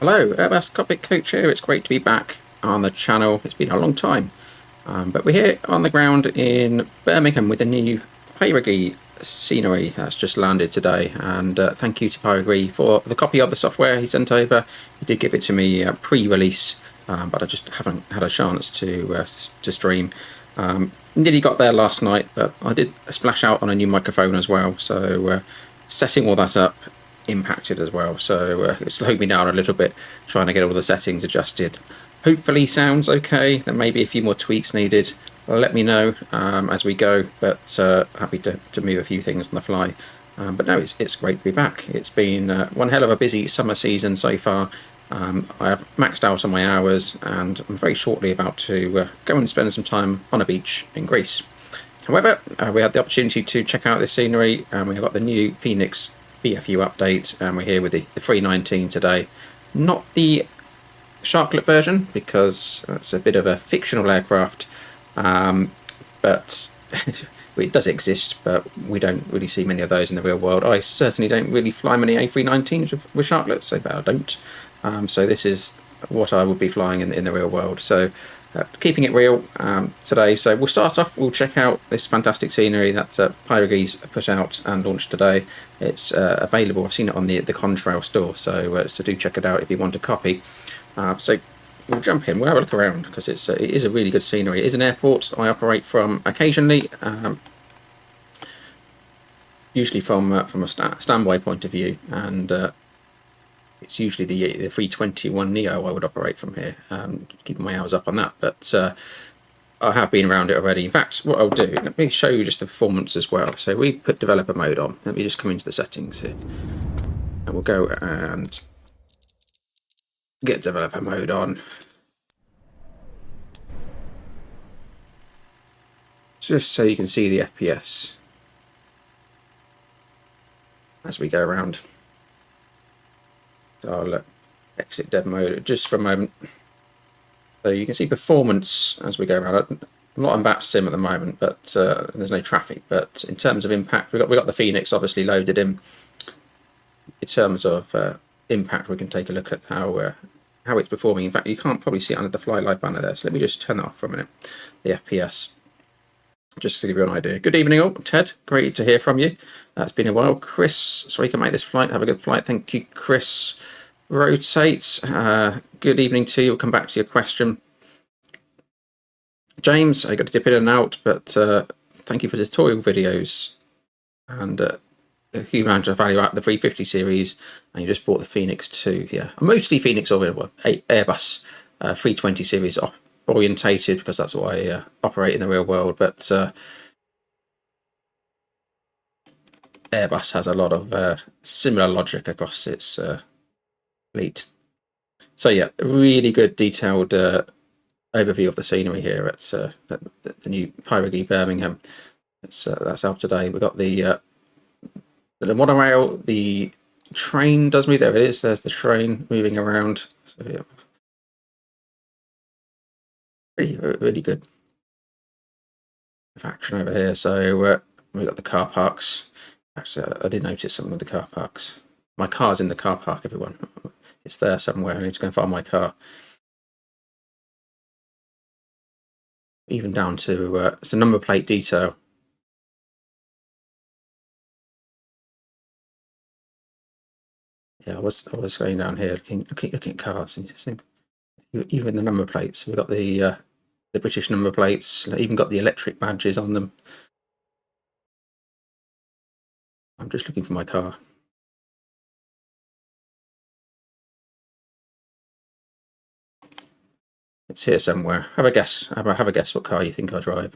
Hello, Airbus Cockpit Coach here. It's great to be back on the channel. It's been a long time. But we're here on the ground in Birmingham with a new Pyreegue scenery that's just landed today. And thank you to Pyreegue for the copy of the software he sent over. He did give it to me pre-release, but I just haven't had a chance to stream. Nearly got there last night, but I did splash out on a new microphone as well. So setting all that up impacted as well, so it slowed me down a little bit trying to get all the settings adjusted. Hopefully sounds okay. There may be a few more tweaks needed. Let me know as we go, but happy to move a few things on the fly. But no, it's great to be back. It's been one hell of a busy summer season so far. I have maxed out on my hours and I'm very shortly about to go and spend some time on a beach in Greece. However, we had the opportunity to check out this scenery and we got the new Fenix BFU update, and we're here with the 319 today. Not the Sharklet version because it's a bit of a fictional aircraft, but it does exist, but we don't really see many of those in the real world. I certainly don't really fly many A319s with Sharklets, so far I don't. So this is what I would be flying in the real world. So keeping it real today. So we'll start off, we'll check out this fantastic scenery that Pyreegue's put out and launched today. It's available, I've seen it on the Contrail store, so do check it out if you want a copy. So we'll jump in, we'll have a look around because it is a really good scenery. It is an airport I operate from occasionally, usually from a standby point of view, and it's usually the 321 Neo I would operate from here, keeping my hours up on that, but I have been around it already. In fact, what I'll do, let me show you just the performance as well. So we put developer mode on. Let me just come into the settings here. And we'll go and get developer mode on. Just so you can see the FPS as we go around. So I'll exit dev mode just for a moment. So you can see performance as we go around. I'm not on VAT sim at the moment, but there's no traffic. But in terms of impact, we got the Fenix obviously loaded in. In terms of impact, we can take a look at how it's performing. In fact, you can't probably see it under the fly live banner there. So let me just turn that off for a minute. The FPS, just to give you an idea. Good evening, all. Ted, great to hear from you. It's been a while. Chris, so we can make this flight. Have a good flight. Thank you, Chris. Rotate. Good evening to you. We'll come back to your question. James, I got to dip in and out, but thank you for the tutorial videos and a huge amount of value out of the 350 series. And you just bought the Fenix 2. Yeah, I'm mostly Fenix or Airbus 320 series orientated because that's what I operate in the real world. But Airbus has a lot of similar logic across its fleet. So yeah, really good detailed overview of the scenery here at the new Pyreegue Birmingham. That's out today. We've got the monorail, the train does move. There it is. There's the train moving around. So yeah, really good action over here. So we've got the car parks. Actually, I did notice something with the car parks. My car's in the car park, everyone. It's there somewhere. I need to go and find my car. Even down to it's a number plate detail. Yeah, I was going down here looking at cars, and just think, even the number plates. We've got the British number plates. Even got the electric badges on them. I'm just looking for my car. It's here somewhere. Have a guess. Have a guess what car you think I drive.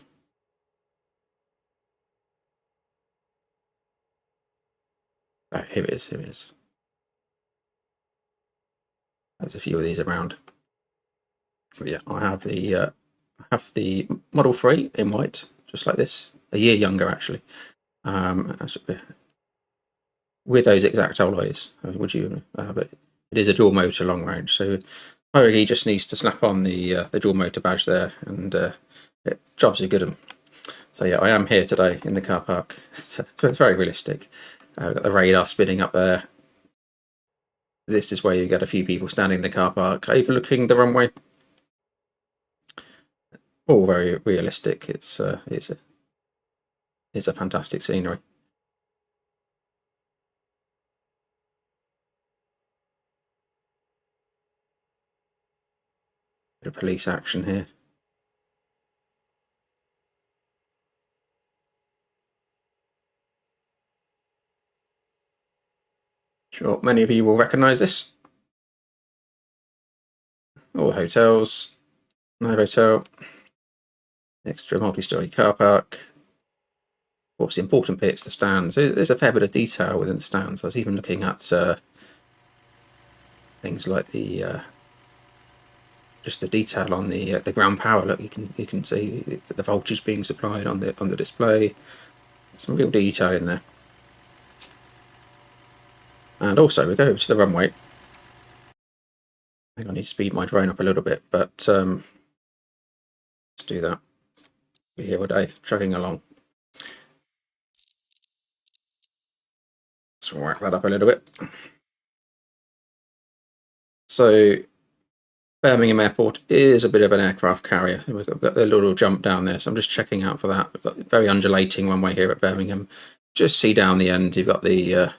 Oh, here it is. Here it is. There's a few of these around. But yeah, I have the Model 3 in white, just like this. A year younger, actually. With those exact alloys, would you? But it is a dual motor long range, so Pyreegue just needs to slap on the dual motor badge there, and jobs are good. So yeah, I am here today in the car park. So it's very realistic. I've got the radar spinning up there. this is where you get a few people standing in the car park overlooking the runway. All very realistic. It's a fantastic scenery. Bit of police action here. Sure, many of you will recognise this. All the hotels, Novotel, extra multi-storey car park. Of course, the important bit's the stands. There's a fair bit of detail within the stands. I was even looking at things like the just the detail on the ground power. Look, you can see the voltage being supplied on the display. Some real detail in there. And also, we go over to the runway. I think I need to speed my drone up a little bit, but let's do that. We're here all day, chugging along. Let's whack that up a little bit. So, Birmingham Airport is a bit of an aircraft carrier. We've got the little jump down there, so I'm just checking out for that. We've got a very undulating runway here at Birmingham. Just see down the end, you've got the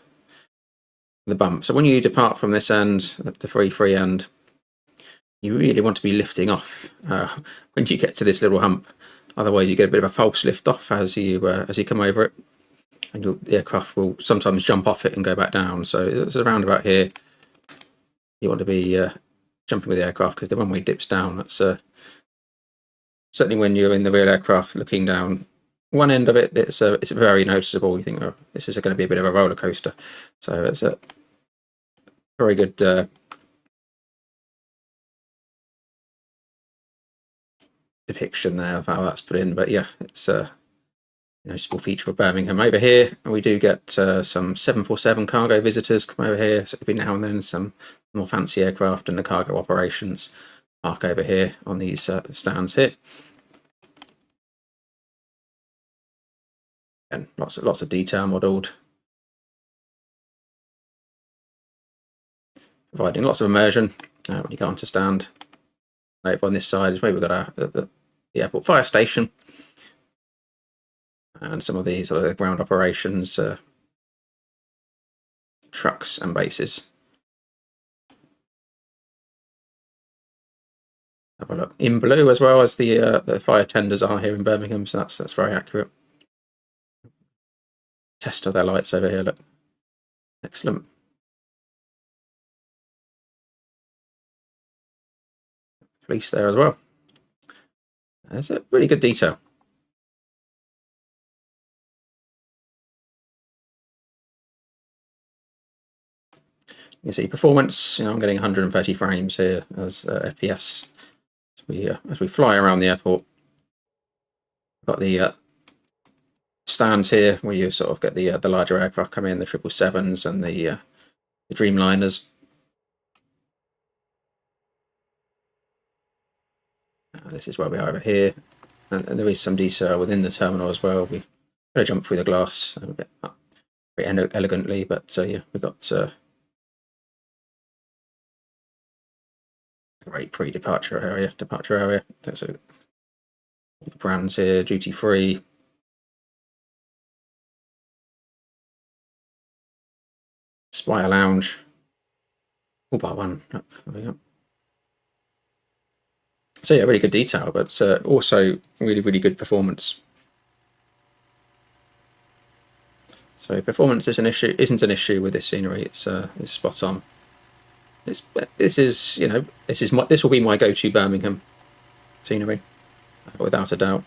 bump. So when you depart from this end, the free end, you really want to be lifting off when you get to this little hump. Otherwise, you get a bit of a false lift off as you come over it, and the aircraft will sometimes jump off it and go back down. So it's around about here. You want to be jumping with the aircraft because the runway dips down. That's certainly when you're in the real aircraft looking down one end of it. It's very noticeable. You think, oh, this is going to be a bit of a roller coaster. So it's a very good depiction there of how that's put in. But yeah, it's a noticeable feature of Birmingham. Over here, we do get some 747 cargo visitors come over here so every now and then. Some more fancy aircraft and the cargo operations park over here on these stands here. And lots of detail modelled, providing lots of immersion when you go onto stand. Over on this side is where we've got the airport fire station and some of these sort of ground operations trucks and bases. Have a look in blue as well as the fire tenders are here in Birmingham, so that's very accurate. Test of their lights over here. Look, excellent. Police there as well. There's a really good detail. You can see performance. I'm getting 130 frames here as FPS as we fly around the airport. We've got the stands here where you sort of get the larger aircraft come in, the 777s and the Dreamliners. This is where we are over here, and there is some detail within the terminal as well. We're going to jump through the glass very elegantly, but yeah, we've got a great departure area. So all the brands here, duty free. Spire Lounge, all bar one. There we go. So yeah, really good detail, but also really good performance. So performance isn't an issue with this scenery. It's spot on. This will be my go-to Birmingham scenery, without a doubt.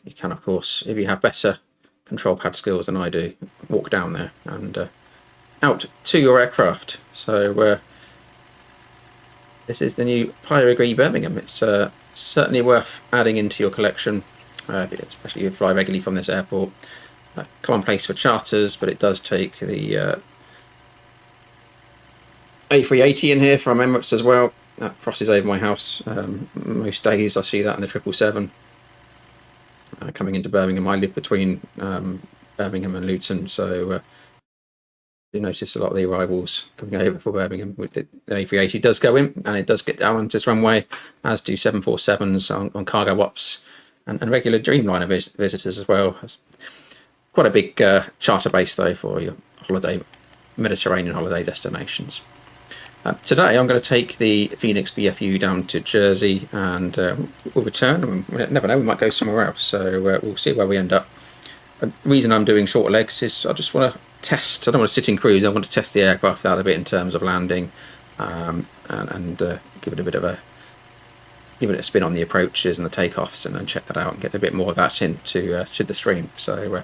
You can, of course, if you have better control pad skills than I do, walk down there and out to your aircraft. So this is the new Pyreegue Birmingham. It's certainly worth adding into your collection, especially if you fly regularly from this airport. Commonplace for charters, but it does take the A380 in here from Emirates as well. That crosses over my house most days. I see that in the 777. Coming into Birmingham, I live between Birmingham and Luton, so You notice a lot of the arrivals coming over for Birmingham. The A380 does go in, and it does get down onto this runway, as do 747s on cargo ops and regular Dreamliner visitors as well. It's quite a big charter base though for your Mediterranean holiday destinations. Today I'm going to take the Fenix BFU down to Jersey, and we'll return. We never know, we might go somewhere else, so we'll see where we end up. The reason I'm doing short legs is I just want to test. I don't want to sit in cruise. I want to test the aircraft out a bit in terms of landing, and give it a bit of a spin on the approaches and the takeoffs, and then check that out and get a bit more of that into the stream. So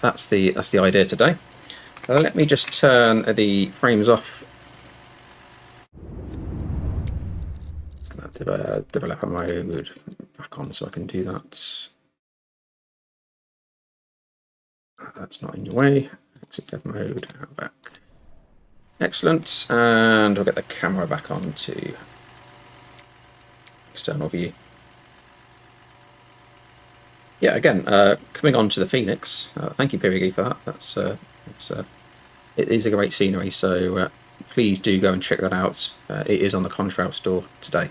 that's the idea today. Let me just turn the frames off. Just going to developer mode back on so I can do that. That's not in your way. Exit dev mode, back. Excellent, and we'll get the camera back on to external view. Yeah, again, coming on to the Fenix. Thank you, Pyreegue, for that. It is a great scenery, so please do go and check that out. It is on the Contrail store today.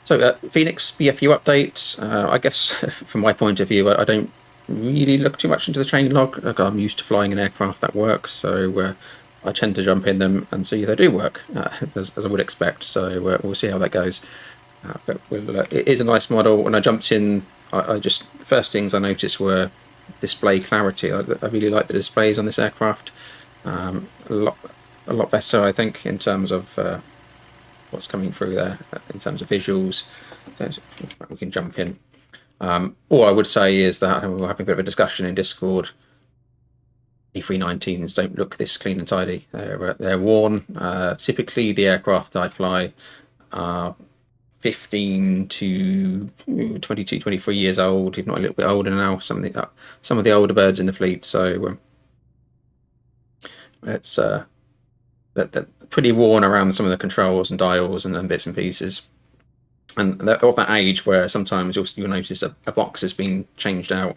So, Fenix BFU update. I guess from my point of view, I don't really look too much into the change log. I'm used to flying an aircraft that works, so I tend to jump in them and see if they do work, as I would expect. So we'll see how that goes. But it is a nice model. When I jumped in, I just first things I noticed were display clarity. I really like the displays on this aircraft. A lot better, I think, in terms of what's coming through there, in terms of visuals. We can jump in. All I would say is that, and we're having a bit of a discussion in Discord, A319s don't look this clean and tidy. They're worn. Typically, the aircraft I fly are 15 to 22, 23 years old, if not a little bit older now. Some of the older birds in the fleet. So it's they're pretty worn around some of the controls and dials and bits and pieces. And they're of that age where sometimes you'll notice a box has been changed out.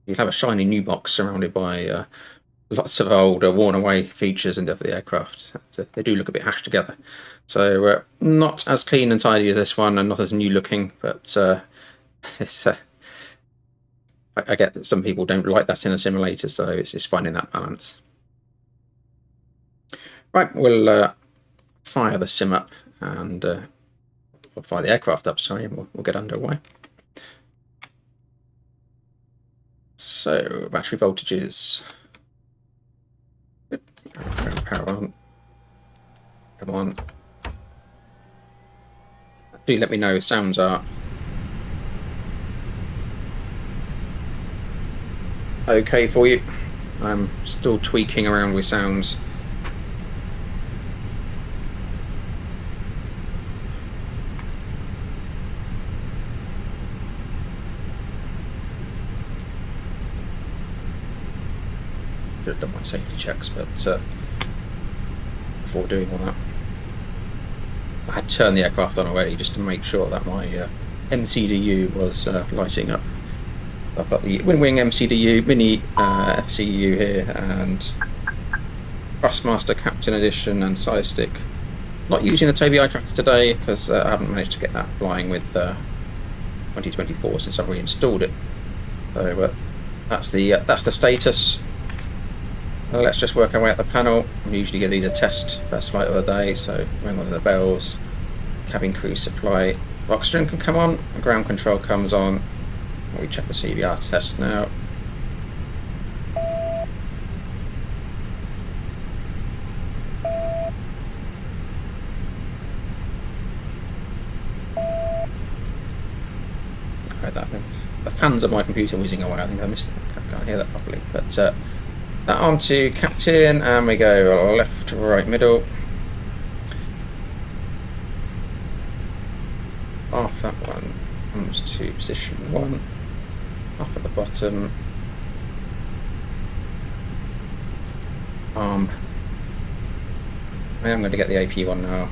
You'll have a shiny new box surrounded by lots of old worn away features in the aircraft. They do look a bit hashed together. So not as clean and tidy as this one, and not as new looking, but it's I get that some people don't like that in a simulator, so it's just finding that balance. Right, we'll fire the sim up, and we'll fire the aircraft up, sorry, and we'll get underway. So, battery voltages. Power on. Come on. Do let me know if sounds are okay for you. I'm still tweaking around with sounds. Should have done my safety checks, but before doing all that, I had turned the aircraft on already just to make sure that my MCDU was lighting up. I've got the Wing MCDU, Mini FCU here, and Thrustmaster Captain Edition and Side Stick. Not using the TOBI tracker today because I haven't managed to get that flying with 2024 since I've reinstalled it. So that's the status. Let's just work our way up the panel. We usually give these a test first flight of the day, so ring all the bells, cabin crew supply, oxygen can come on, ground control comes on. We check the CVR test now. Heard that then. The fans of my computer whizzing away. I think I missed that. Can't hear that properly, but. That on to captain, and we go left, right, middle. Off that one comes to position 1. Off at the bottom. I am going to get the AP one now,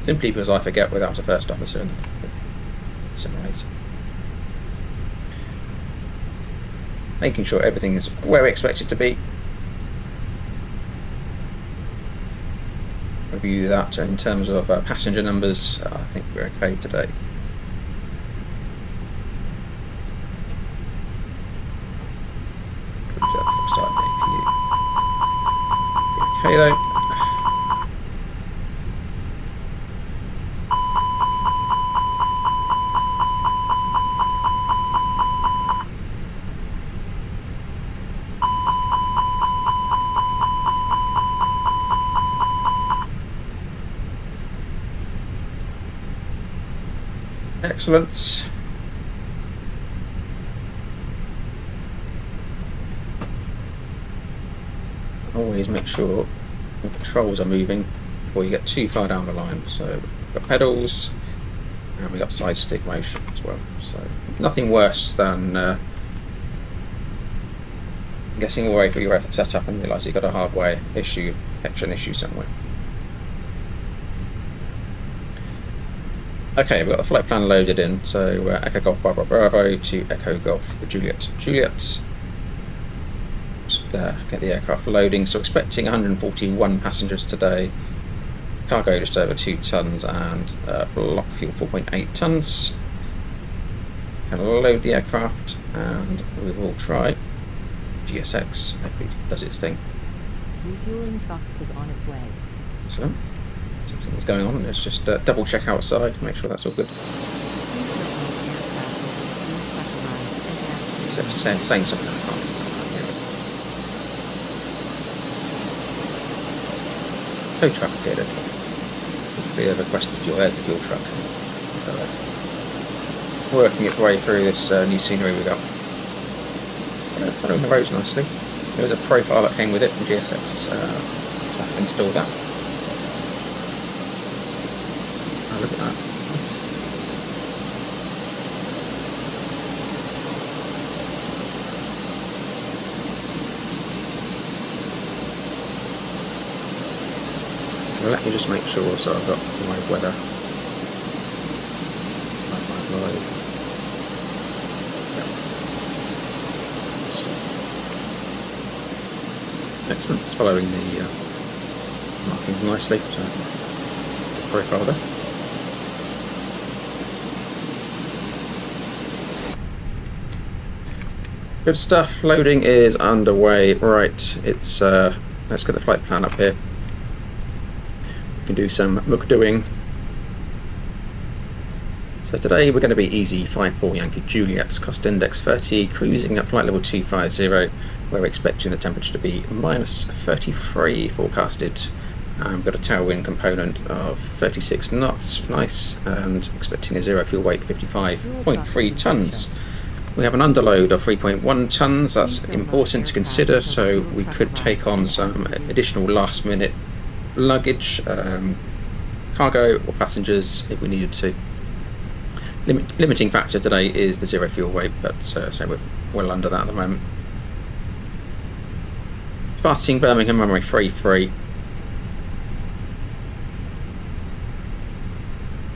simply because I forget without a first officer in the cockpit simulator. Making sure everything is where we expect it to be. review that in terms of passenger numbers. I think we're okay today. Start the APU. Okay though. Excellent. Always make sure the controls are moving before you get too far down the line. So we've got pedals and we've got side stick motion as well. So nothing worse than getting away from your setup and realise you've got a hardware issue, connection issue somewhere. Okay, we've got the flight plan loaded in, so Echo Golf Bravo Bravo to Echo Golf Juliet Juliet. Just get the aircraft loading. So expecting 141 passengers today, cargo just over 2 tons, and block fuel 4.8 tons. Can load the aircraft, and we will try GSX if it does its thing. Refueling truck is on its way. So. Something's going on. Let's just double check outside, make sure that's all good. Saying something. I can't hear it. Tow truck appeared. We have requested fuel. There's the fuel truck. Working its way through this new scenery we got. Following the roads nicely. There's a profile that came with it from GSX. So I've installed that. Look at that. Well, let me just make sure so I've got live weather. Live. Excellent. It's following the markings nicely. So the profile there. Good stuff. Loading is underway. Right, it's let's get the flight plan up here. We can do some look doing. So today we're going to be easy 54 Yankee Juliet, cost index 30, cruising at flight level 250. We're expecting the temperature to be -33 forecasted. We've got a tailwind component of 36 knots, nice, and expecting a zero fuel weight 55.3 tons. We have an underload of 3.1 tons, that's important to consider, so we could take on some additional last minute luggage, cargo or passengers if we needed to. Limiting factor today is the zero fuel weight, but so we're well under that at the moment. Departing Birmingham, runway 33.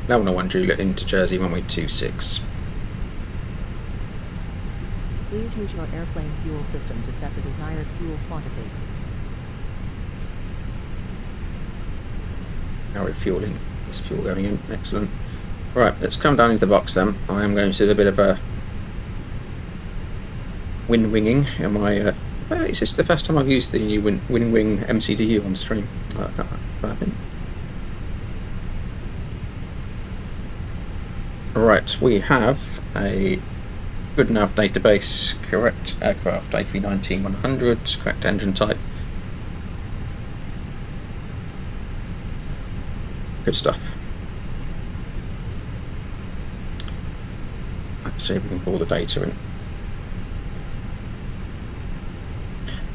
Level 1 Juliet into Jersey, runway 26. Please use your airplane fuel system to set the desired fuel quantity. Now we're fueling. There's fuel going in. Excellent. Right, let's come down into the box then. I am going to do a bit of a wind winging in my. Is this the first time I've used the new wind wing MCDU on stream? I can't happen. Right, we have a good enough database, correct aircraft A319 100, correct engine type. Good stuff. Let's see if we can pull the data in.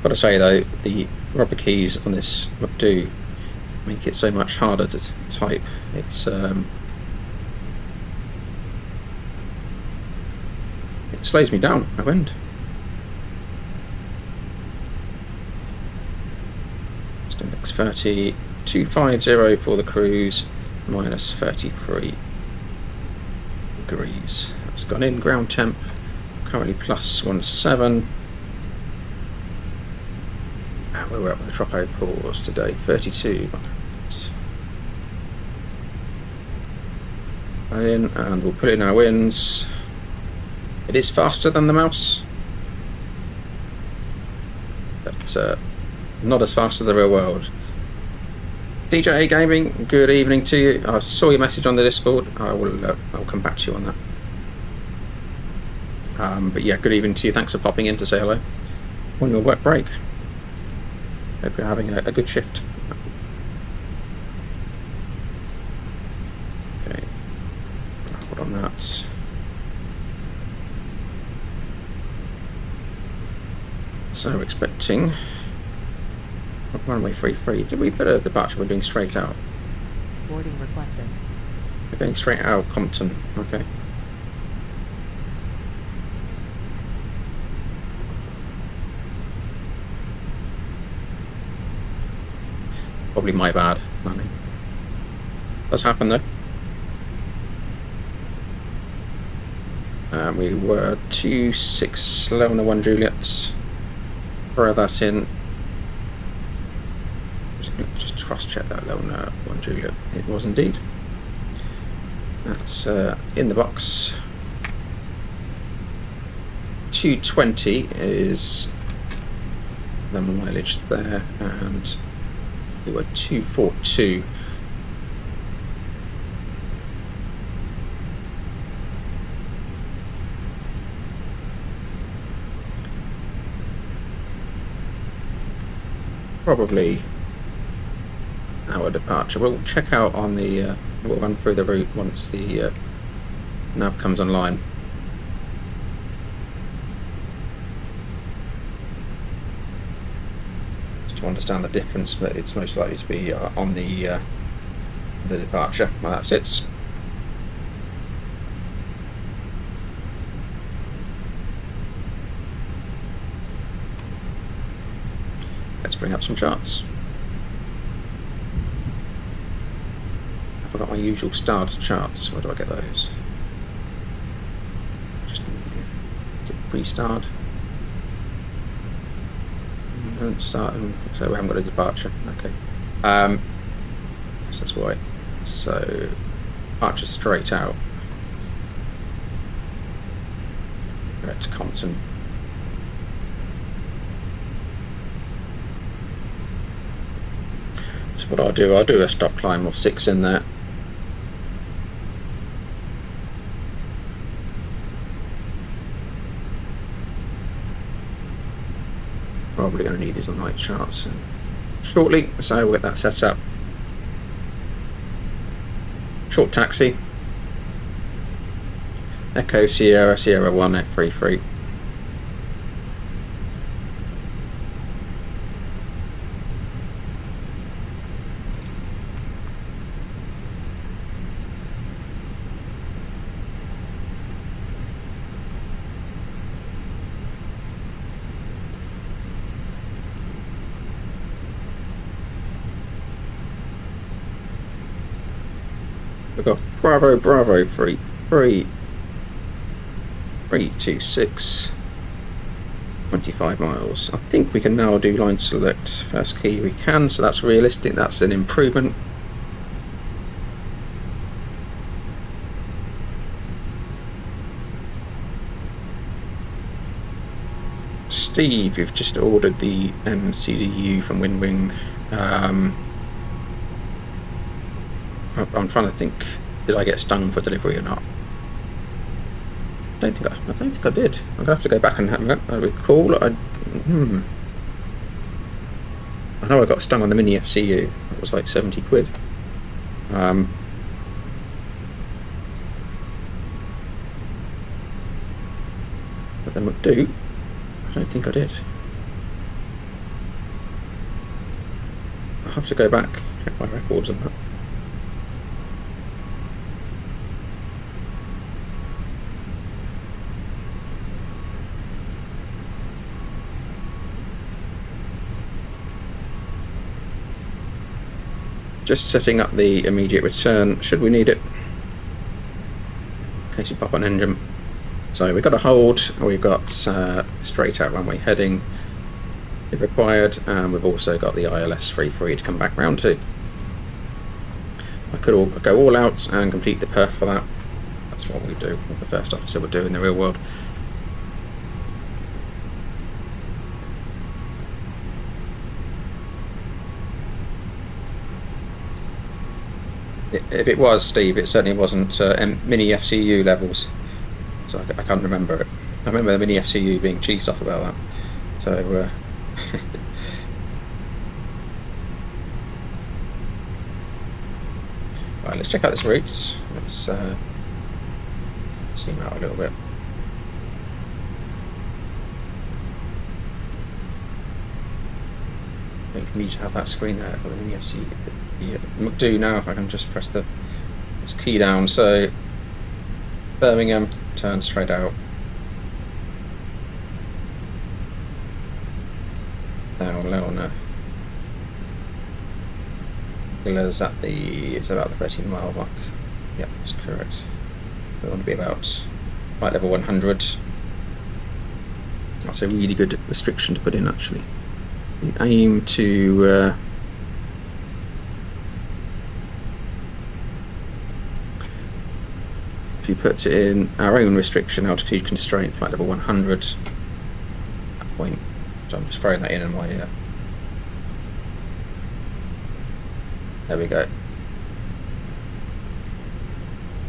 Got to say though, the rubber keys on this do make it so much harder to type. It's it slows me down, no end. Index 30, 250 for the cruise, -33 degrees. That's gone in. Ground temp currently +17. And we're up with the tropo pause today, 32. that in, and we'll put in our winds. It is faster than the mouse, but not as fast as the real world. DJ Gaming, good evening to you. I saw your message on the Discord. I'll come back to you on that. But yeah, good evening to you. Thanks for popping in to say hello on your work break. Hope you're having a good shift. Okay, hold on that. So we're expecting runway 33. Did we put a departure? We're doing straight out. Boarding requested. We're going straight out Compton. Okay. Probably my bad landing. That's happened though. We were 26 Lona 1 Juliet. Throw that in. Just cross check that Lona 1 Juliet. It was indeed. That's in the box. 220 is the mileage there, and we were 242. Probably our departure. We'll check out on the we'll run through the route once the nav comes online. Just to understand the difference, but it's most likely to be on the departure. Well, that's it. Let's bring up some charts. I forgot my usual starred charts. Where do I get those? Just is it pre-starred? Don't start them, so we haven't got a departure. Okay. So that's why. So departure straight out. Direct to Compton. So what I'll do a stop climb of 6 in there. Probably going to need these on night charts shortly, so we'll get that set up. Short taxi. Echo Sierra, Sierra 1, F33. We've got Bravo, 326, 25 miles. I think we can now do line select first key. We can, so that's realistic. That's an improvement. Steve, you've just ordered the MCDU from WinWing. I'm trying to think, did I get stung for delivery or not? I don't think I did. I'm gonna have to go back and have a recall. I know I got stung on the mini FCU. It was like 70 quid. But then we'll do. I don't think I did. I'll have to go back, check my records on that. Just setting up the immediate return should we need it, in case we pop an engine. So we've got a hold, we've got straight out runway heading if required, and we've also got the ILS free to come back round to. I could go all out and complete the perf for that, That's what we do, what the first officer would do in the real world. If it was, Steve, it certainly wasn't mini FCU levels, so I can't remember it. I remember the mini FCU being cheesed off about that. So right, let's check out this route. Let's zoom out a little bit. I think we need to have that screen there for the mini FC. Do now. I can just press this key down. So Birmingham, turn straight out. Now Leona. It's about the 13-mile mark. Yep, that's correct. We want to be about flight level 100. That's a really good restriction to put in, actually. We aim to if you put in our own restriction, altitude constraint, flight level 100, at that point. So I'm just throwing that in my there we go.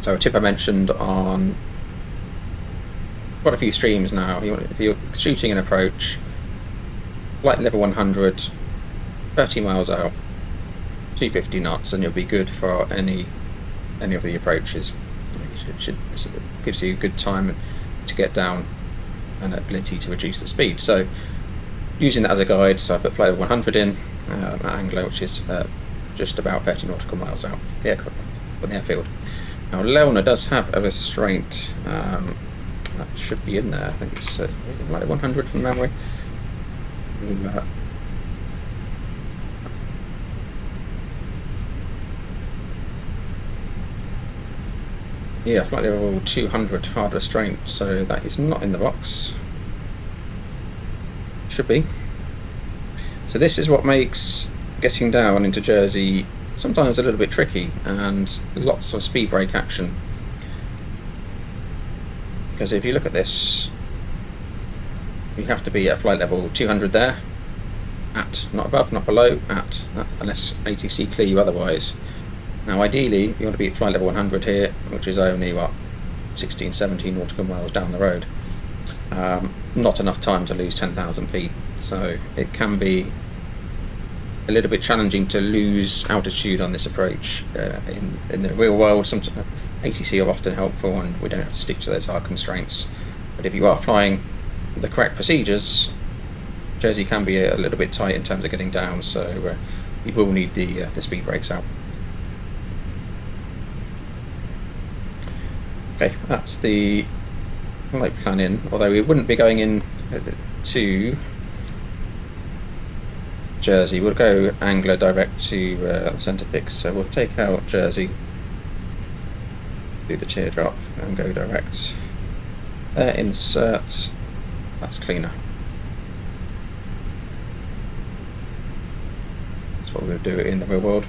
So a tip I mentioned on quite a few streams now, if you're shooting an approach, flight level 100, 30 miles out, 250 knots, and you'll be good for any of the approaches. It gives you a good time to get down and ability to reduce the speed. So using that as a guide, so I put flight level 100 in at Anglo, which is just about 30 nautical miles out the aircraft from the airfield. Now Leona does have a restraint that should be in there. I think it's like 100 from memory. Yeah, flight level 200 hard restraint, so that is not in the box. Should be. So this is what makes getting down into Jersey sometimes a little bit tricky, and lots of speed brake action. Because if you look at this, you have to be at flight level 200 there, at, not above, not below, at, unless ATC clear you otherwise. Now ideally you want to be at flight level 100 here, which is only what, 16, 17 nautical miles down the road. Not enough time to lose 10,000 feet, so it can be a little bit challenging to lose altitude on this approach in the real world. Sometimes ATC are often helpful and we don't have to stick to those hard constraints, but if you are flying the correct procedures, Jersey can be a little bit tight in terms of getting down, so you will need the speed brakes out. Okay, that's the flight plan in, although we wouldn't be going in to Jersey. We'll go Anglo direct to the centre fix, so we'll take out Jersey, do the teardrop and go direct. Insert, that's cleaner. That's what we'll do in the real world.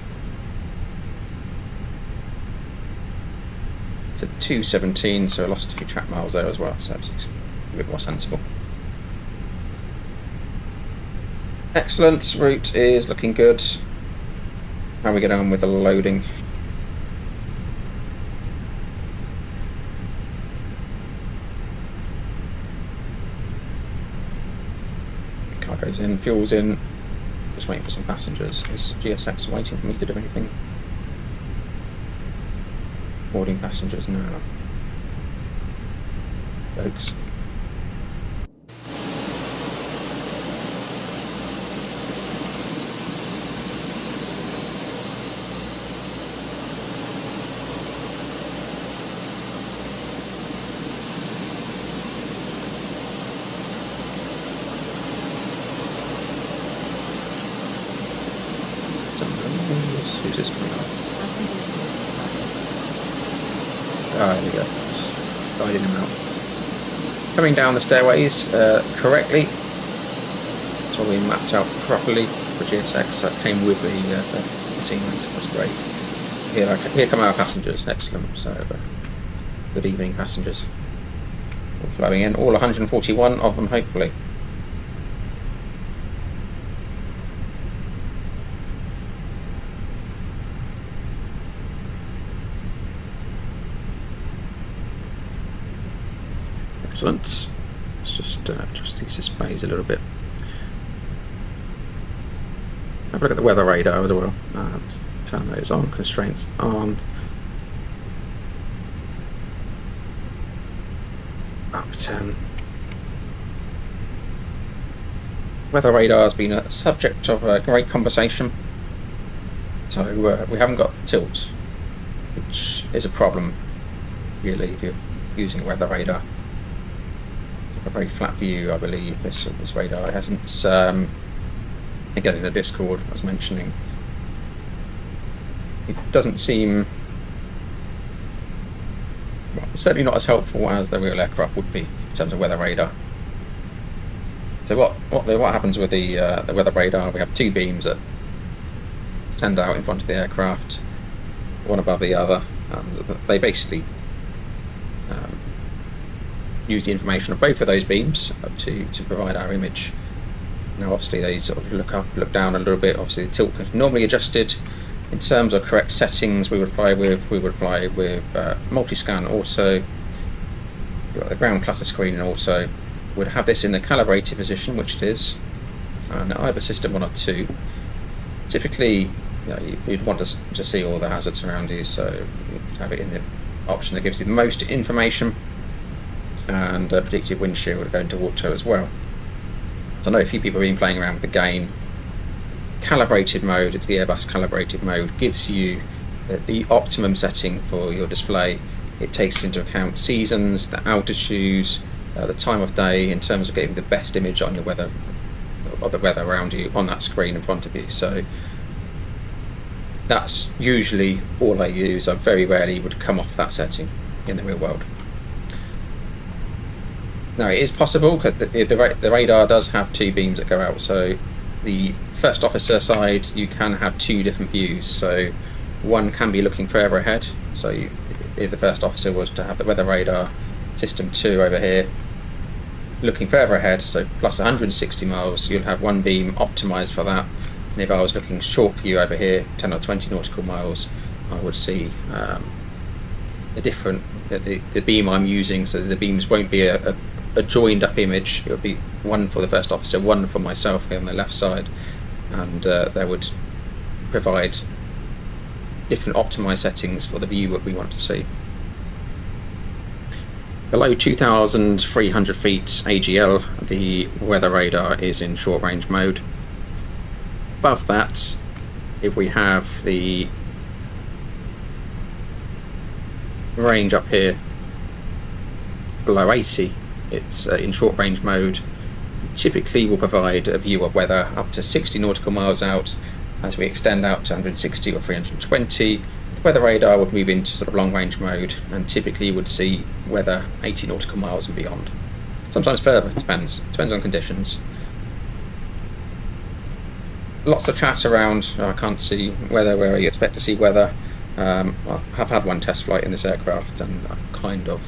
To 217, so I lost a few track miles there as well, so it's a bit more sensible. Excellent, route is looking good. How are we getting on with the loading? Cargo's in, fuel's in, just waiting for some passengers. Is GSX waiting for me to do anything? Boarding passengers now, folks. Who's this coming up? Ah, there we go. Just guiding him out. Coming down the stairways correctly. It's all been mapped out properly for GSX. That came with the scenery, so that's great. Here come our passengers. Excellent. So Good evening, passengers. All flowing in, all 141 of them, hopefully. Excellent. Let's just adjust these displays a little bit. Have a look at the weather radar as well. Turn those on, constraints on. Up 10. Weather radar has been a subject of a great conversation. So we haven't got tilt, which is a problem really if you're using a weather radar. A very flat view, I believe. This radar hasn't. Again, in the Discord I was mentioning, it doesn't seem. Well, it's certainly not as helpful as the real aircraft would be in terms of weather radar. So what happens with the weather radar? We have two beams that stand out in front of the aircraft, one above the other. They basically use the information of both of those beams to provide our image. Now obviously they sort of look up, look down a little bit. Obviously the tilt is normally adjusted. In terms of correct settings, we would fly with multi-scan auto. You've got the ground clutter screen and auto. Would have this in the calibrated position, which it is, and either system 1 or 2. Typically, you'd want to see all the hazards around you, so you'd have it in the option that gives you the most information, and predictive windshield would go into auto as well. So I know a few people have been playing around with the gain. Calibrated mode, it's the Airbus calibrated mode, gives you the optimum setting for your display. It takes into account seasons, the altitudes, the time of day, in terms of getting the best image on your weather, or the weather around you on that screen in front of you. So that's usually all I use. I very rarely would come off that setting in the real world. Now it is possible, because the radar does have two beams that go out, so the first officer side you can have two different views. So one can be looking further ahead, so if the first officer was to have the weather radar system 2 over here looking further ahead, so plus 160 miles, you'll have one beam optimized for that. And if I was looking short view over here, 10 or 20 nautical miles, I would see a different, the beam I'm using, so the beams won't be a joined up image. It would be one for the first officer, one for myself here on the left side, and they would provide different optimized settings for the view that we want to see. Below 2,300 feet AGL, the weather radar is in short range mode. Above that, if we have the range up here below 80, it's in short range mode. Typically will provide a view of weather up to 60 nautical miles out. As we extend out to 160 or 320, the weather radar would move into sort of long range mode, and typically you would see weather 80 nautical miles and beyond. Sometimes further, depends on conditions. Lots of chat around, I can't see weather where you expect to see weather. I have had one test flight in this aircraft, and I've kind of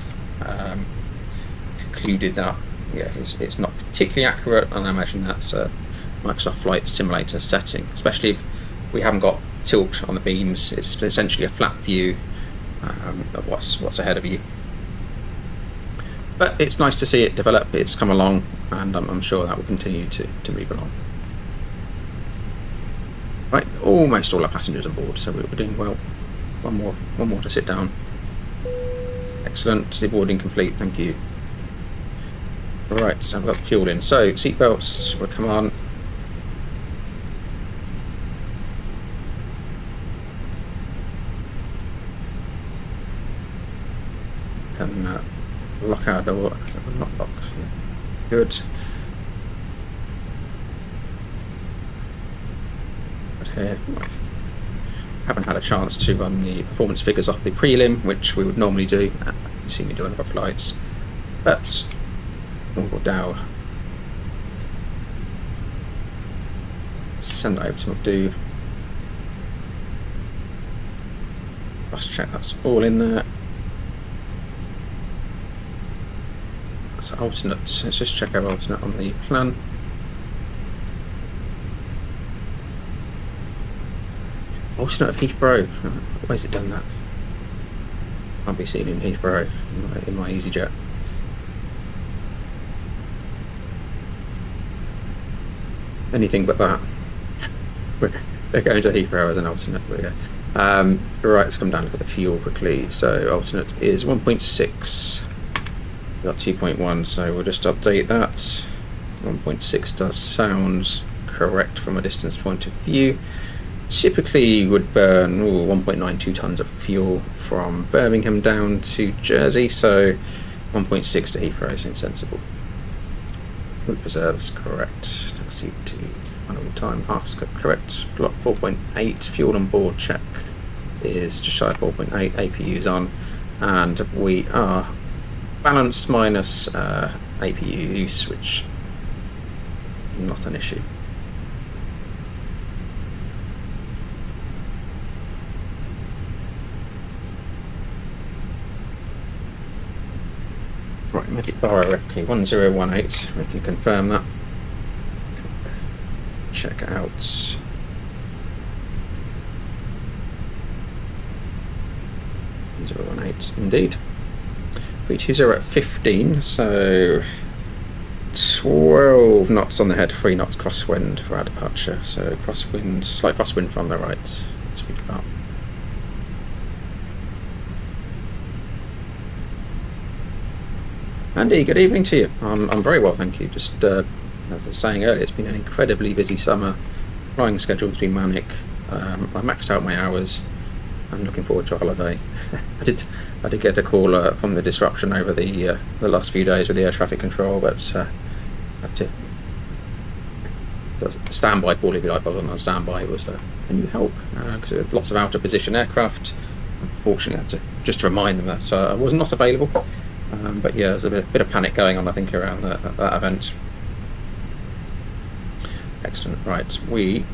concluded that it's not particularly accurate, and I imagine that's a Microsoft Flight Simulator setting, especially if we haven't got tilt on the beams. It's essentially a flat view of what's ahead of you. But it's nice to see it develop. It's come along, and I'm sure that will continue to move along. Right, almost all our passengers on board, so we're doing well. One more to sit down. Excellent, the boarding complete, thank you. Right, so I've got the fuel in. So seatbelts will come on. Can lock our door. Not lock. Yeah. Good. But here, haven't had a chance to run the performance figures off the prelim, which we would normally do. You see me doing other flights, but we'll go down. Send that over to McDo. Let's check that's all in there. So alternate, let's just check our alternate on the plan. Alternate of Heathrow. Why has it done that? Can't be seen in Heathrow in my EasyJet. Anything but that. They're going to Heathrow as an alternate. There we go. Right, let's come down and look at the fuel quickly. So alternate is 1.6. We got 2.1, so we'll just update that. 1.6 does sound correct from a distance point of view. Typically you would burn 1.92 tons of fuel from Birmingham down to Jersey, so 1.6 to Heathrow seems sensible. Route reserves correct. Taxi to final time, half correct. Block 4.8, fuel on board check is just shy of 4.8, APU's on, and we are balanced minus APU use, which not an issue. Right, Magic Bar RFK 1018, we can confirm that. Check out. Indeed. 320 at 15, so 12 knots on the head, 3 knots crosswind for our departure. So crosswind, slight crosswind from the right. Speed up. Andy, good evening to you. I'm very well, thank you. Just as I was saying earlier, it's been an incredibly busy summer. Flying schedule's been manic. I maxed out my hours. I'm looking forward to a holiday. I did get a call from the disruption over the last few days with the air traffic control, but I had to a standby call, if you like. But I wasn't on standby. It was can you help? Because lots of out of position aircraft. Unfortunately, I had to just remind them that I was not available. But yeah, there's a bit of panic going on, I think, around that event. Excellent. Right, we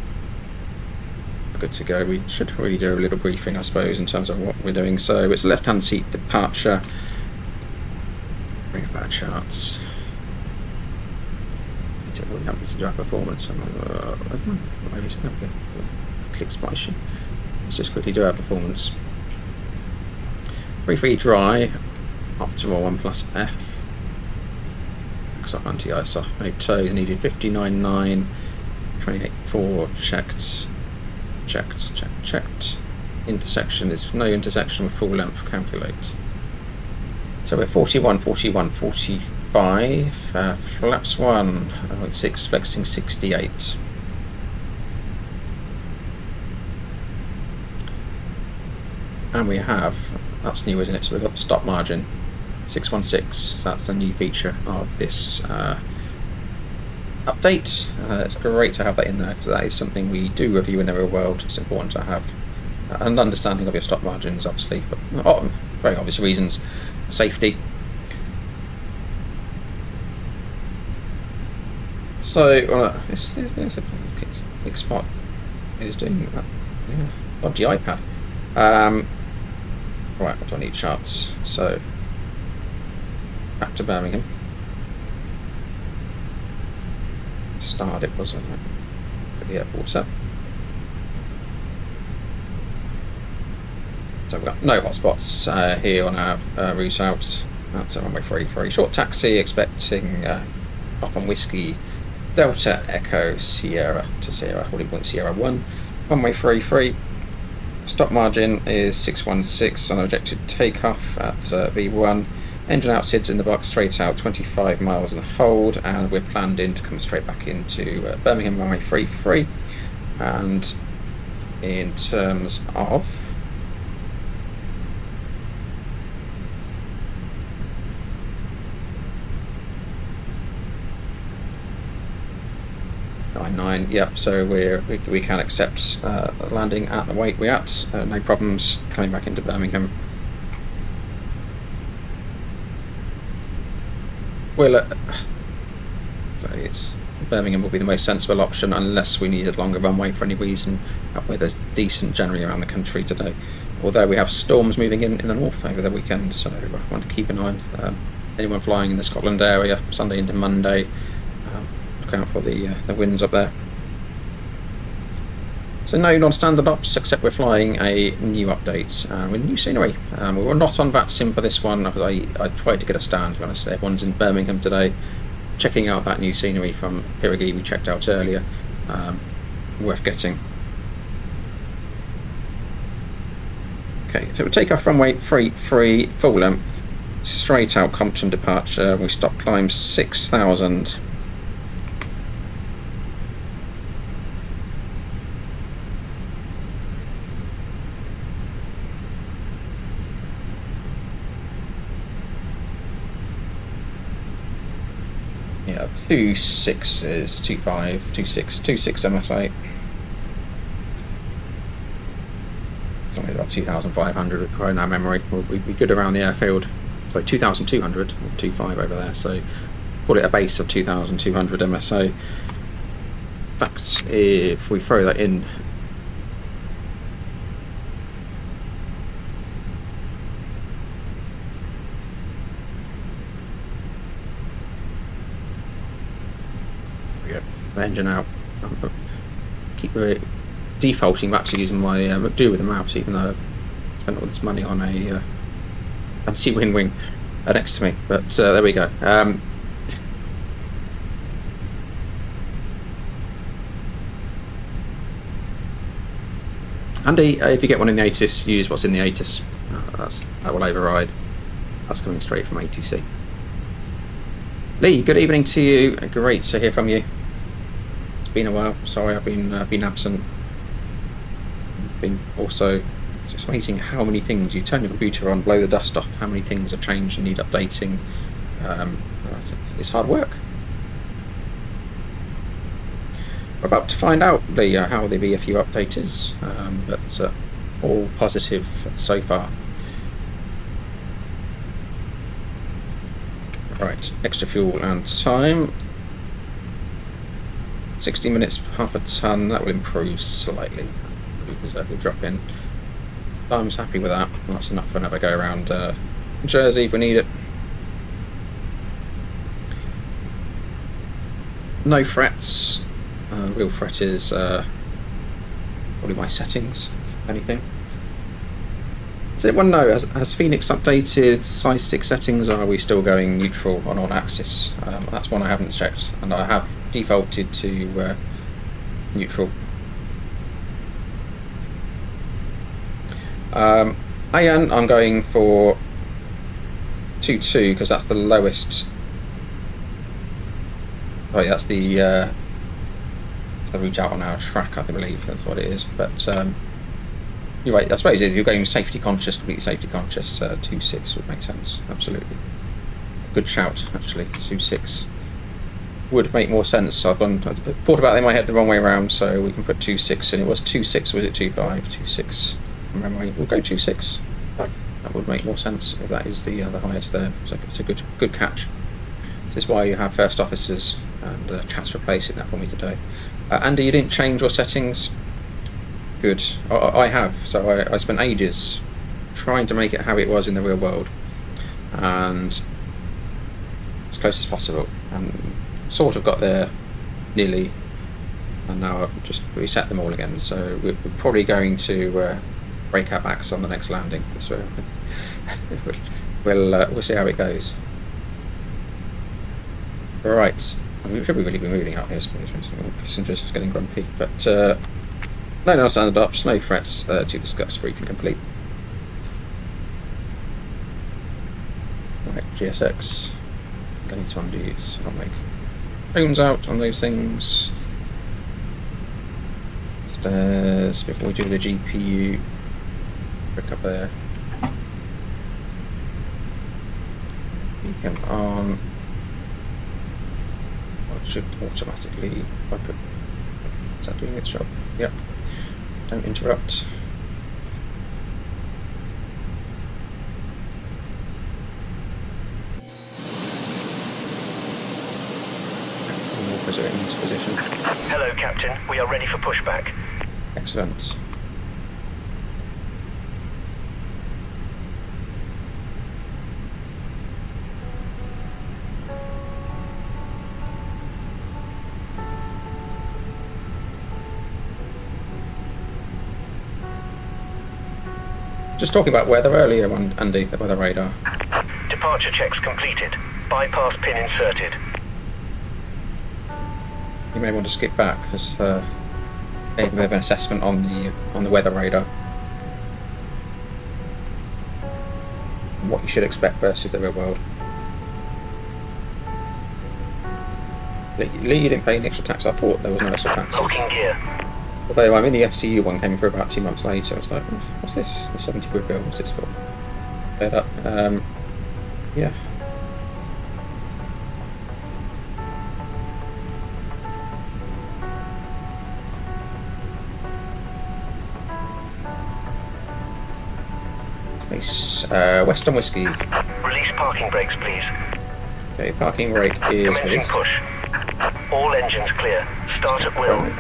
are good to go. We should really do a little briefing, I suppose, in terms of what we're doing. So it's left-hand seat departure. Bring up our charts. We have to do our performance. Click spicy. Let's just quickly do our performance. Free dry. Optimal 1 plus F. X off anti-ice off. No tow needed 59.9. 28.4 checked. Intersection is no intersection with full length. Calculate. So we're 41, 45. Flaps 1.6, flexing 68. And we have, that's new, isn't it? So we've got the stop margin 616. So that's a new feature of this update. It's great to have that in there, because that is something we do review in the real world. It's important to have an understanding of your stop margins, obviously, for very obvious reasons. Safety. So it's a big spot. Is doing that. Yeah. Dodgy iPad. Right, what do I need? Charts. So back to Birmingham. Started it, wasn't it? At the airport up. So we've got no hotspots here on our route out. That's a runway 33. Short taxi, expecting off on Whiskey Delta Echo Sierra to Sierra, holding point Sierra 1. Runway 33. Stop margin is 616 on objective takeoff at V1. Engine out, SIDS in the box, straight out 25 miles and hold, and we're planned in to come straight back into Birmingham runway 33. And in terms of yep, so we can accept landing at the weight we're at, no problems coming back into Birmingham. Well, so it's Birmingham will be the most sensible option unless we need a longer runway for any reason. Weather's decent generally around the country today, although we have storms moving in the north over the weekend, so I want to keep an eye on anyone flying in the Scotland area, Sunday into Monday, look out for the winds up there. So no non-standard ops, except we're flying a new update with new scenery. We were not on VATSIM for this one because I tried to get a stand. To be honest, everyone's in Birmingham today, checking out that new scenery from Pyreegue we checked out earlier. Worth getting. Okay, so we'll take off runway 33, full length, straight out Compton departure. We stop climb 6,000. Yeah, 26 is 25, 26, 26 MSA. It's only about 2,500 with program memory. We'll be good around the airfield. So 2,200, 25 over there. So call it a base of 2,200 MSA. In fact, if we throw that in, engine out. Keep defaulting back to using my do with the mouse, even though I've spent all this money on a fancy wing next to me. But there we go. Andy, if you get one in the ATIS, use what's in the ATIS. That will override. That's coming straight from ATC. Lee, good evening to you. Great to hear from you. Been a while. Sorry, I've been absent. Been also just amazing how many things you turn your computer on, blow the dust off. How many things have changed and need updating. It's hard work. We're about to find out how the BFU update is, but all positive so far. Right, extra fuel and time. 60 minutes, half a ton, that will improve slightly. We'll drop in. I'm happy with that. That's enough for another go around Jersey if we need it. No frets. Real fret is probably my settings, if anything. Does anyone know, has Fenix updated side stick settings, or are we still going neutral on axis? That's one I haven't checked, and I have defaulted to neutral. AN, I'm going for 2.2 because that's the lowest. Oh yeah, that's the route out on our track, I believe that's what it is. But you're right, I suppose if you're going safety conscious, completely safety conscious, 2.6 would make sense, absolutely. Good shout, actually, 2.6 would make more sense. So I thought about it in my head the wrong way around, so we can put 2.6, and it was 2.6, was it 2.5? 2.6 from memory. We'll go 2.6. That would make more sense if that is the highest there. So it's a good catch. This is why you have first officers, and Chat's replacing that for me today. Andy, you didn't change your settings? Good. I have. So I spent ages trying to make it how it was in the real world, and as close as possible, and sort of got there nearly, and now I've just reset them all again. So we're probably going to break our backs on the next landing. So we'll see how it goes. Right, we should really be moving out here. Passengers are getting grumpy, but no non-standard ops, no threats to discuss. Briefing complete. Right, GSX. I need to undo, so I'll make phones out on those things. Stairs before we do the GPU. Pick up there. Beacon on. It should automatically. If I put. Is that doing its job? Yep. Don't interrupt. Position. Hello, Captain. We are ready for pushback. Excellent. Just talking about weather earlier, Andy, the weather radar. Departure checks completed. Bypass pin inserted. You may want to skip back because gave a bit of an assessment on the weather radar. And what you should expect versus the real world. Lee, you didn't pay any extra tax. I thought there was no extra taxes. Locking gear. Although I'm in the FCU one, came through about 2 months later. I was like, what's this? The 70 quid bill, what's this for? Fed up. Yeah. Space, Western Whiskey. Release parking brakes, please. Okay, parking brake is Commencing released. push. All engines clear. Start at will.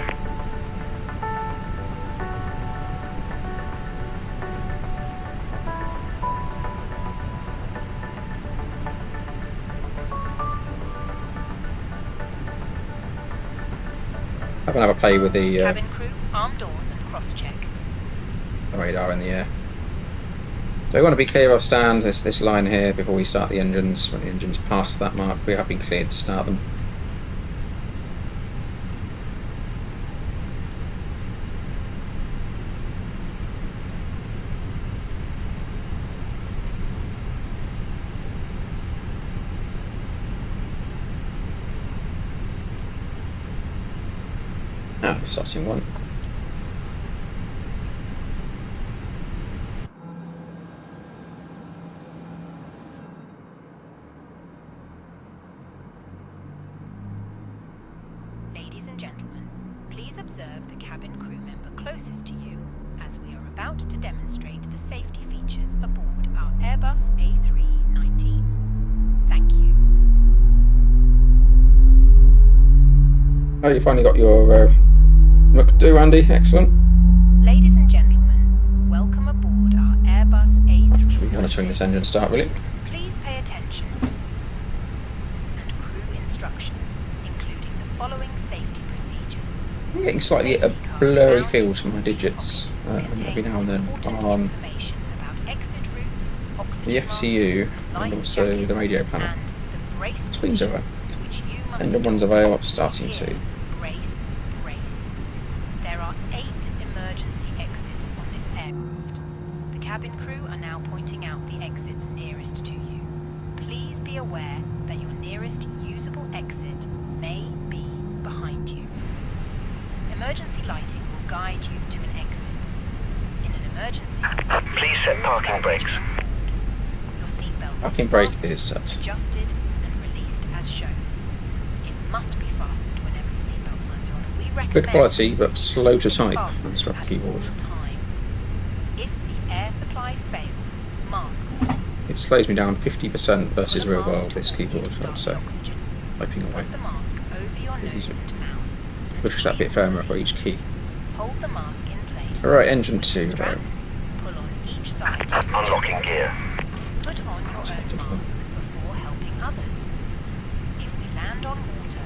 Have another play with the Cabin crew, arm doors and cross-check. radar in the air. So we want to be clear of stand, this line here, before we start the engines. When the engines pass that mark, we have been cleared to start them. Now, starting one. Ladies and gentlemen, please observe the cabin crew member closest to you as we are about to demonstrate the safety features aboard our Airbus A319. Thank you. Oh, you finally got your do, Andy. Excellent. Ladies and gentlemen, welcome aboard our Airbus A319. Should we monitoring this engine start, really? Please pay attention and crew instructions, including the following safety procedures. I'm getting slightly a blurry feel to my digits every now and then on Information about exit routes, oxygen the FCU masks, and life also jackets, the radio panel. and the brace Screens over. which you must Engine one's adopt. available, starting to. Brace, brace. There are 8 emergency exits on this aircraft. The cabin crew are now pointing out the exits nearest to you. Please be aware that your nearest usable exit may be behind you. Emergency lighting will guide you to an exit. In an emergency, Please set parking brakes. your seatbelt Parking is brake fastened, is set. adjusted and released as shown. It must be fastened whenever the seatbelt signs are on. We recommend Good quality, but slow to type. fasten That's from at keyboard. all times. If the air supply fails, mask. It slows me down 50% versus Pull the real mask world, this towards you to keyboard, start so the oxygen. typing away. Put the mask over your nose Easy. and mouth. and Push that bit breathe. firmer for each key. Hold the mask in place. Alright, engine 2 Strap. though. Pull on each side to Unlocking adjust. gear. Put on your own Acceptable. mask before helping others. If we land on water,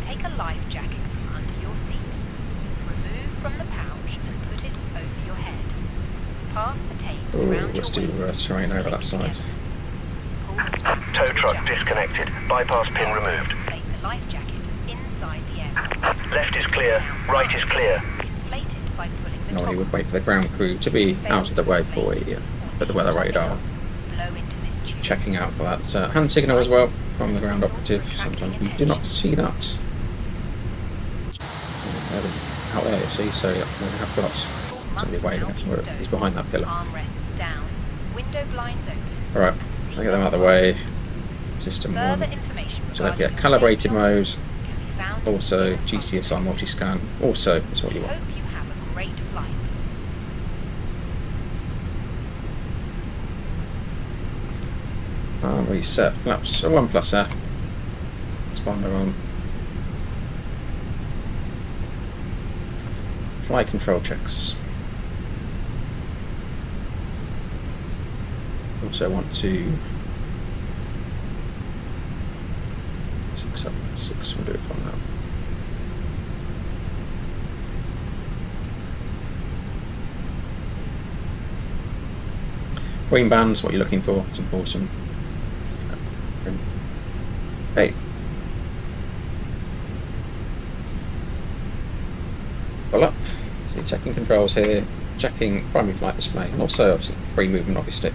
take a life jacket from under your seat. Remove from the pouch and put it over your head. Pass the tapes Oh, around let's your do waist terrain and over that click side. together. Pull the strap Tow to truck adjust. disconnected. Bypass pin removed. Inflate the life jacket inside the aircraft. Left is clear. Right is clear. Inflate it by pulling the Normally top would wait for the ground crew to be out of the way before we put the weather radar. Blow into this tube. Checking out for that hand signal as well from the ground operative. Sometimes we do not see that. Out there, you see, so yeah, we have got somebody waving us. He's behind that pillar. Armrests down. Window blinds open. Alright, I'll get them out of the way. System Further 1. information So look regarding at calibrated your modes, can be found also in the GCSR multi-scan, also is what you want. Hope you have a great flight. Reset, flaps 1 plus F. Spawner on. Flight control checks. Also want to 676, we'll do it from that. Green band's what you're looking for. It's important. Okay. Pull up. So you're checking controls here, checking primary flight display, and also obviously free movement of your stick.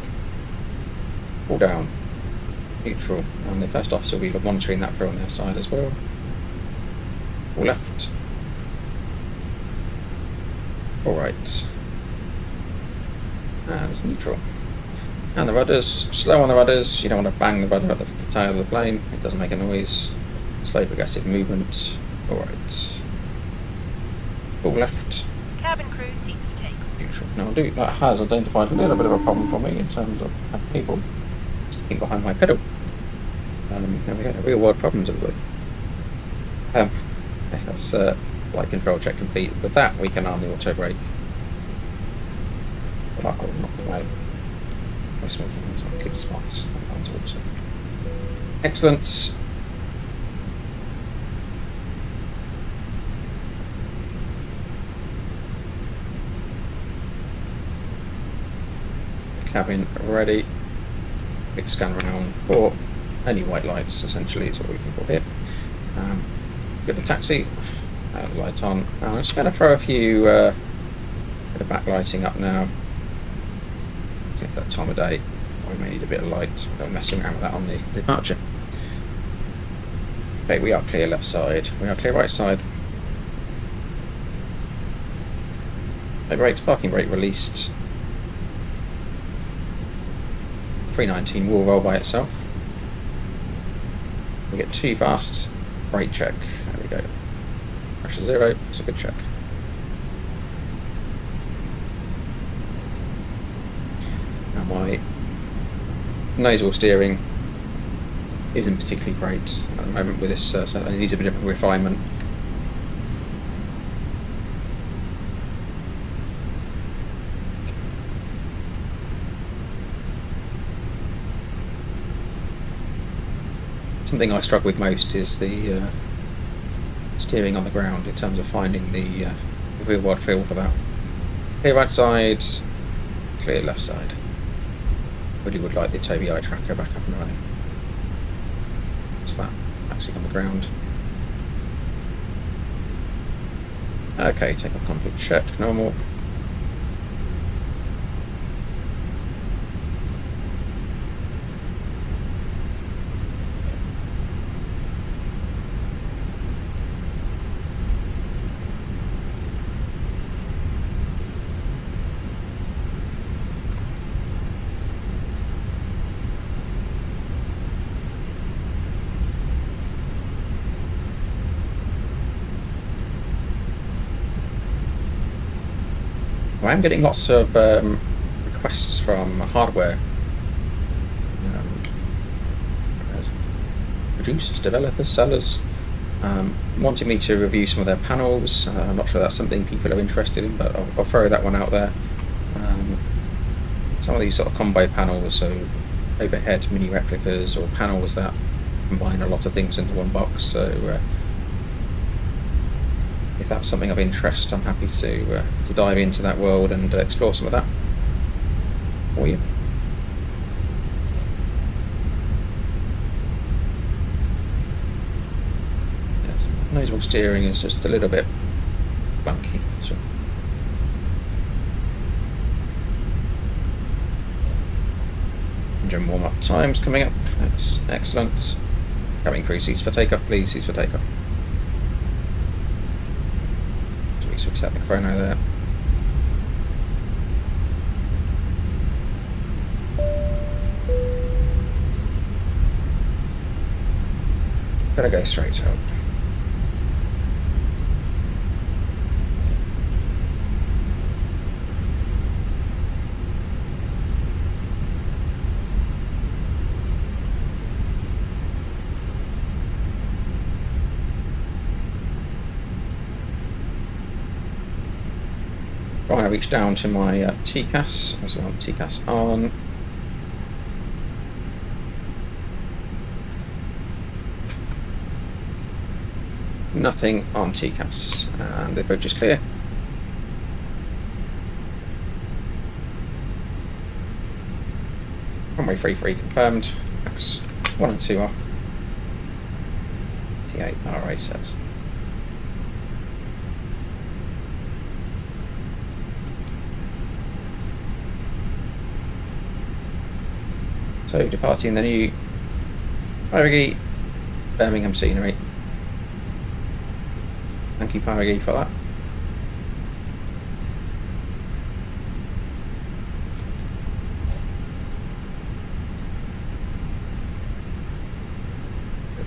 Pull down. Neutral. And the first officer will be monitoring that through on their side as well. Pull left. All right. And neutral. And the rudders, slow on the rudders. You don't want to bang the rudder at the tail of the plane. It doesn't make a noise. Slow progressive movement. All right. Pull left. Cabin crew, seats for takeoff. Neutral. Now that has identified a little bit of a problem for me in terms of people sticking behind my pedal. There we go. Real world problems, everybody. That's flight control check complete. With that, we can arm the auto brake. But I will knock them out. My small things, I'll keep the spots. Excellent. Cabin ready. Big scan around for any white lights, essentially, is what we're looking for here. Get the taxi, the light on. I'm just going to throw a few bit of backlighting up now. Get that time of day. We may need a bit of light. We're messing around with that on the departure. Okay, we are clear left side. We are clear right side. Okay, brakes, parking brake released. 319 will roll by itself. We get too fast. Brake check. There we go. Pressure 0. It's a good check. Now my nasal steering isn't particularly great at the moment with this, so it needs a bit of refinement. Something I struggle with most is the steering on the ground in terms of finding the real world feel for that. Clear right side, clear left side. Really would like the Tobii eye tracker back up and running. What's that? Actually on the ground. Okay, takeoff conflict check, normal. I'm getting lots of requests from hardware producers, developers, sellers, wanting me to review some of their panels. I'm not sure that's something people are interested in, but I'll throw that one out there. Some of these sort of combo panels, so overhead mini replicas or panels that combine a lot of things into one box. So if that's something of interest, I'm happy to dive into that world and explore some of that for you. Yes, nasal steering is just a little bit clunky. So engine warm-up times coming up. That's excellent. Cabin crew, seats for takeoff, please. Seats for takeoff. Switch out the chrono there. Gotta go straight out. Trying to reach down to my TCAS, as well, TCAS on. Nothing on TCAS, and the bridge is clear. Runway 33 confirmed. Max 1 and 2 off. T8 RA set. So departing the new Pyreegue Birmingham scenery. Thank you Pyreegue for that.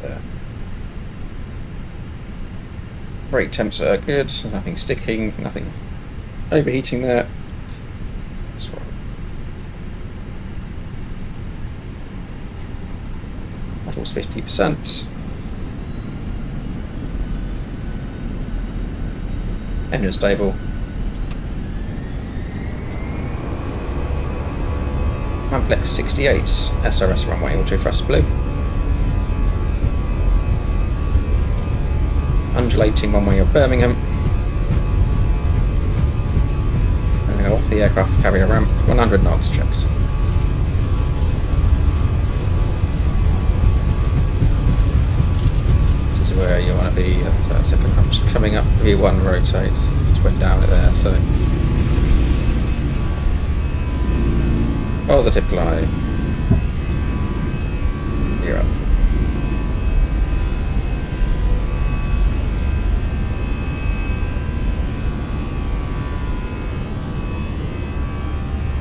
There. Brake temps are good, nothing sticking, nothing overheating there. That's right. Models 50%. Engine stable. Manflex 68 SRS runway, auto thrust blue. Undulating runway of Birmingham. And off the aircraft carrier ramp, 100 knots checked. This is where you want to be at that second ramp. Just coming up, V1 rotate. Just went down it there, so. Positive glide. You're up.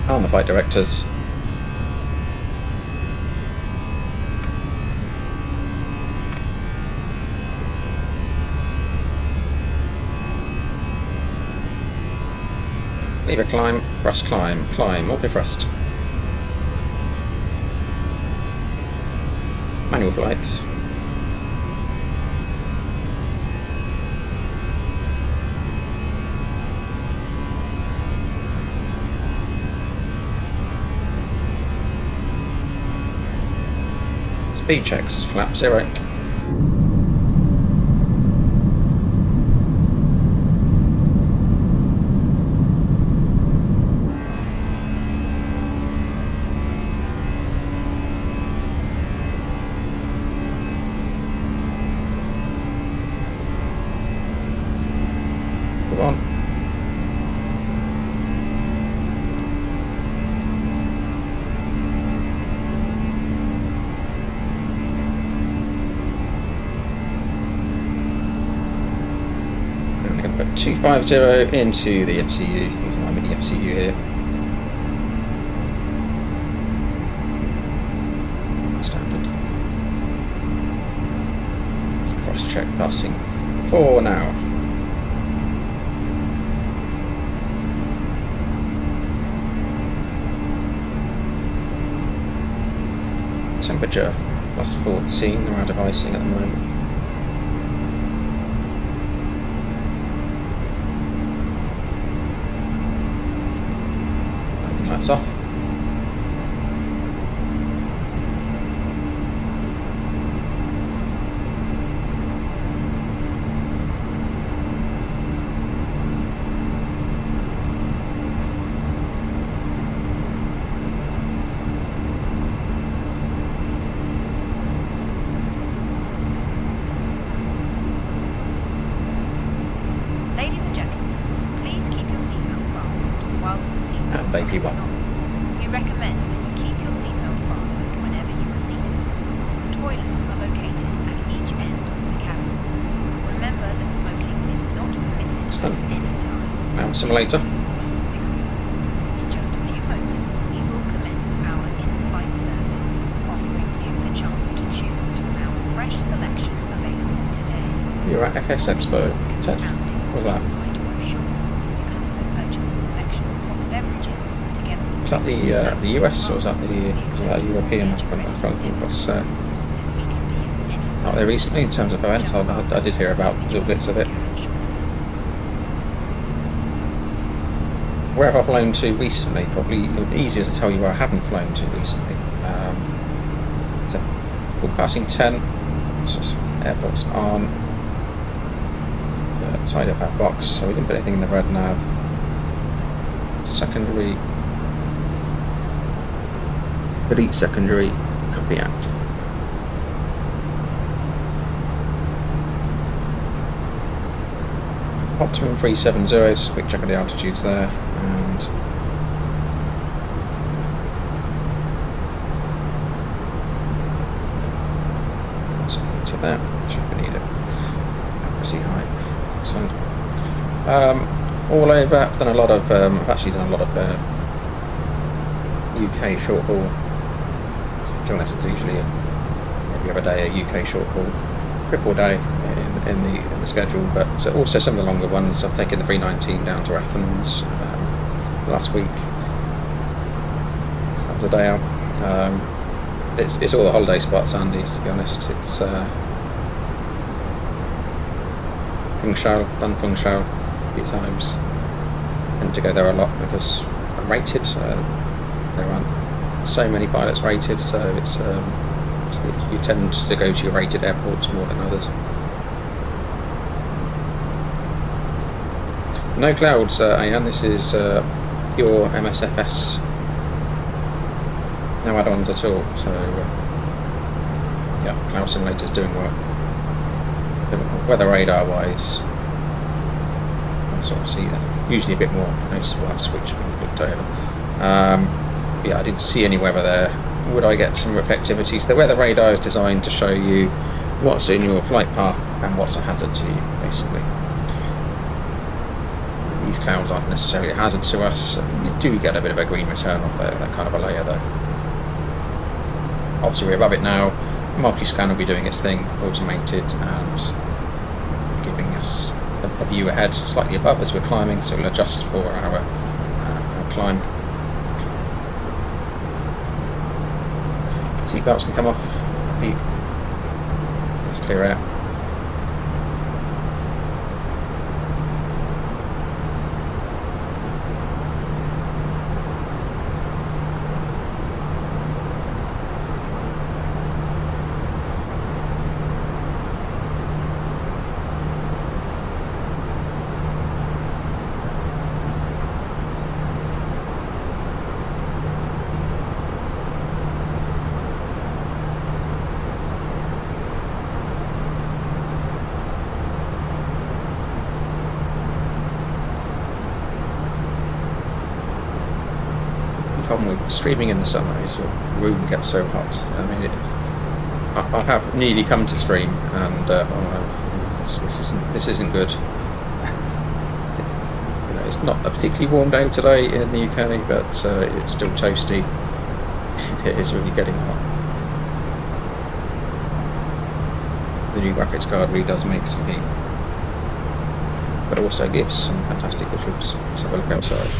On the flight directors. Lever climb, thrust climb, climb, auto thrust. Manual flight. Speed checks, flap 0. Go on. I'm going to put 250 into the FCU, using my mini FCU here. Standard. Let's cross check, passing 4 now. Temperature plus 14, we're out of icing at the moment. Landing lights off. Ladies and gentlemen, please keep your seatbelt fastened whilst the seatbelt And baby sign is one. on. We recommend that you keep your seatbelt fastened whenever you are seated. Toilets are located at each end of the cabin. Remember that smoking is not permitted Excellent. at any time. Now simulator. In just a few moments, we will commence our in-flight service, offering you the chance to choose from our fresh selection available today. You're at FS Expo. Ted, what was that? Was that the US or was that the European? I can't think what's out there recently in terms of events. I did hear about little bits of it. Where have I flown to recently? Probably easier to tell you where I haven't flown to recently. So we're passing 10. So some airports on. Tied up our box, so we didn't put anything in the red nav. delete secondary, copy active. Optimum 370, just a quick check of the altitudes there, and so to that, should we need it. Accuracy height, excellent. All over, I've done a lot of, I've actually done a lot of UK short haul. To be honest, it's usually every other day a UK short haul, triple day in the schedule, but also some of the longer ones. I've taken the 319 down to Athens last week. So that was a day out. It's all the holiday spots, Andy. To be honest, it's Funchal, done Funchal a few times. Tend to go there a lot because I'm rated. There aren't so many pilots rated, so it's you tend to go to your rated airports more than others. No clouds, Ian. This is pure MSFS. No add-ons at all. So yeah, cloud simulator's doing well. Weather radar-wise, I sort of see usually a bit more noticeable that switch being flipped over. Yeah, I didn't see any weather there. Would I get some reflectivity? So the weather radar is designed to show you what's in your flight path and what's a hazard to you, basically. These clouds aren't necessarily a hazard to us. You do get a bit of a green return off that kind of a layer though. Obviously we're above it now. Multi-scan will be doing its thing, automated, and giving us a view ahead, slightly above as we're climbing, so we'll adjust for our climb. Seatbelts can come off. Let's clear out. Problem with streaming in the summer is your room gets so hot. I mean, I have nearly come to stream, and this isn't good. You know, it's not a particularly warm day today in the UK, but it's still toasty. It is really getting hot. The new graphics card really does make some heat, but also gives some fantastic visuals. Let's have a look outside.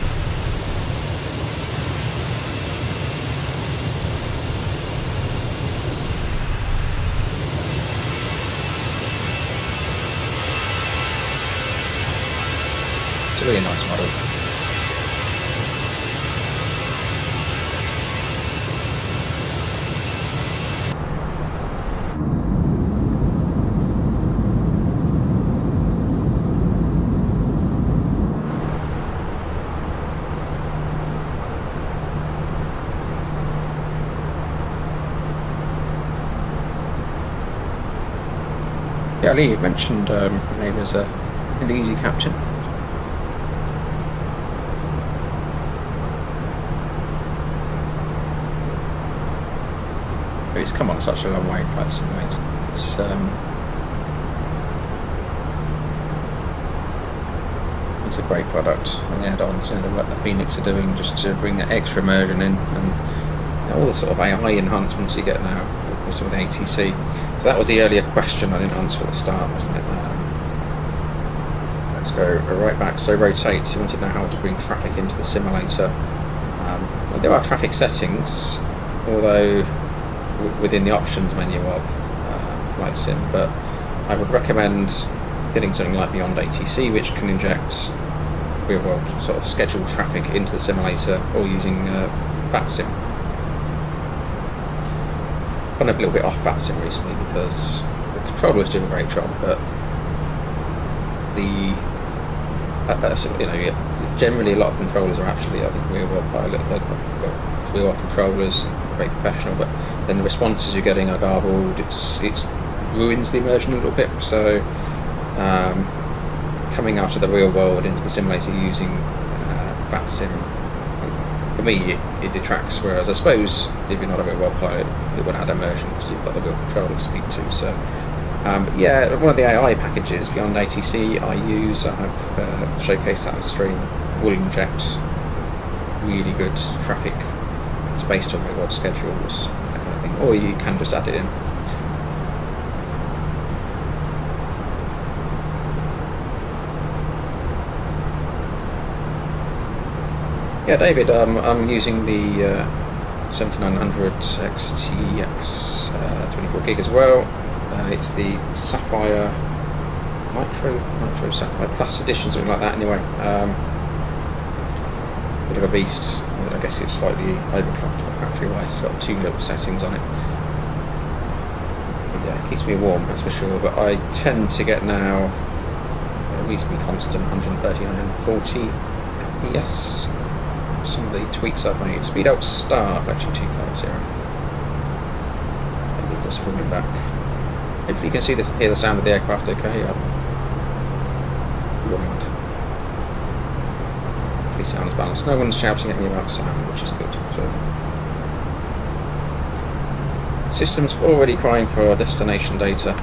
It's a really nice model. Yeah, Lee, you mentioned her name is an easy captain. It's come on such a long way, Flight Simulator. It's a great product, and the add-ons, the work that Phoenix are doing just to bring that extra immersion in, and all the sort of AI enhancements you get now with sort of the ATC. So that was the earlier question I didn't answer at the start, wasn't it? Let's go right back. So rotate. You wanted to know how to bring traffic into the simulator. There are traffic settings, although within the options menu of Flight Sim, but I would recommend getting something like Beyond ATC, which can inject real world sort of scheduled traffic into the simulator, or using VATSIM. Gone a little bit off VATSIM recently because the controllers do a great job, but generally a lot of controllers are actually, I think, real world pilot, real world controllers. very professional, but then the responses you're getting are garbled. It's ruins the immersion a little bit. So coming out of the real world into the simulator using VATSIM, for me it detracts, whereas I suppose if you're not a real world pilot it would add immersion because you've got the real controller to speak to. So yeah, one of the AI packages beyond ATC I use, I've showcased that on stream, will inject really good traffic. It's based on real world schedules, that kind of thing, or you can just add it in. Yeah, David, I'm using the 7900 XTX 24 gig as well. It's the Sapphire Nitro Sapphire Plus edition, something like that. Anyway, bit of a beast. I guess it's slightly overclocked factory-wise. It's got 2 little settings on it. But yeah, it keeps me warm, that's for sure. But I tend to get now reasonably constant 130, 140 FPS. Some of the tweaks I've made. Speed out star fletching 250. And we're just swimming back. Hopefully you can hear the sound of the aircraft okay. Wind. Hopefully sound is balanced. No one's shouting at me about sound, which is good. So system's already crying for destination data.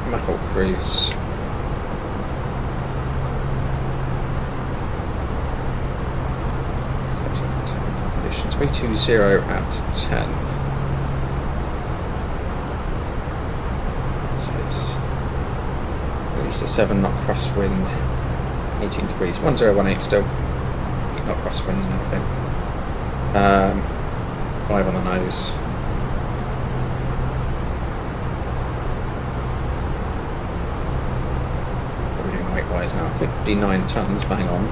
Map out cruise. 320 at 10. So it's at least a 7 knot crosswind, 18 degrees, 1018 still, 8 knot crosswind, okay. 5 on the nose. What are we doing weight wise now? 59 tons, bang on.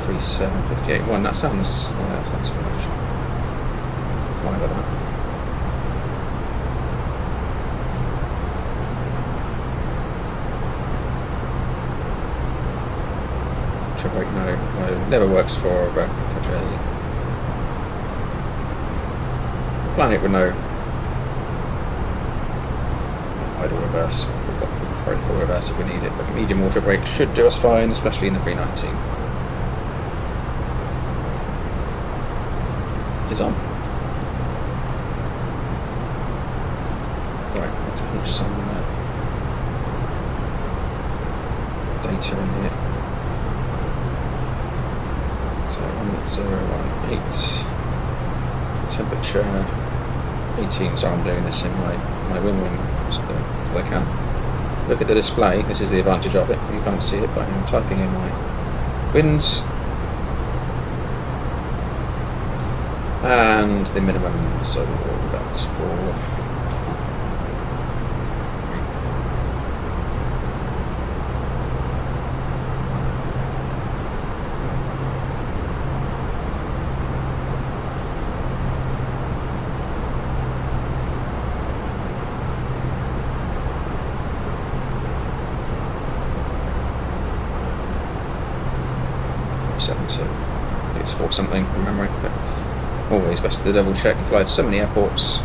.37, 58.1, that sounds good actually. Fine with that. Trip no, never works for Jersey. Planet with no idle reverse. We can throw in full reverse if we need it, but medium water brake should do us fine, especially in the 319. Is on. Right, let's punch some data in here. So 1018, temperature 18, so I'm doing this in my wing so I can. Look at the display, this is the advantage of it, you can't see it, but I'm typing in my winds. And the minimum, so that's for so it's for something from memory, but always best to double check. You fly to so many airports,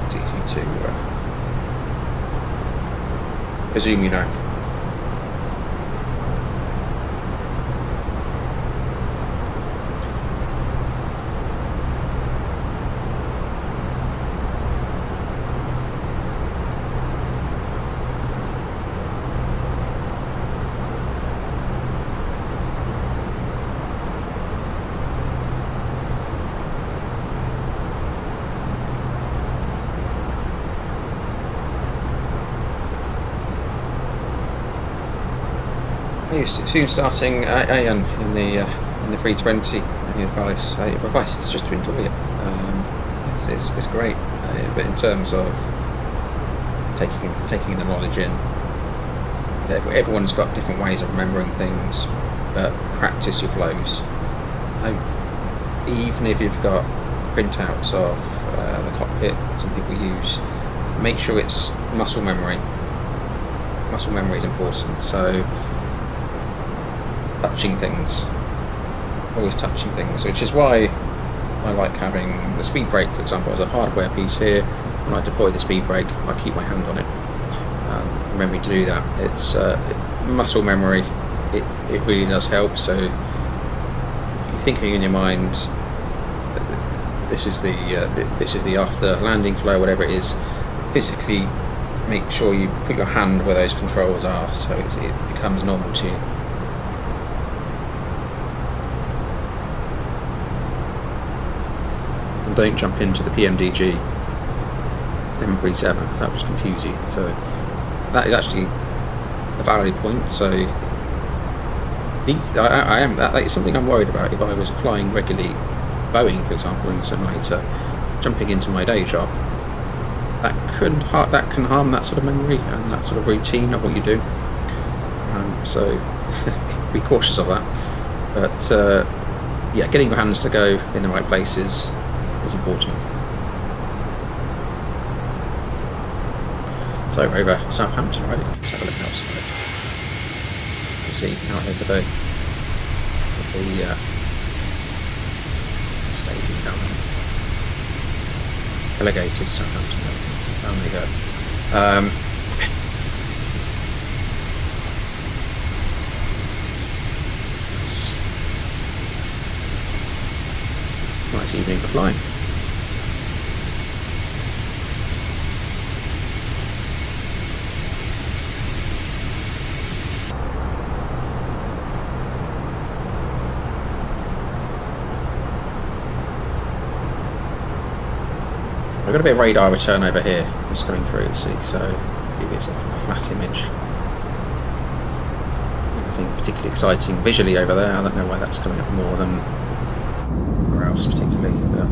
it's easy to presume you know. Soon starting AN in the 320 in advice. Advice is just to enjoy it. It's great, but in terms of taking the knowledge in, everyone's got different ways of remembering things. But practice your flows. Even if you've got printouts of the cockpit, some people use, make sure it's muscle memory. Muscle memory is important. So touching things, always touching things, which is why I like having the speed brake, for example, as a hardware piece here. When I deploy the speed brake, I keep my hand on it. Remembering to do that. It's muscle memory. It really does help. So you thinking in your mind, this is the after landing flow, whatever it is. Physically, make sure you put your hand where those controls are, so it becomes normal to you. And don't jump into the PMDG 737, because that will just confuse you. So that is actually a valid point. So that is something I'm worried about. If I was flying regularly Boeing, for example, in the simulator, jumping into my day job, that can harm that sort of memory and that sort of routine of what you do. So be cautious of that. But yeah, getting your hands to go in the right places is important. So we're over Southampton already. Let's have a look outside. You can see out here today with the stadium down there. Relegated, Southampton relegated. Down they go. Nice evening for flying. I've got a bit of radar return over here that's coming through, see, so maybe it's a flat image. Nothing particularly exciting visually over there. I don't know why that's coming up more than where else particularly, but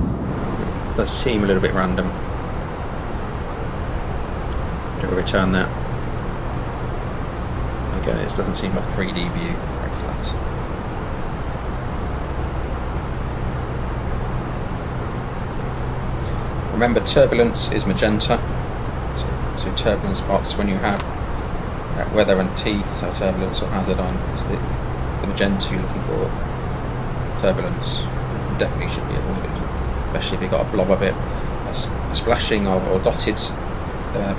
it does seem a little bit random. I'm going to return that. Again, it doesn't seem like a 3D view, very flat. Remember, turbulence is magenta, so turbulence spots when you have weather and T, so turbulence or hazard on, is the magenta you're looking for. Turbulence definitely should be avoided, especially if you've got a blob of it. A splashing of or dotted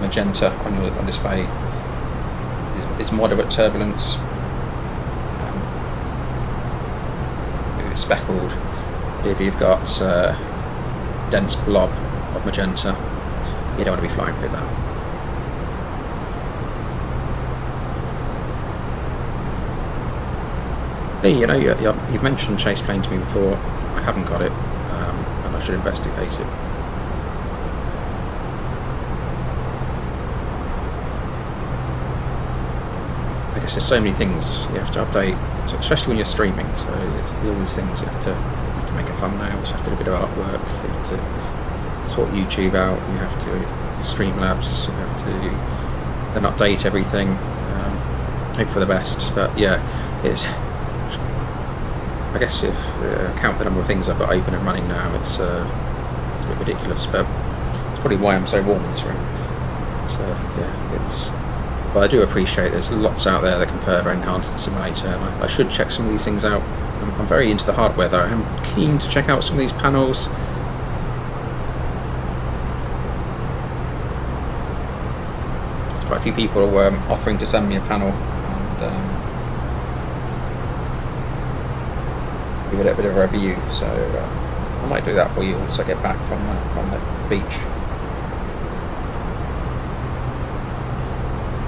magenta on your display is moderate turbulence. Maybe it's speckled, but if you've got dense blob of magenta, you don't want to be flying with that. Hey, you know, you've mentioned chase plane to me before. I haven't got it, and I should investigate it. I guess there's so many things you have to update, especially when you're streaming. So it's all these things you have to make a thumbnail, you have to do a bit of artwork, you have to sort YouTube out, you have to Streamlabs, you have to then update everything, hope for the best. But yeah, it's, I guess if count the number of things I've got open and running now, it's a bit ridiculous, but it's probably why I'm so warm in this room. So yeah, but I do appreciate there's lots out there that can further enhance the simulator. I should check some of these things out. I'm very into the hardware though. I'm keen to check out some of these panels. Quite a few people were offering to send me a panel and give it a bit of a review, so I might do that for you once I get back from the beach.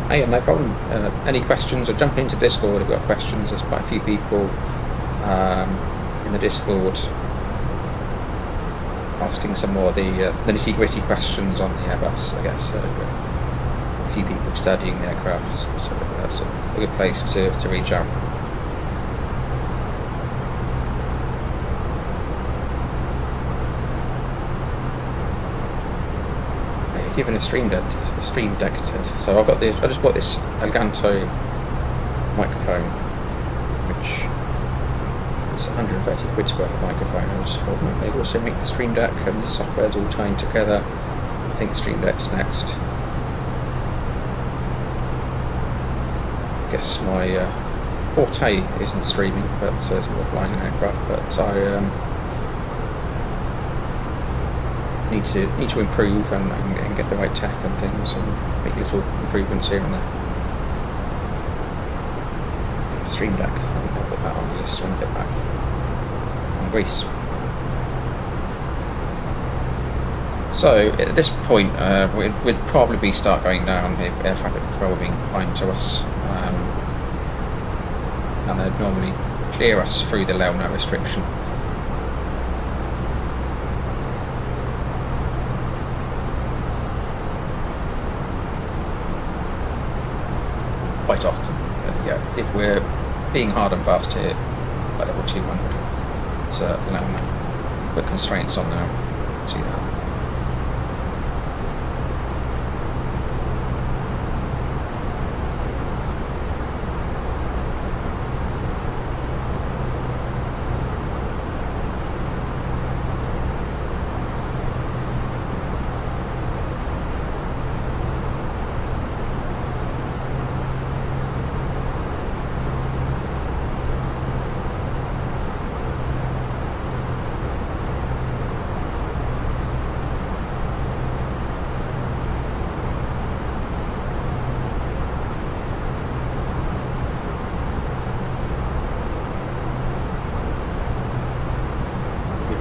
Hey, no problem. Any questions, or jump into Discord if you've got questions. There's quite a few people in the Discord asking some more of the nitty-gritty questions on the Airbus, I guess. So, a few people studying the aircraft, so that's a good place to reach out. You're given a stream deck, Ted. So I just bought this Elganto microphone, which is 130 quid's worth of microphone. I just thought they also make the stream deck, and the software's all tying together. I think Stream Deck's next. guess my forte isn't streaming, but it's more flying an aircraft. But I need to improve and get the right tech and things, and make little improvements here and there. Stream Deck, I think I'll put that on the list when I get back from Greece. So at this point, we'd probably start going down if air traffic control were being kind to us, and they'd normally clear us through the Leona restriction. Quite often, but yeah, if we're being hard and fast here at level 200, it's Leona. Put constraints on now. See that.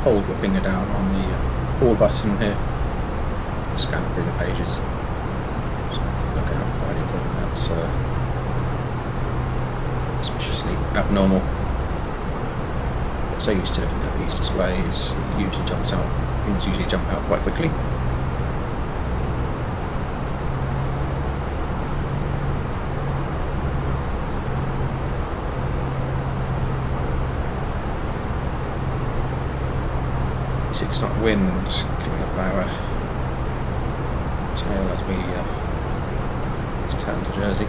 Hold your finger down on the all button here, scan through the pages, just look out for anything that's suspiciously abnormal. Get so used to looking at these displays, things usually jump out quite quickly. Six knot wind coming off our tail as we turn to Jersey.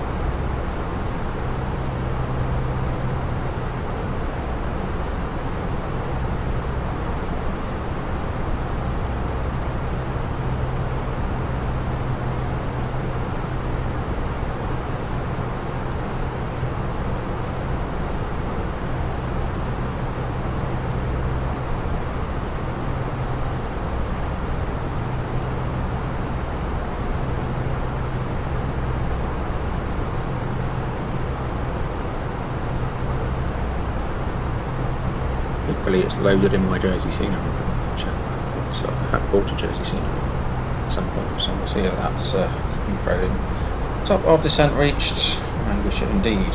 Hopefully it's loaded in my Jersey scenery. I have bought a Jersey scenery at some point, so we'll see if that's been thrown in. Top of descent reached, and we should indeed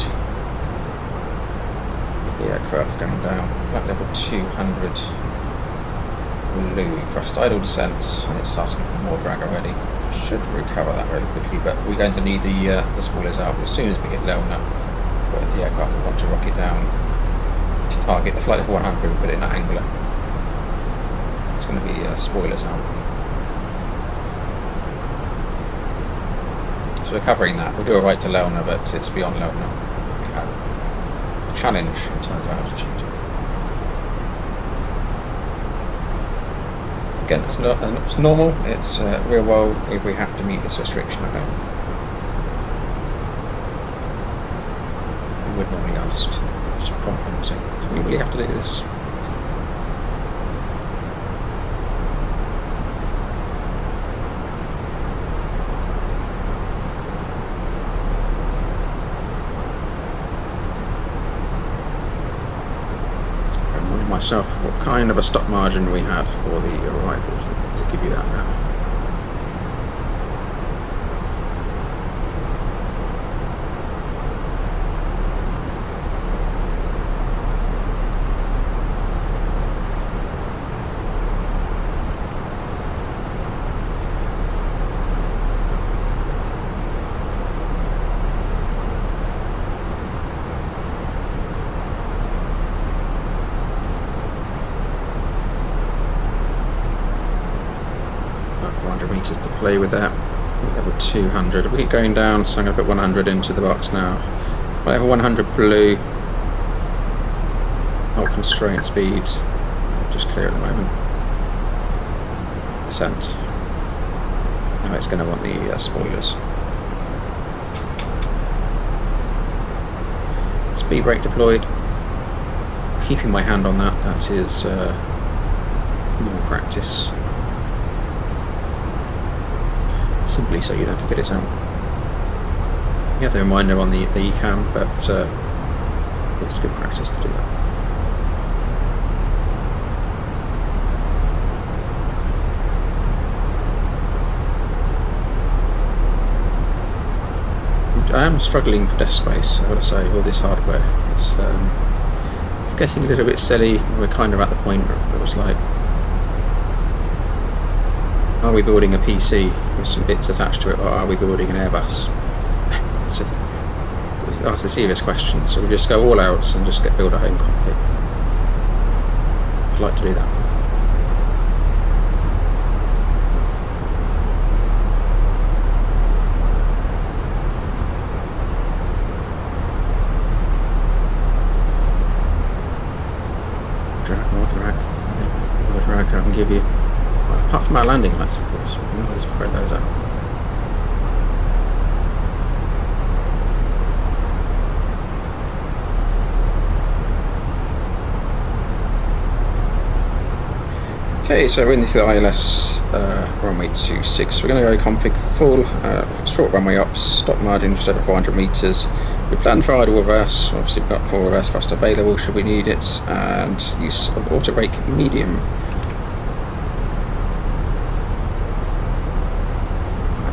the aircraft going down. Flight level 200 blue thrust idle descent, and it's asking for more drag already. Should recover that very quickly, but we're going to need the spoilers out as soon as we get low enough. But the aircraft will want to rocket down to target the flight level 100, but in that angular. It's going to be spoilers out. So we're covering that. We'll do a right to Leona, but it's beyond Leona. We have a challenge in terms of altitude. Again, it's normal. It's real world if we have to meet this restriction at home. We would normally ask, just prompt them and say, do we really have to do this? Myself what kind of a stop margin we had for the arrival to give you that now. Meters to play with that. Level 200. We keep going down, so I'm going to put 100 into the box now. Level 100 blue. Hold constraint speed. Just clear at the moment. Descent. Now it's going to want the spoilers. Speed brake deployed. Keeping my hand on that, that is more practice. Simply so you don't forget it's out. You have the reminder on the ECAM, but it's good practice to do that. I am struggling for desk space, I've got to say, with all this hardware. It's getting a little bit silly. We're kind of at the point where it was like, are we building a PC with some bits attached to it, or are we building an Airbus? Ask the serious questions. So we just go all out and just build a home cockpit. I'd like to do that. More drag I can give you. Well, apart from our landing lights, of course, we can always spread those out. Okay, so we're in the ILS runway 26. We're going to go config full, short runway ups, stop margin just over 400 metres. We plan for idle reverse, obviously we've got full reverse thrust available should we need it, and use of auto brake medium.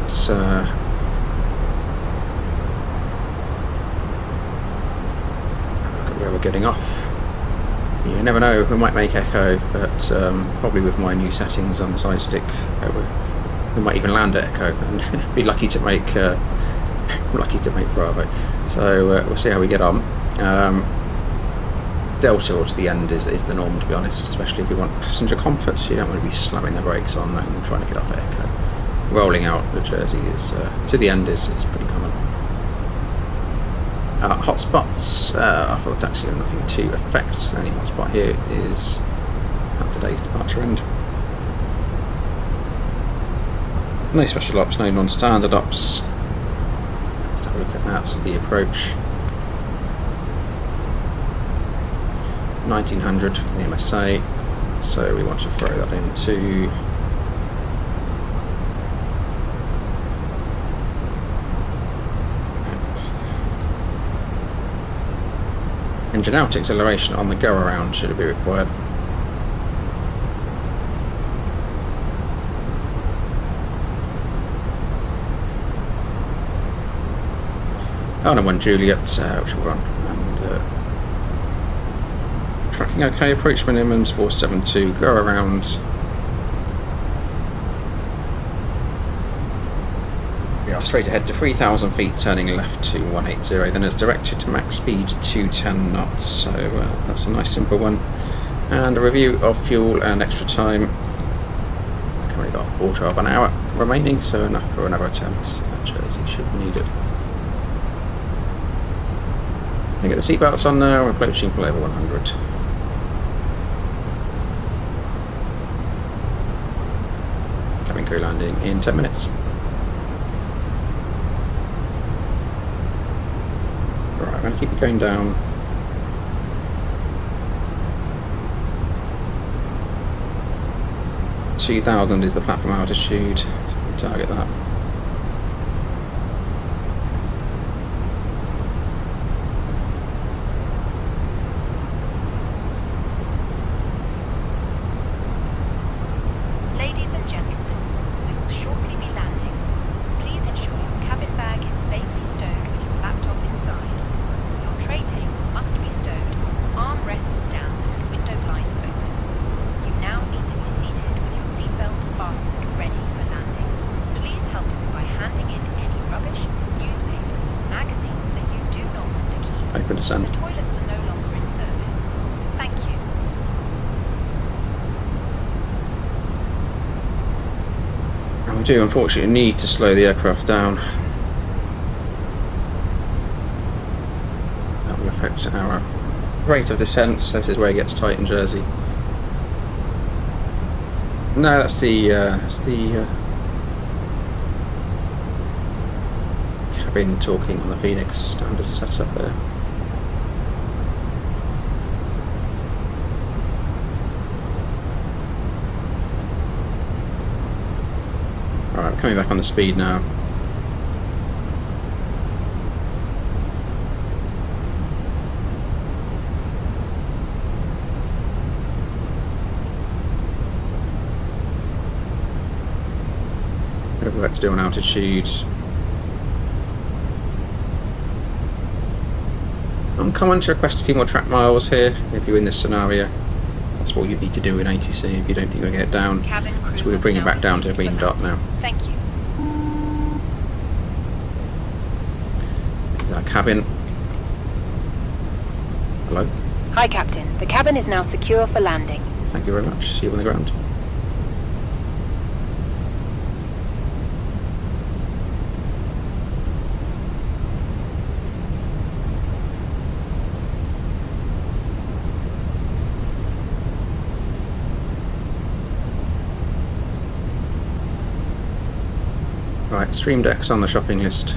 That's where we're getting off. You never know, we might make echo, but probably with my new settings on the side stick, we might even land at echo and be lucky to make Bravo. So we'll see how we get on. Delta towards the end is the norm, to be honest, especially if you want passenger comfort. You don't want to be slamming the brakes on and trying to get off at echo. Rolling out the Jersey is to the end is pretty common. Hotspots, for the taxi and nothing to affect. The only hotspot here is at today's departure end. No special ops, no non-standard ops. Let's have a look at that. So the approach 1900 for the MSA, so we want to throw that into engine out. Acceleration on the go around should it be required. Island 1 Juliet, which we're on, and tracking okay. Approach minimums 472. Go around. We are straight ahead to 3,000 feet, turning left to 180. Then is directed to max speed 210 knots. So that's a nice simple one. And a review of fuel and extra time. I've currently got a quarter of an hour remaining, so enough for another attempt at Jersey should we need it. I get the seatbelts on now. We're approaching for level 100. Cabin crew landing in 10 minutes. Right, I'm going to keep it going down. $2,000 is the platform altitude, so we'll target that. Open descent. The toilets are no longer in service. Thank you. And we do unfortunately need to slow the aircraft down. That will affect our rate of descent, so this is where it gets tight in Jersey. No, that's the cabin talking on the Phoenix standard setup there. Coming back on the speed now. Gonna go back to do on altitude. Uncommon to request a few more track miles here if you're in this scenario. That's what you need to do in ATC if you don't think you're going to get down. So we're bringing it back down to the green dot now. Thank you. There's our cabin. Hello. Hi, Captain. The cabin is now secure for landing. Thank you very much. See you on the ground. Right, Stream Deck's on the shopping list.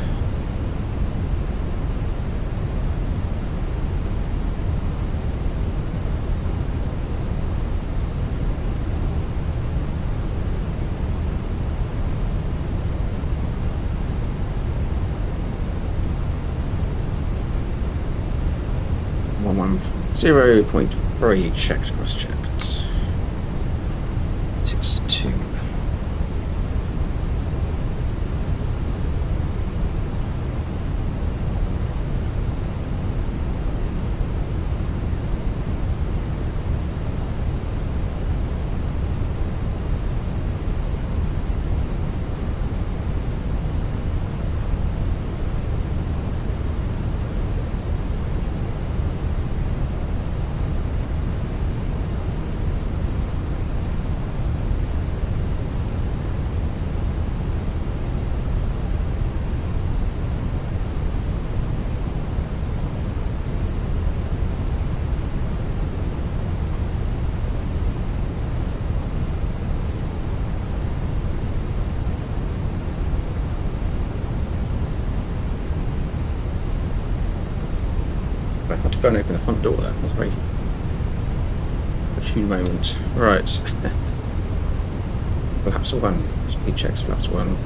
One 0.3 checked, cross-checked. 62. I had to go and open the front door there. It was a very opportune moment. Right. Flaps 1. Speed checks flaps 1.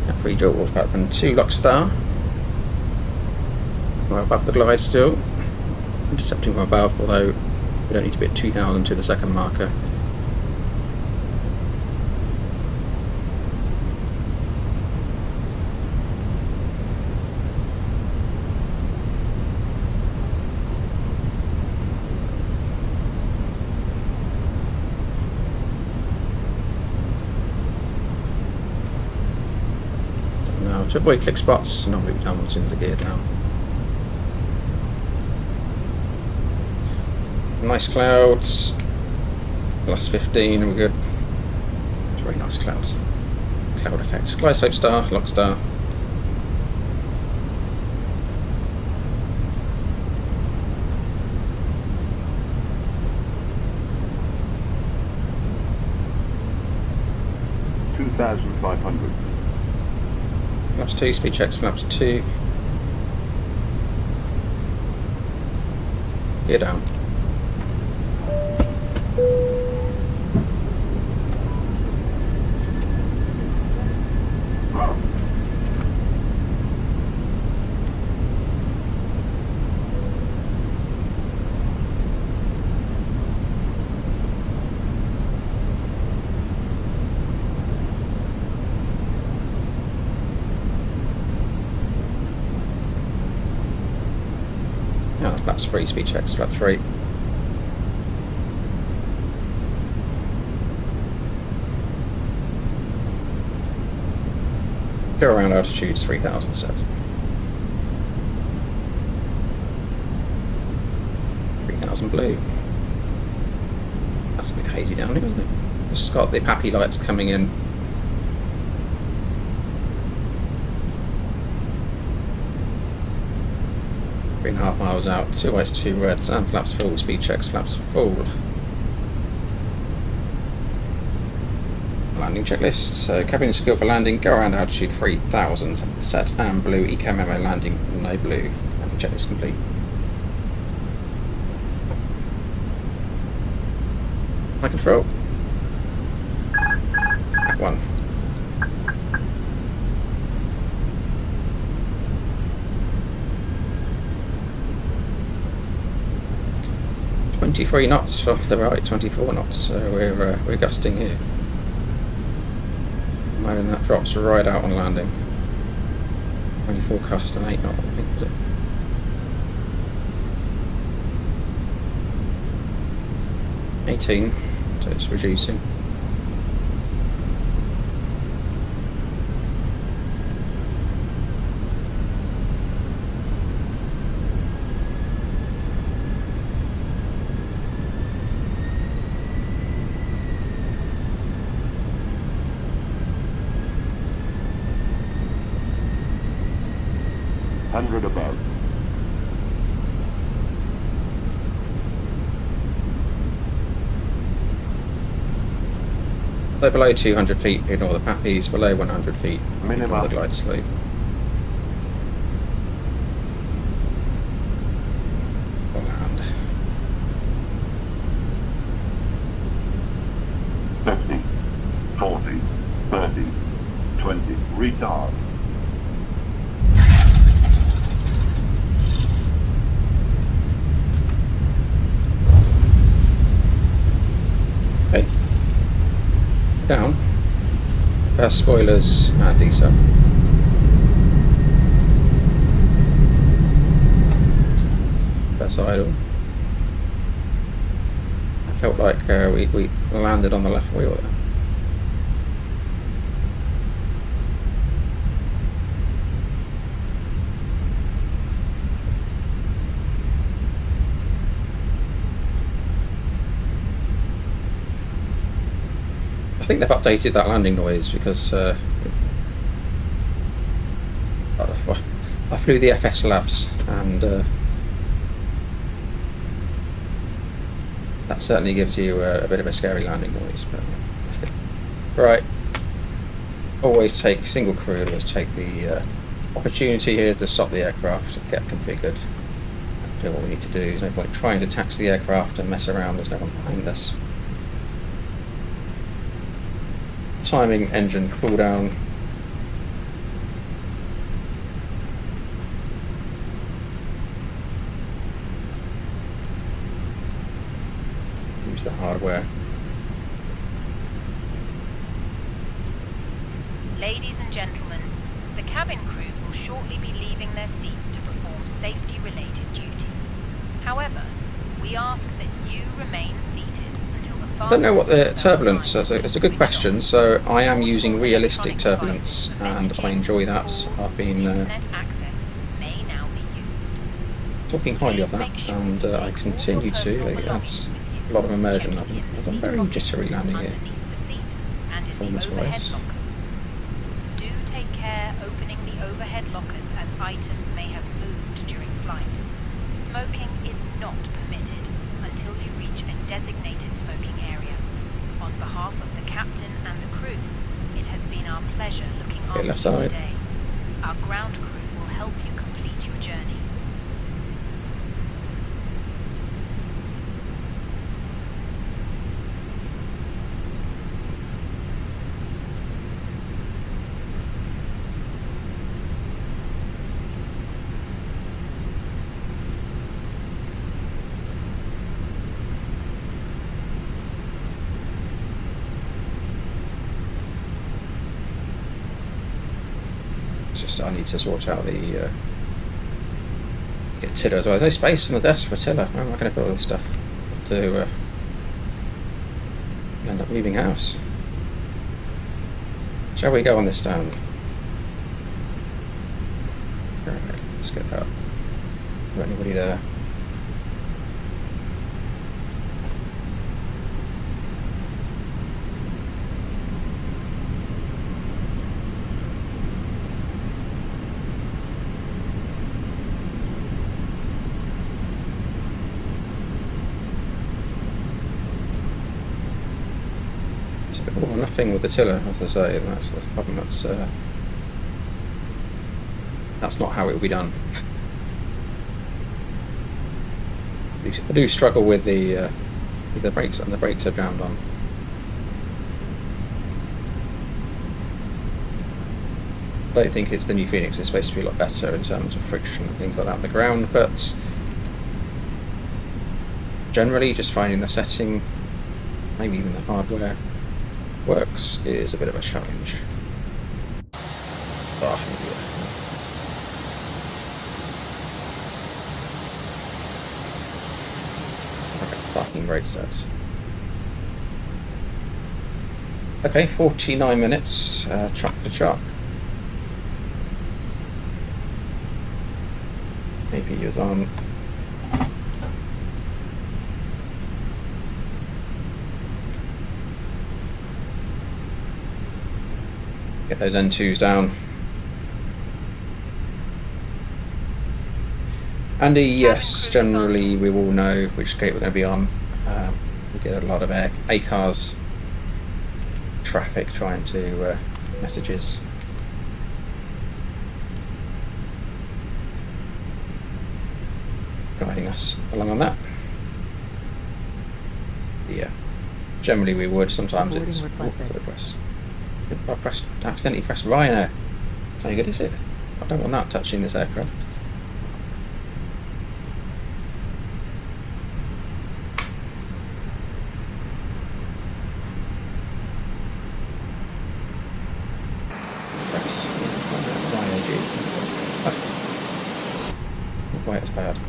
At 3 jaw water and 2 lock star. We're above the glide still. Intercepting from above, although we don't need to be at 2000 to the second marker. To avoid click spots, normally we've done as soon as the gear down. Nice clouds, plus 15, and we're good. It's very nice clouds. Cloud effect. Glide slope star, lock star. $2,500. Flaps 2, speed checks, flaps 2. Gear down. Flaps 3, speed checks, flap 3. Go around altitudes 3000 set. 3000 blue. That's a bit hazy down here, isn't it? It's got the pappy lights coming in. 3.5 miles out, 2 whites, 2 reds, and flaps full, speed checks, flaps full. Landing checklist, so cabin is secure for landing, go around altitude 3000, set and blue, eco memo landing, no blue. Landing checklist complete. High control. That one. .23 knots off the right, 24 knots. So we're gusting here. Imagine that drops right out on landing. 24 forecast an 8 knot, I think, was it? So it's reducing. Above. So below 200 feet, ignore the pappies. Below 100 feet, ignore Minimum. the glide slope. We'll land. 50, 40, 30, 20, retard. Okay. Down. Spoilers and decel. That's idle. I felt like we landed on the left wheel there. I think they've updated that landing noise because well, I flew the FS labs and that certainly gives you a bit of a scary landing noise. But right, always take single crew. Always take the opportunity here to stop the aircraft, get configured, do what we need to do. There's no point trying to tax the aircraft and mess around. There's no one behind us. Timing engine cool down. Use the hardware. Ladies and gentlemen, the cabin crew will shortly be leaving their seats to perform safety-related duties. However, we ask that you remain seated until the I don't know what the turbulence is. It's a good question. So I am using realistic turbulence and I enjoy that. I've been talking highly of that and I continue to. It adds a lot of immersion. I've got very jittery landing here, performance-wise. Do take care opening the overhead lockers as items may have moved during flight. Smoking is not permitted until you reach a designated smoking area. On behalf of the captain and the crew, it has been our pleasure looking after you left side. today. Our ground crew will help you complete your journey. It's just I need to sort out the get a tiller as well. There's no space on the desk for a tiller. Where am I going to put all this stuff? To end up moving house. Shall we go on this stand? Right, let's get that. Is there anybody there? It's a bit all or nothing with the tiller, as I say, and that's the problem. That's not how it will be done. I do struggle with the The brakes are jammed on. I don't think it's the new Phoenix. It's supposed to be a lot better in terms of friction and things like that on the ground, but generally just finding the setting, maybe even the hardware works, is a bit of a challenge. Oh, okay, parking brake set. Okay, 49 minutes, chock to chock. APU is on. Get those N2s down. Andy, yes, generally we will know which gate we're going to be on. We get a lot of A-cars traffic trying to messages. Guiding us along on that. Yeah, generally we would. Sometimes it's request. I accidentally pressed Ryanair. How good is it? I don't want that touching this aircraft. That's not quite as bad.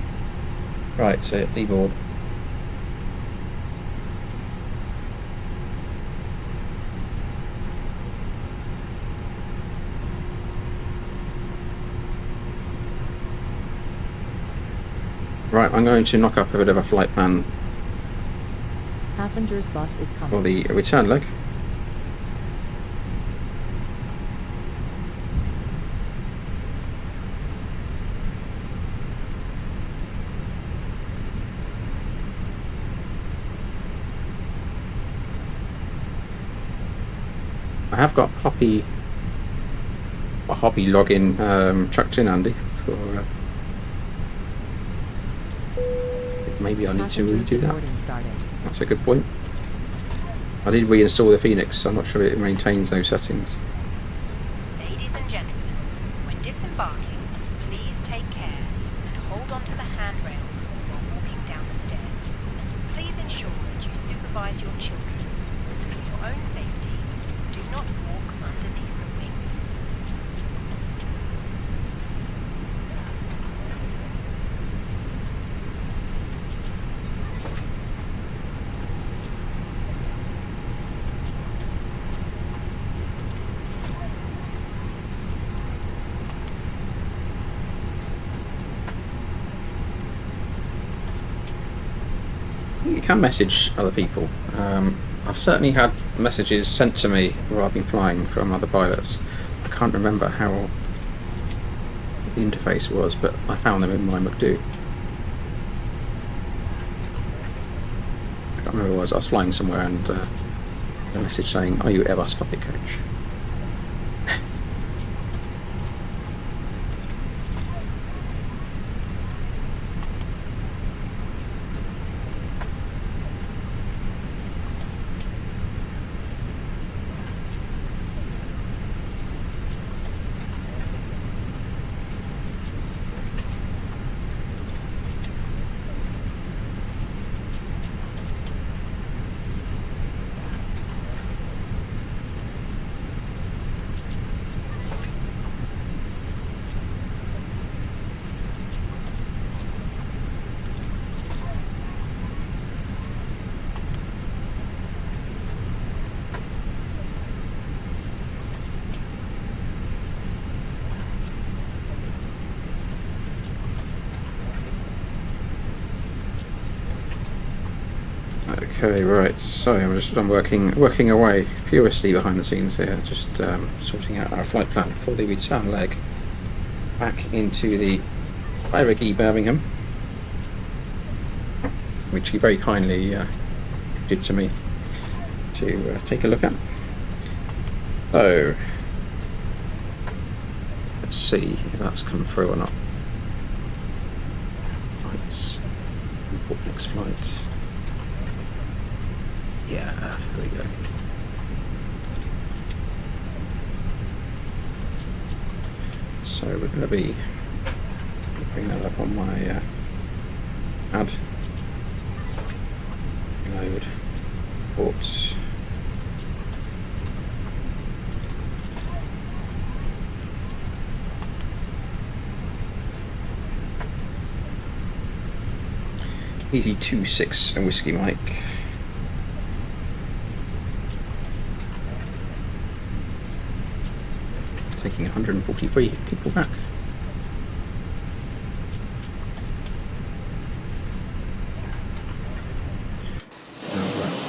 Right, so deboard. Right, I'm going to knock up a bit of a flight plan Passengers bus is coming. for the return leg. I have got a Hoppy login chucked in, Andy, for maybe I need to redo that. That's a good point. I did reinstall the Phoenix, so I'm not sure it maintains those settings. Ladies and gentlemen, when disembarking, please take care and hold on to the handrails while walking down the stairs. Please ensure that you supervise your children. For your own safety, do not walk underneath the wing. You can message other people. I've certainly had messages sent to me where I've been flying from other pilots. I can't remember how the interface was, but I found them in my McDo. I can't remember what it was. I was flying somewhere and a message saying, "Are you Airbus Cockpit coach?" Okay, right, so I'm working away furiously behind the scenes here, just sorting out our flight plan for the return leg back into the Pyreegue Birmingham, which he very kindly did to me to take a look at. So let's see if that's come through or not. Flights, import next flight. Yeah, there we go. So we're going to be bring that up on my add load ports. Easy 2-6 and Whiskey Mike. Taking 143 people back.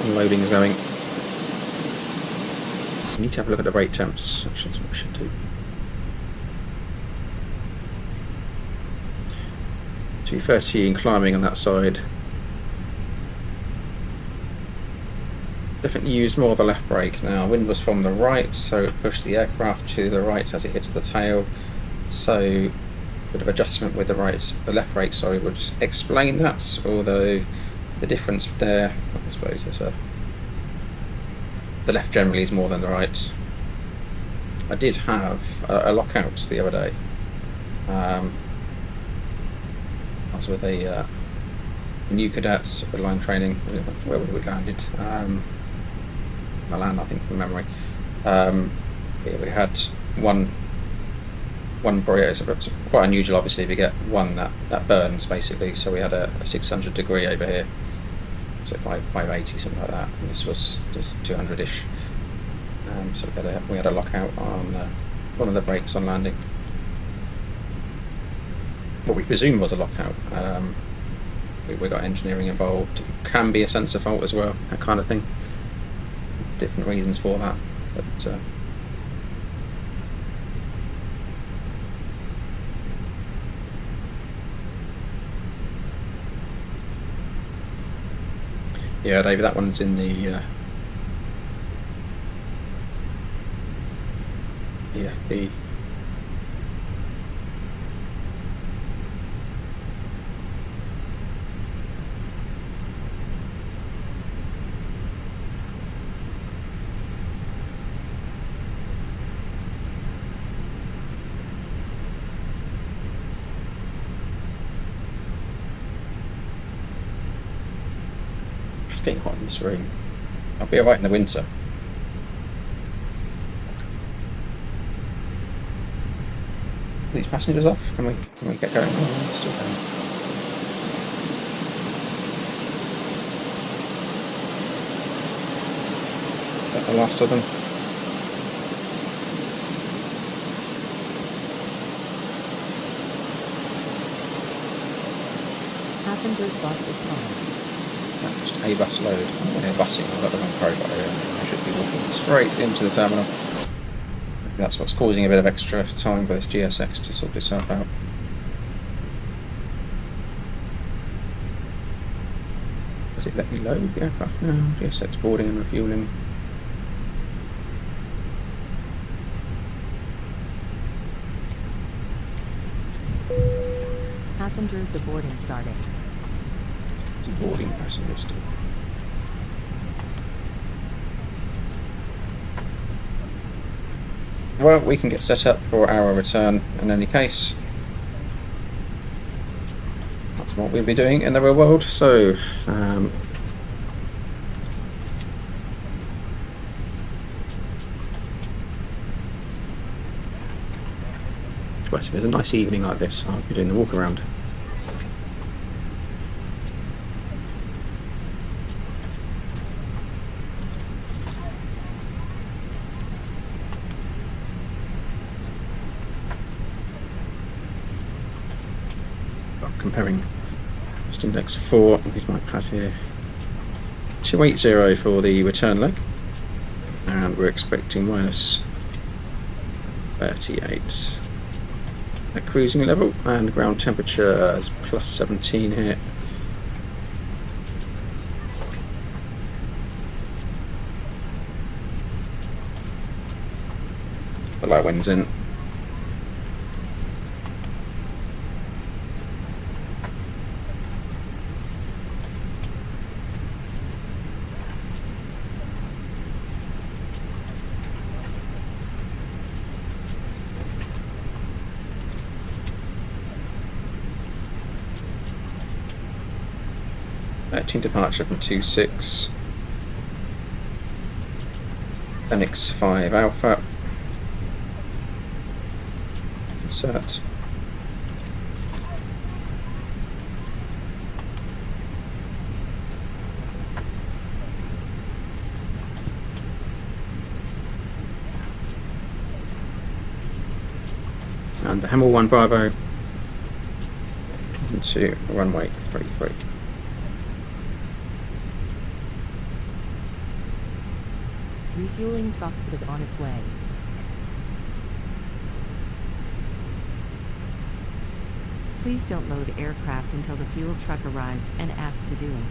Unloading is going. We need to have a look at the brake temps, actually that's what we should do. 230 and climbing on that side. Definitely used more of the left brake now. Wind was from the right, so it pushed the aircraft to the right as it hits the tail. So a bit of adjustment with the left brake, sorry, would explain that, although the difference there, I suppose, is the left generally is more than the right. I did have a lockout the other day. I was with a new cadet airline training. Where we landed? Milan, I think, from memory. Yeah, we had one burrito. It's quite unusual, obviously, if you get one that burns basically. So we had a 600 degree over here, so 580 something like that, and this was just 200ish. So we had a lockout on one of the brakes on landing. What we presume was a lockout. We got engineering involved. It can be a sensor fault as well, that kind of thing. Different reasons for that, but yeah, David, that one's in the EFB. It's getting hot in this room. I'll be alright in the winter. Are these passengers off? Can we get going? Oh, still going. Is that the last of them? Passengers bus is coming. Is that just a bus load? Oh, yeah, busing. I've got the wrong profile here. I should be walking straight into the terminal. That's what's causing a bit of extra time for this GSX to sort itself out. Does it let me load the aircraft now? GSX boarding and refueling. Passengers deboarding starting. Boarding passengers still. Well, we can get set up for our return in any case. That's what we'll be doing in the real world. So, but if it's a nice evening like this, I'll be doing the walk around. Comparing just index 4, here's my pad here, 280 for the return leg, and we're expecting minus 38 at cruising level, and ground temperature is plus 17 here. The light wind's in. 13 departure from 26. Fenix 5 Alpha. Insert. And the Hammer 1 Bravo into runway 33. Refueling truck is on its way. Please don't load aircraft until the fuel truck arrives and ask to do it.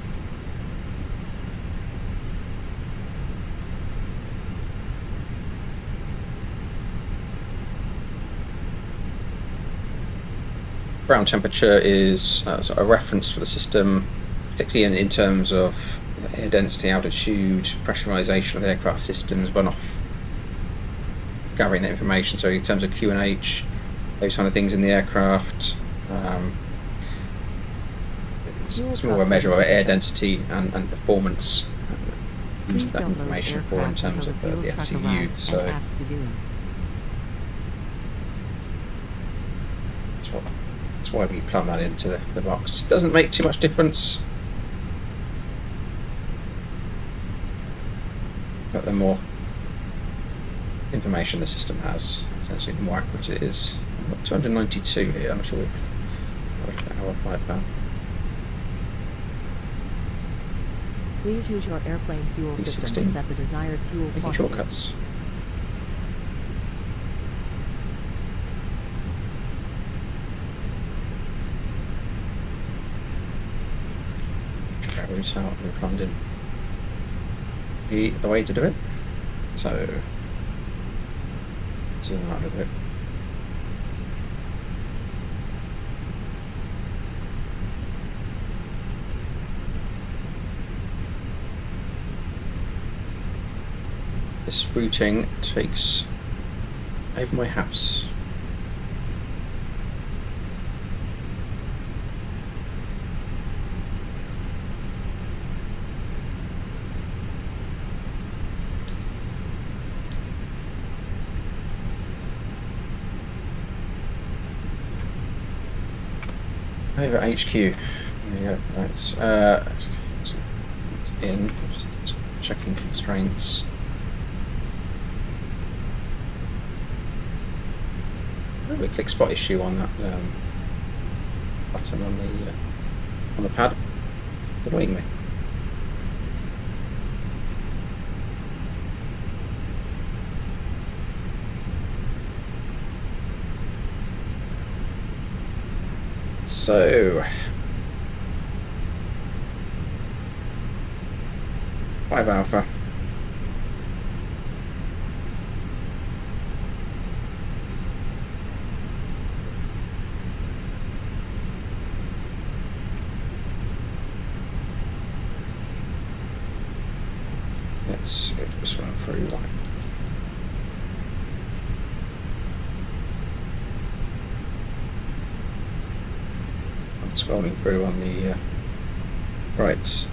Ground temperature is sort of a reference for the system, particularly in terms of air density, altitude, pressurization of the aircraft systems, runoff, gathering that information. So in terms of Q&H, those kind of things in the aircraft, it's more a measure of air density and performance. Use that information for in terms of the FCU. So that's why we plumb that into the box. It doesn't make too much difference, but the more information the system has, essentially the more accurate it is. I've got 292 here, I'm sure we're flight plan. Please use your airplane fuel system to set the desired fuel Making quantity. shortcuts. Routes out, we plumbed in the way to do it. So zoom out a bit. This routing takes over my house. Over HQ. There we go. Right. It's in. Just checking constraints. We click spot issue on that button on the pad. It's annoying me. So 5 Alpha. Let's get this one through. I'm scrolling through on the right.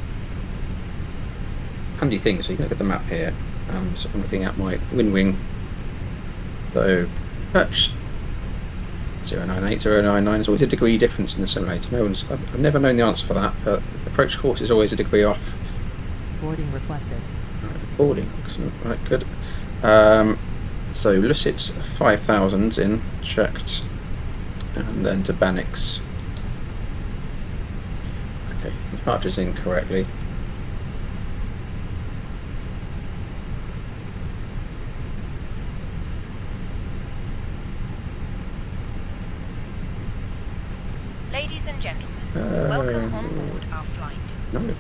Handy thing, so you can look at the map here, and I'm looking at my wing. So perch 098, 099 is always a degree difference in the simulator. I've never known the answer for that, but approach course is always a degree off. Boarding requested. Boarding, excellent. Right, good. So Lucid 5000 in, checked, and then to Banix. Okay, the departure's in correctly. Ladies and gentlemen, welcome on board our flight.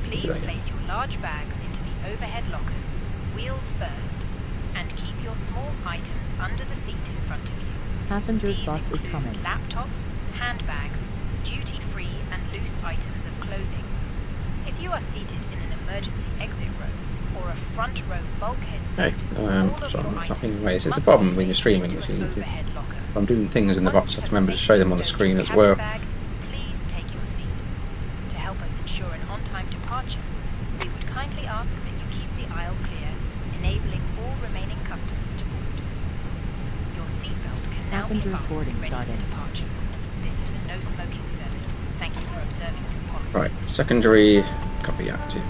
Please place your large bags into the overhead lockers, wheels first, and keep your small items under the seat in front of you. Passengers These bus is include coming. laptops, handbags, duty-free and loose items of clothing. If you are seated in an emergency exit row or a front row bulkhead seat, all of so your I'm items tapping away. This is the must problem be when you're placed streaming. into You an see, overhead locker. if I'm doing things in the box, I have to remember to show them on the screen as Cabin well. bag, please take your seat. To help us ensure an on-time departure, departure. We would kindly ask that you keep the aisle clear, enabling all remaining customers to board. Your seatbelt can now be Passengers fastened boarding ready started. for departure. This is a no smoking service. Thank you for observing this policy. Right, secondary, copy active.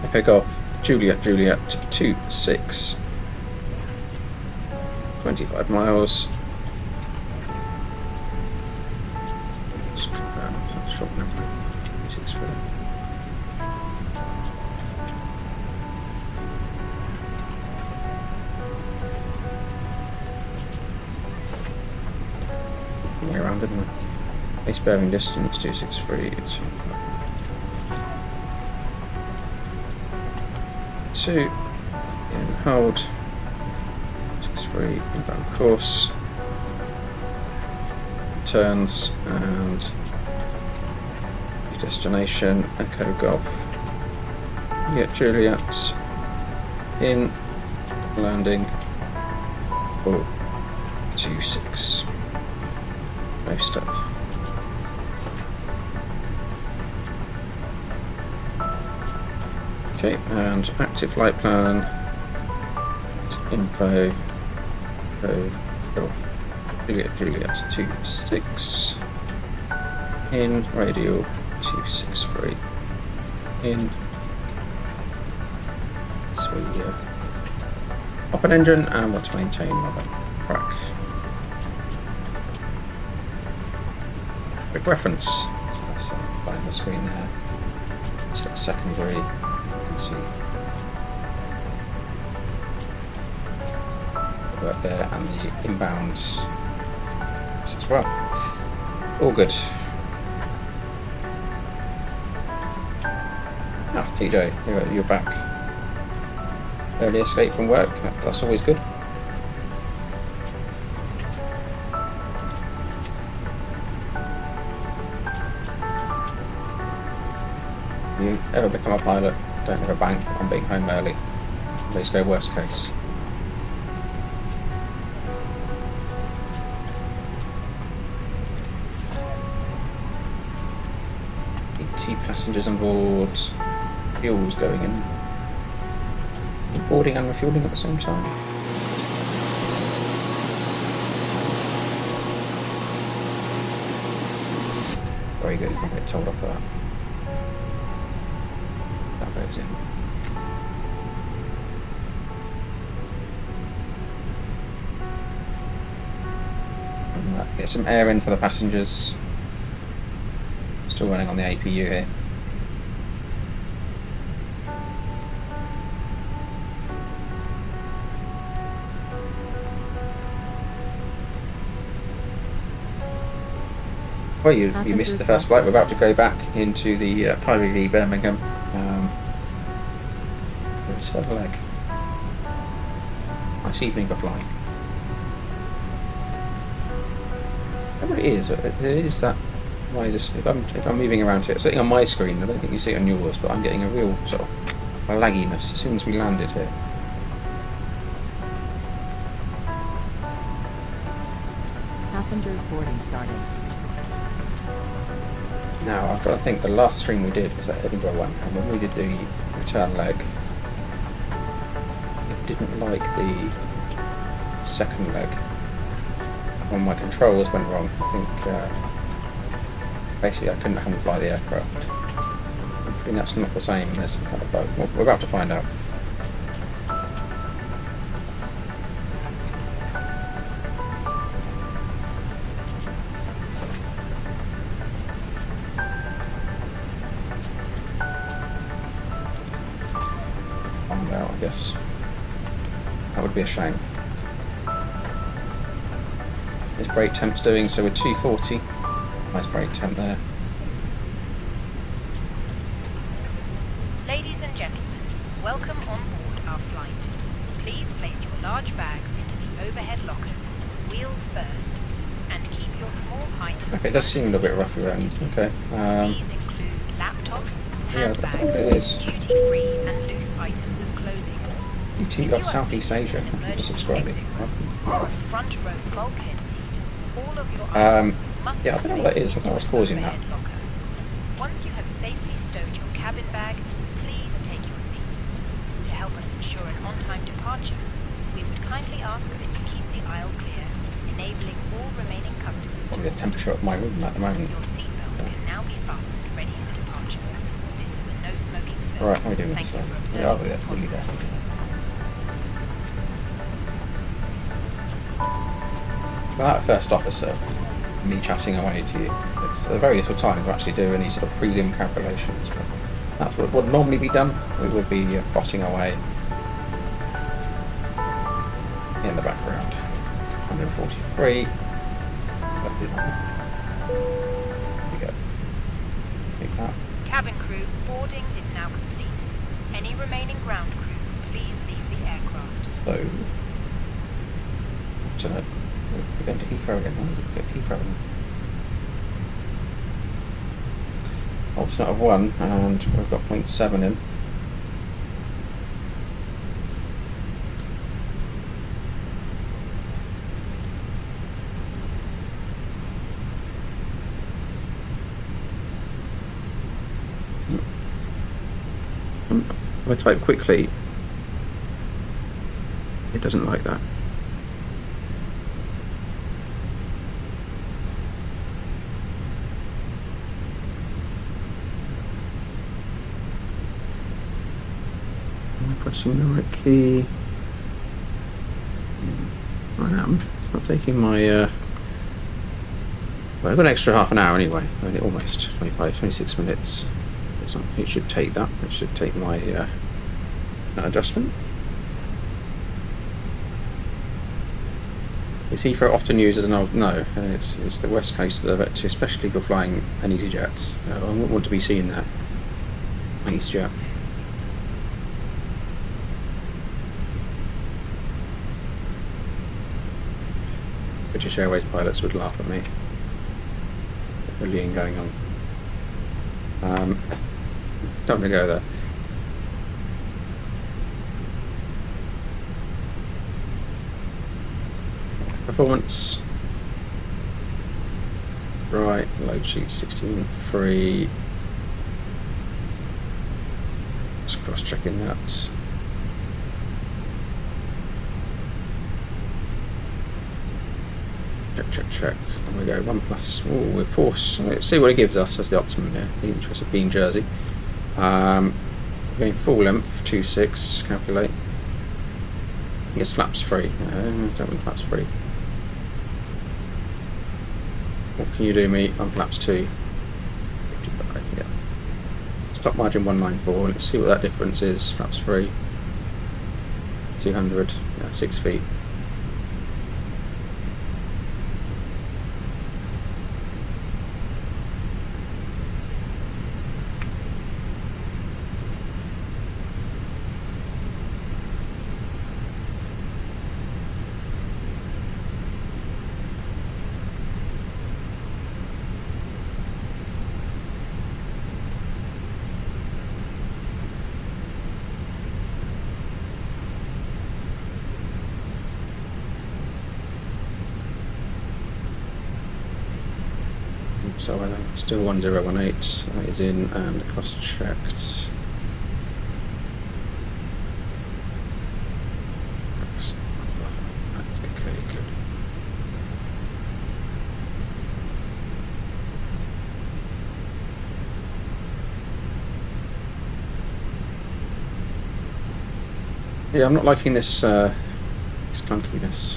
Echo Golf, Juliet, 26. 25 miles. Just confirm, short number. 26 for that. Way around, didn't we? Base bearing distance 263. 2 in hold. 63 inbound course. Turns and destination Echo Golf. Juliet in landing 426. No stop. Okay, and active flight plan. Info. Juliet 26. In radial 263. In. So we up an engine and want to maintain rudder track. Quick reference. So that's behind the screen there. So secondary. You can see right there, and the inbounds as well. All good. Ah, TJ, you're back. Early escape from work. That's always good. You ever become a pilot, don't have a bank on being home early. Let's go worst case. Passengers on board, fuels going in, boarding and refueling at the same time. Very good, if I get told off for that. That goes in. And get some air in for the passengers. Still running on the APU here. Well, you missed the first flight. We're about to go back into the Pyreegue Birmingham return leg. Nice evening for flying. Whatever it is that way. If I'm moving around here, it's sitting on my screen. I don't think you see it on yours, but I'm getting a real sort of lagginess as soon as we landed here. Passengers boarding started. Now, I'm trying to think, the last stream we did was that Edinburgh one, and when we did the return leg, it didn't like the second leg. When my controls went wrong, I think basically I couldn't hand fly the aircraft. I think that's not the same, there's some kind of bug. We're about to find out. I guess that would be a shame. This brake temp's doing, so we're 240. Nice brake temp there. Ladies and gentlemen, welcome on board our flight. Please place your large bags into the overhead lockers, wheels first, and keep your small items. Okay, it does seem a little bit rough around. Okay. These include laptops, Yeah, I don't know what it handbags, is. duty-free and loose items of clothing. UT of Southeast Asia. Thank you for subscribing. Welcome. Front row bulkhead seat. All of your Um, items must yeah, I don't know what that is. I don't know what's causing that. Once you have flag, please take your seat. To help us ensure an on-time departure, we would kindly ask that you keep the aisle clear, enabling all remaining customers to Probably the temperature of my room at the moment. Your seatbelt can now be fastened, ready for departure. This is a no-smoking service. Right, how are we doing Thank this? you for Yeah, I'll observing be there. this We'll be there. policy. Without a first officer, me chatting away to you, it's a very little time to actually do any sort of prelim calculations. But that's what would normally be done. We would be plotting away in the background. 143. There we go. Take that. Cabin crew, boarding is now complete. Any remaining ground crew, please leave the aircraft. So we're going to Heathrow again. What was it? Heathrow again. Alternate of 1, and we've got 0.7 in. If I type quickly, it doesn't like that. Am I pressing the right key? I am. It's not taking my... well, I've got an extra half an hour anyway. Only almost 25, 26 minutes. It's not, it should take that. It should take my adjustment. Is Heathrow often used as an old? No, it's the worst place to divert to, especially if you're flying an EasyJet. I wouldn't want to be seen there. An EasyJet. British Airways pilots would laugh at me. Bullying going on. Don't want to go there. Performance. Right, load sheet 16.3. Just cross checking that. Check. And we go 1+. Oh, we're force. Let's see what it gives us as the optimum here. The interest of being Jersey. We're going full length, 2.6. Calculate. I think it's flaps free. Don't want flaps free. What can you do, me? On flaps 2. 55, yeah. Stop margin 194. Let's see what that difference is. Flaps free. 200. Yeah, 6 feet. So still 1018, that is in and cross-checked. Okay, good. Yeah, I'm not liking this this clunkiness.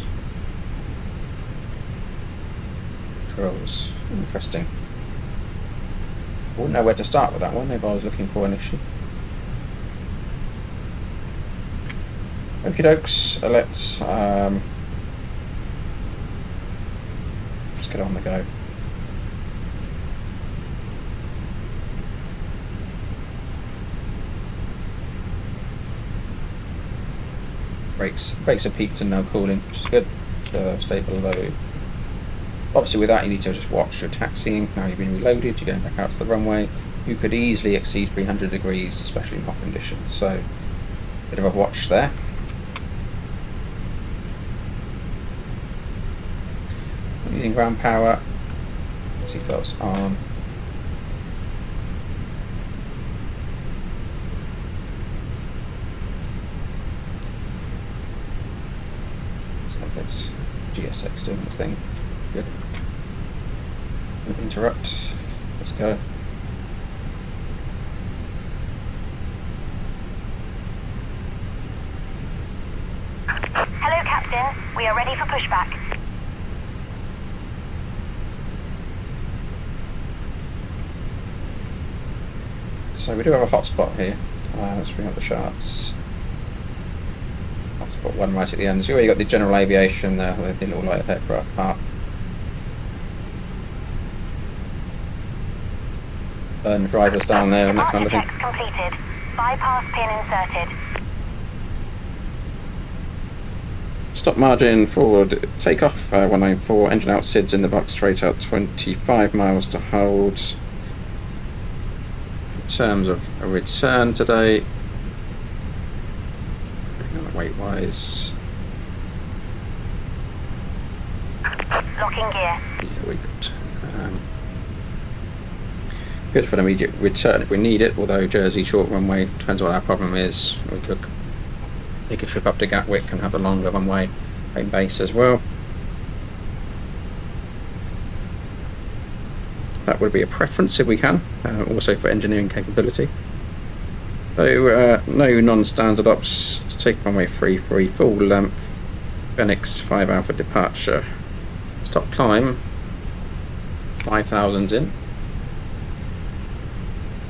Controls. Interesting. I wouldn't know where to start with that one if I was looking for an issue. Okie dokes, let's get on the go. Brakes are peaked and now cooling, which is good. So they'll stay below. Obviously with that you need to just watch your taxiing. Now you've been reloaded, you're going back out to the runway. You could easily exceed 300 degrees, especially in hot conditions. So, bit of a watch there. I'm using ground power. Seatbelts on. It's GSX doing its thing. Good. Interrupt. Let's go. Hello, Captain. We are ready for pushback. So we do have a hotspot here. Let's bring up the charts. Hotspot 1 right at the end. So you got the general aviation there, the little light aircraft part. Burn the drivers down there and that kind of thing. Checks completed. Bypass pin inserted. Stop margin forward takeoff 194, engine out, SIDS in the box, straight out 25 miles to hold. In terms of a return today, weight wise, Locking gear. yeah, we good. Good for an immediate return if we need it, although Jersey short runway, depends what our problem is. We could take a trip up to Gatwick and have a longer runway home base as well. That would be a preference if we can, also for engineering capability. So no non-standard ops, take runway 33, full length, Fenix 5 Alpha departure, stop climb, 5,000's in.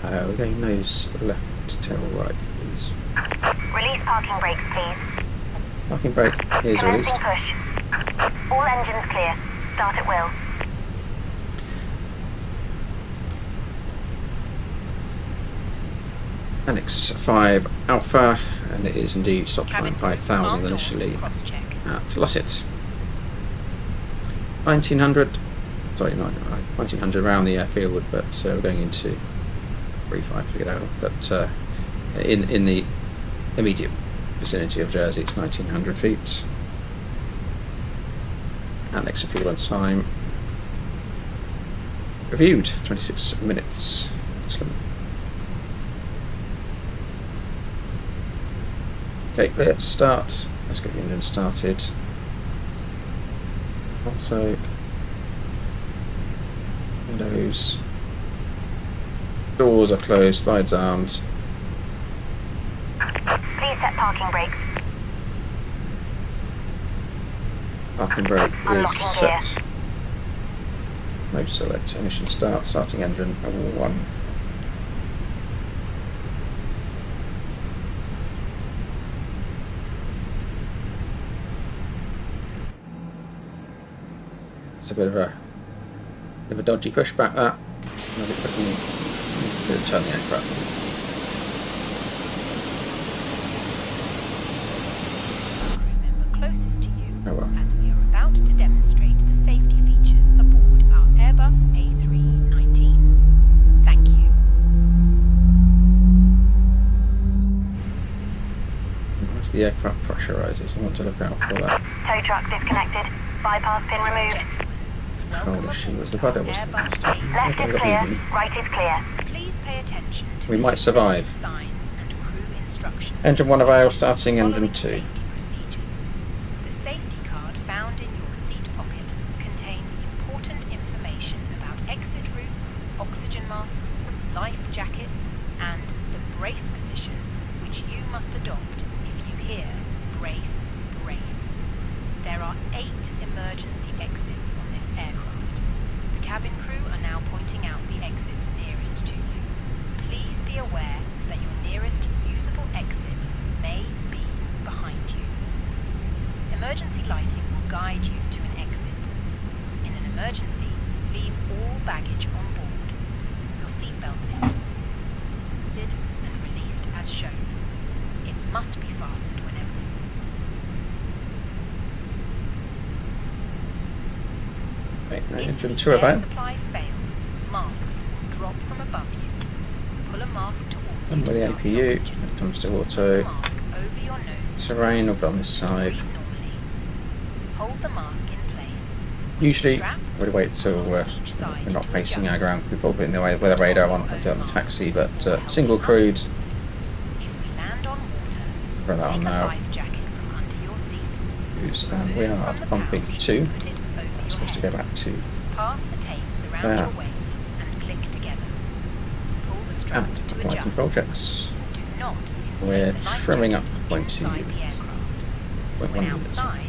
We're going nose left to tail right, please. Release parking brakes, please. Parking brake is released. Commencing push. All engines clear. Start at will. Fenix 5 Alpha, and it is indeed stop climb 5,000 initially at Lusset. 1900, sorry, not 1900 around the airfield, but we're going into 35 to get out. But in the immediate vicinity of Jersey, it's 1900 feet. And extra fuel on time. Reviewed 26 minutes. Excellent. Okay, let's start. Let's get the engine started. Also, windows, doors are closed, slides armed. Please set parking brakes. Parking brake is Unlocking set. Mode select, ignition start, starting engine 1. It's a bit of a dodgy pushback that. Maybe quickly turn the aircraft. Member closest to you, Oh well. as we are about to demonstrate the safety features aboard our Airbus A319. Thank you. As the aircraft pressurizes, I want to look out for that. Tow truck disconnected. Bypass pin removed. Control issue was the rudder was Left is leading. clear. Right is clear. Please pay attention to We might survive. signs and crew instructions. Engine 1 avail, starting engine Following 2. safety procedures. The safety card found in your seat pocket contains important information about exit routes, oxygen masks, life jackets, and the brace position, which you must adopt if you hear brace, brace. There are 8 emergency exits on this aircraft. The cabin crew are now pointing out the exits nearest to you. Please be aware that your nearest usable exit may be behind you. Emergency lighting will guide you to an exit. In an emergency, leave all baggage on board. Your seatbelt is lid and released as shown. It must be fastened whenever the Right, now If engine the 2 air avail. supply fails, masks will drop from above you. Pull a mask towards And you with the to start APU, oxygen. it comes to Pull auto. the mask over your nose. Terrain will be on this side. Breathe normally. Hold the mask in place. Usually, we'd wait till we're not facing our ground crew, probably in the way with the radar on, I'll do it on the taxi, but single crewed, If we land on water, throw that on take a now. life jacket from under your seat. cruise, and we are at Pumping 2. I'm supposed to go back to Pass the tapes around there. your waist and click together. Pull the strap And to apply adjust. control checks. Do not We're inflate the life trimming jacket up 0.2 inside the units. aircraft. 0.1 When units. outside,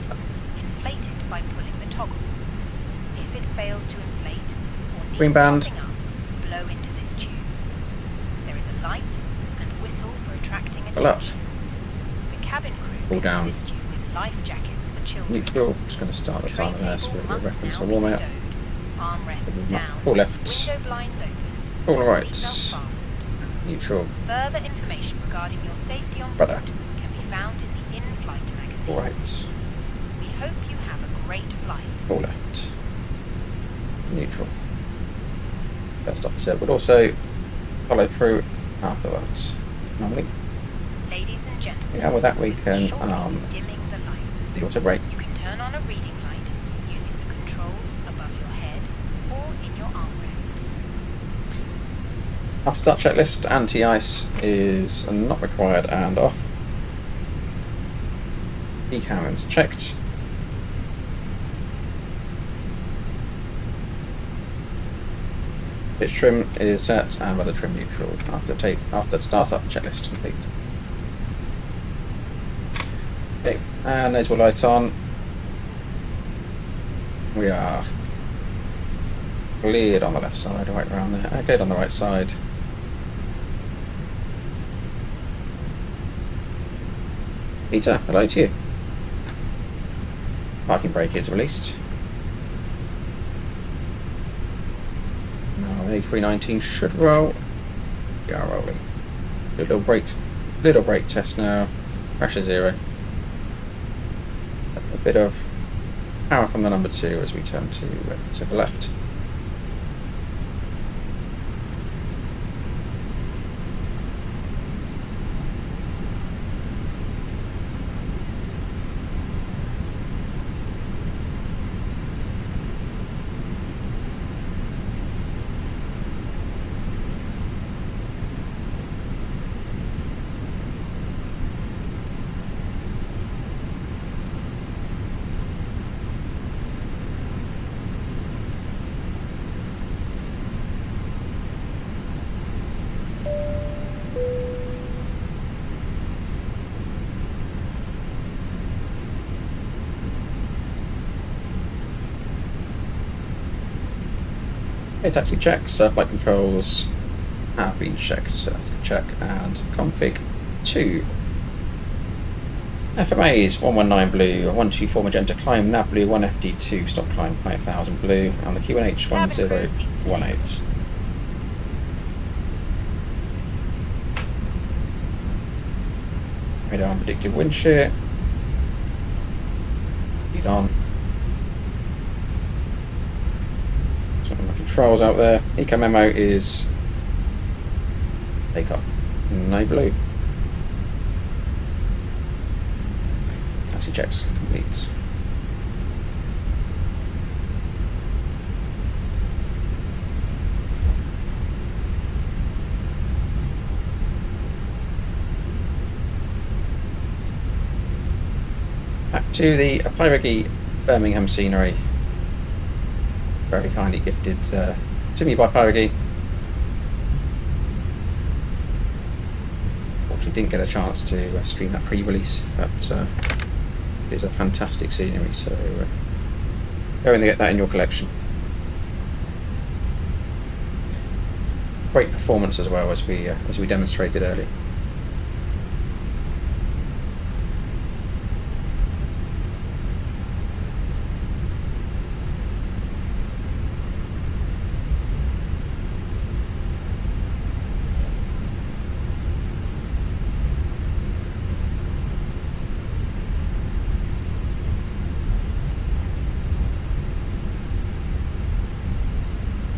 inflate it by pulling the toggle. If it fails to inflate or needs Green band. topping up, blow into this tube. There is a light and whistle for attracting Pull up. attention. The cabin crew Pull can down. assist you with life jackets for children. Neutral. Just going to start the Tray timer there so table we'll must reference now the be warm out. stowed. Armrests down. Pull left. Window blinds open. All right. Seatbelt fastened. Neutral. Further information regarding your safety on Rudder. board can be found in the in-flight magazine. All right. We hope you have a great flight. Pull left. Neutral. First officer would also follow through after that. Normally. Ladies and gentlemen, Yeah, with that we can shortly dimming the lights. the auto brake. You can turn on a reading light using the controls above your head or in your armrest. After start checklist, anti-ice is not required and off. E-cams checked. Pitch trim is set and rudder trim neutral after startup checklist complete. Okay, and nose wheel light on. We are cleared on the left side, right around there, and cleared on the right side. Peter, hello to you. Parking brake is released. Now the A319 should roll. We are rolling. Little brake test now. Pressure 0. A bit of power from the number 2 as we turn to the left. Okay, taxi checks, flight controls have been checked, so that's a check, and config 2. FMAs 119 blue, 124 magenta climb nav blue, 1 FD2 stop climb 5000 blue, and the QNH 1018. Radar and predictive wind shear. Lead on. My controls out there. Eco memo is takeoff. No blue. Taxi checks complete. Back to the Pyreegue Birmingham scenery. Very kindly gifted to me by Pyreegue. Unfortunately didn't get a chance to stream that pre-release, but it is a fantastic scenery, so go and get that in your collection. Great performance as well, as we demonstrated earlier.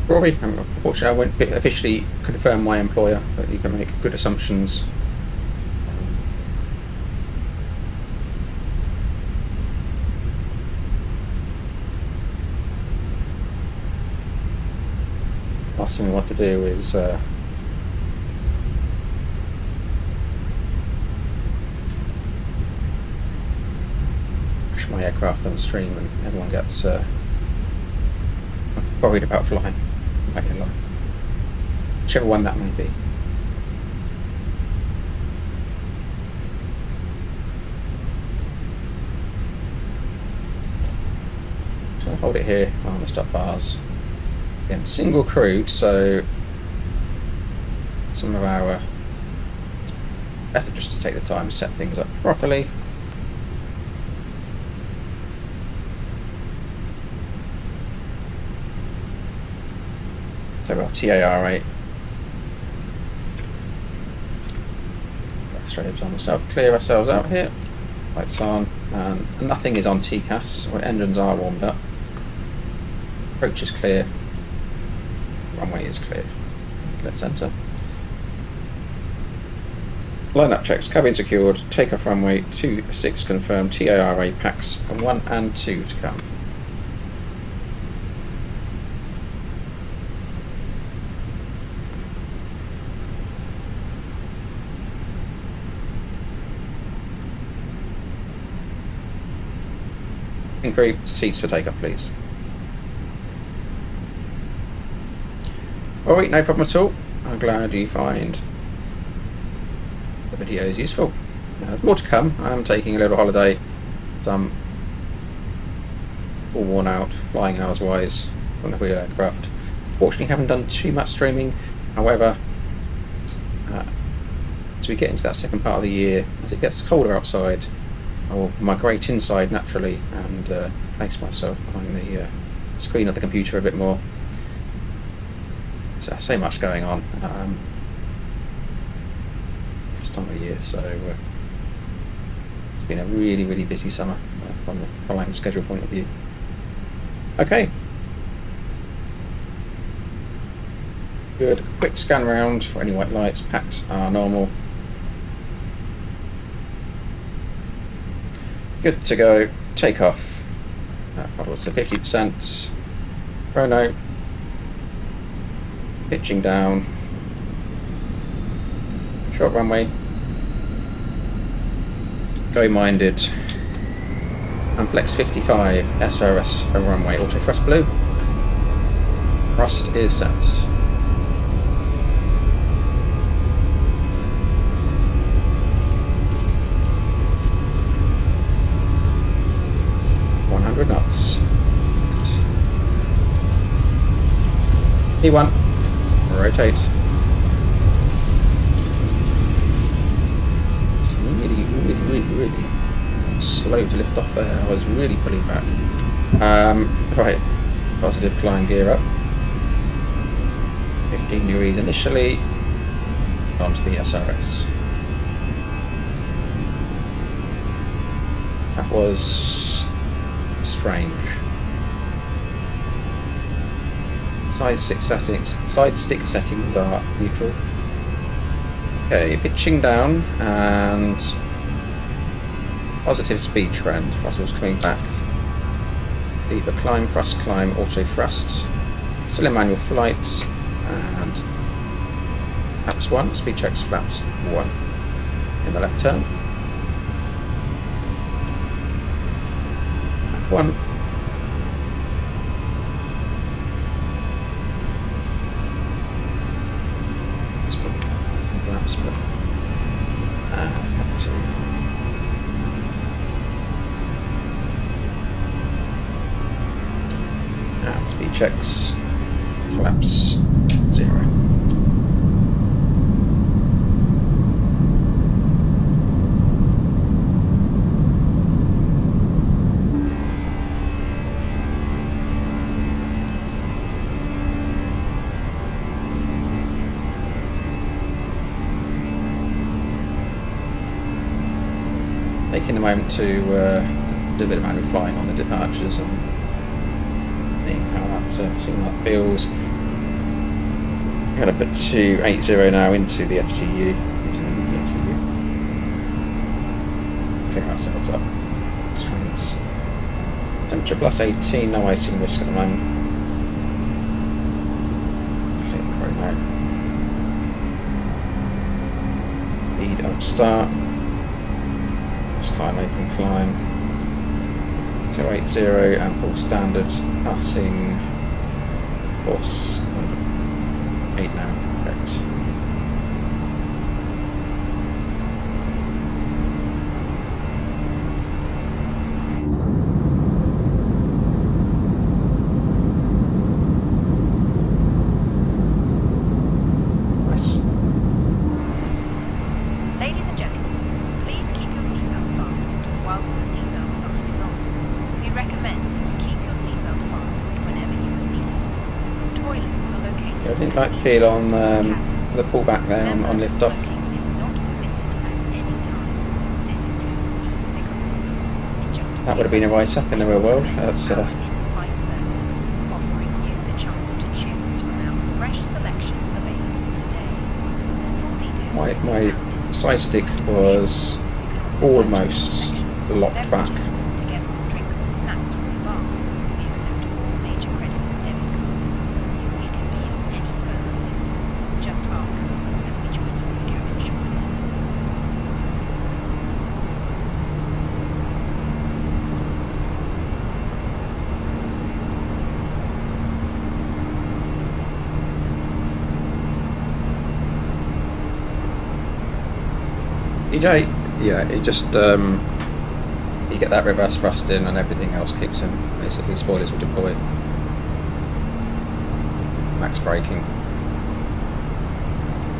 Rory, unfortunately I won't officially confirm my employer, but you can make good assumptions. Last thing we want to do is push my my aircraft on stream and everyone gets worried about flying by airline. Whichever one that may be. So I'll hold it here on the stop bars. Again, single crewed, so some of our, it's better just to take the time to set things up properly. So we've got TAR8. Straight on ourselves, clear ourselves out here. Lights on, and nothing is on TCAS, or engines are warmed up. Approach is clear. Runway is clear. Let's enter. Line-up checks, cabin secured, takeoff runway 26 confirmed, TARA packs 1 and 2 to come. Crew, seats for takeoff, please. Alright, no problem at all. I'm glad you find the videos useful. There's more to come. I'm taking a little holiday, so I'm all worn out, flying hours wise, from the real aircraft. Fortunately, haven't done too much streaming. However, as we get into that second part of the year, as it gets colder outside, I will migrate inside naturally and place myself behind the screen of the computer a bit more. So much going on this time of year, so it's been a really, really busy summer from the flying schedule point of view. Okay. Good. Quick scan round for any white lights. Packs are normal. Good to go. Takeoff. Throttle to 50%. Chrono. Pitching down. Short runway. Go minded. And flex 55. SRS runway. Auto thrust blue. Thrust is set. Knots. E1. Rotate. It's really slow to lift off there. I was really pulling back. Right. Positive climb, gear up. 15 degrees initially. Onto the SRS. That was strange. Side stick settings are neutral. Okay, pitching down and positive speed trend. Throttle's coming back. Lever climb, thrust climb, auto thrust. Still in manual flight and flaps 1. Speed checks flaps 1 in the left turn. 1. And 2. And speed checks, flaps 0. Taking the moment to do a bit of manual flying on the departures and seeing how that feels. I'm going to put 280 now into the FCU, using the mini FCU. Clear ourselves up. Strengths. Temperature plus 18, no icing risk at the moment. Clear the chrono. Speed up start. Climb, open climb. 280 and full standard, passing course 8 now, correct. Nice. Ladies and gentlemen, please keep your seatbelt fastened whilst the seatbelt sign is on. We recommend that you keep your seatbelt fastened whenever you are seated. Toilets are located. Yeah, I didn't like the feel on the pullback there on lift off. Smoking is not permitted at any time. This includes e-cigarettes. In just That would have been a write up in the real world. That's in-flight service, offering you the chance to choose from our fresh selection available today. Full details my can be found in side stick was almost locked back. To get more drinks and snacks from the bar, we accept all major credit and debit cards. If we can be of any further assistance, just ask us as we join you in the cabin shortly. EJ, yeah, it just you get that reverse thrust in and everything else kicks in. Basically, spoilers will deploy. Max braking,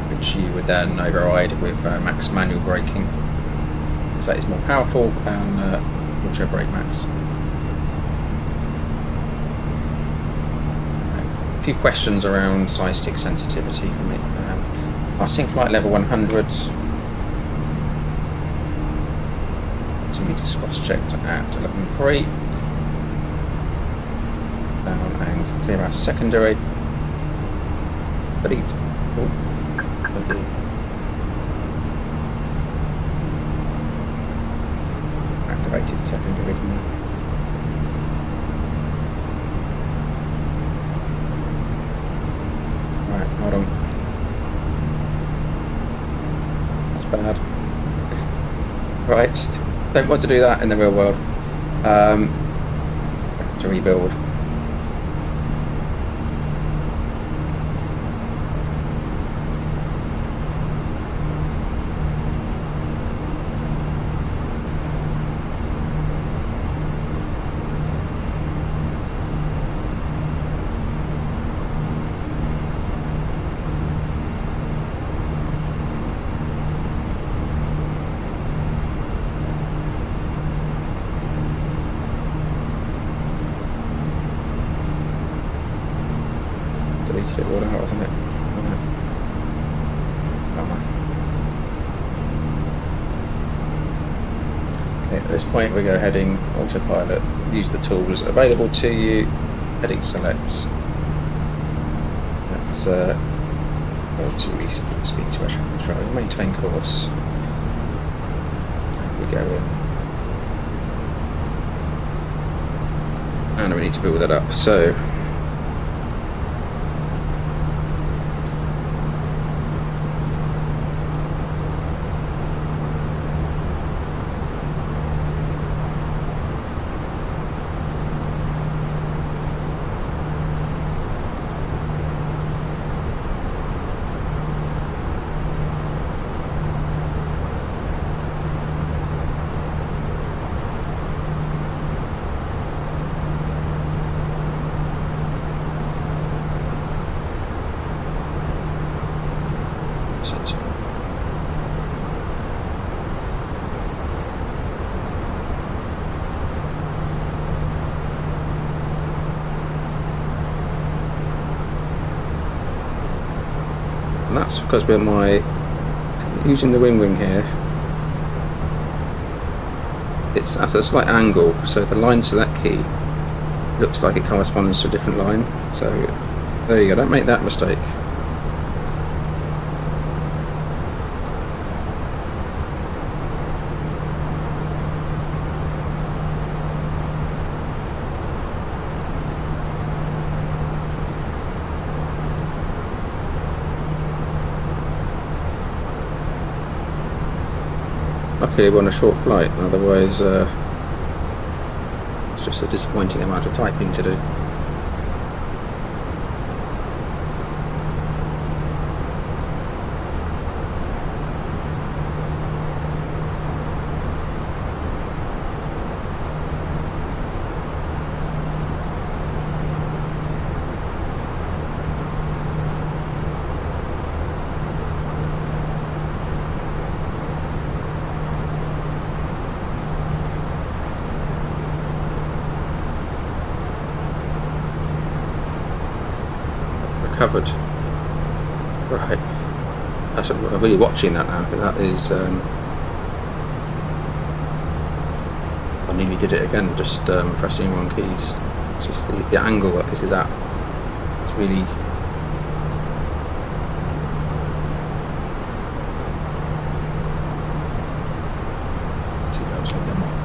which you would then override with max manual braking, so that is more powerful than auto brake max. A few questions around side stick sensitivity for me. Passing flight level 100. So we just cross-checked at 11.3. Down and clear our secondary. Delete. Oh, okay. Activated the secondary. Right, hold on. That's bad. Right. Don't want to do that in the real world. To rebuild. Deleted it all out, wasn't it? Okay, at this point we go heading autopilot. Use the tools available to you. Heading select. Let's go to speak to our traffic controller. Maintain course. And we go in. And we need to build that up. So and that's because we're using the wing here. It's at a slight angle, so the line select key looks like it corresponds to a different line. So there you go. Don't make that mistake. Luckily we're on a short flight, otherwise It's just a disappointing amount of typing to do. Covered. Right. I'm really watching that now, because that is. I nearly did it again, just pressing one keys. It's just the angle that this is at. It's really. Seatbelts on them off.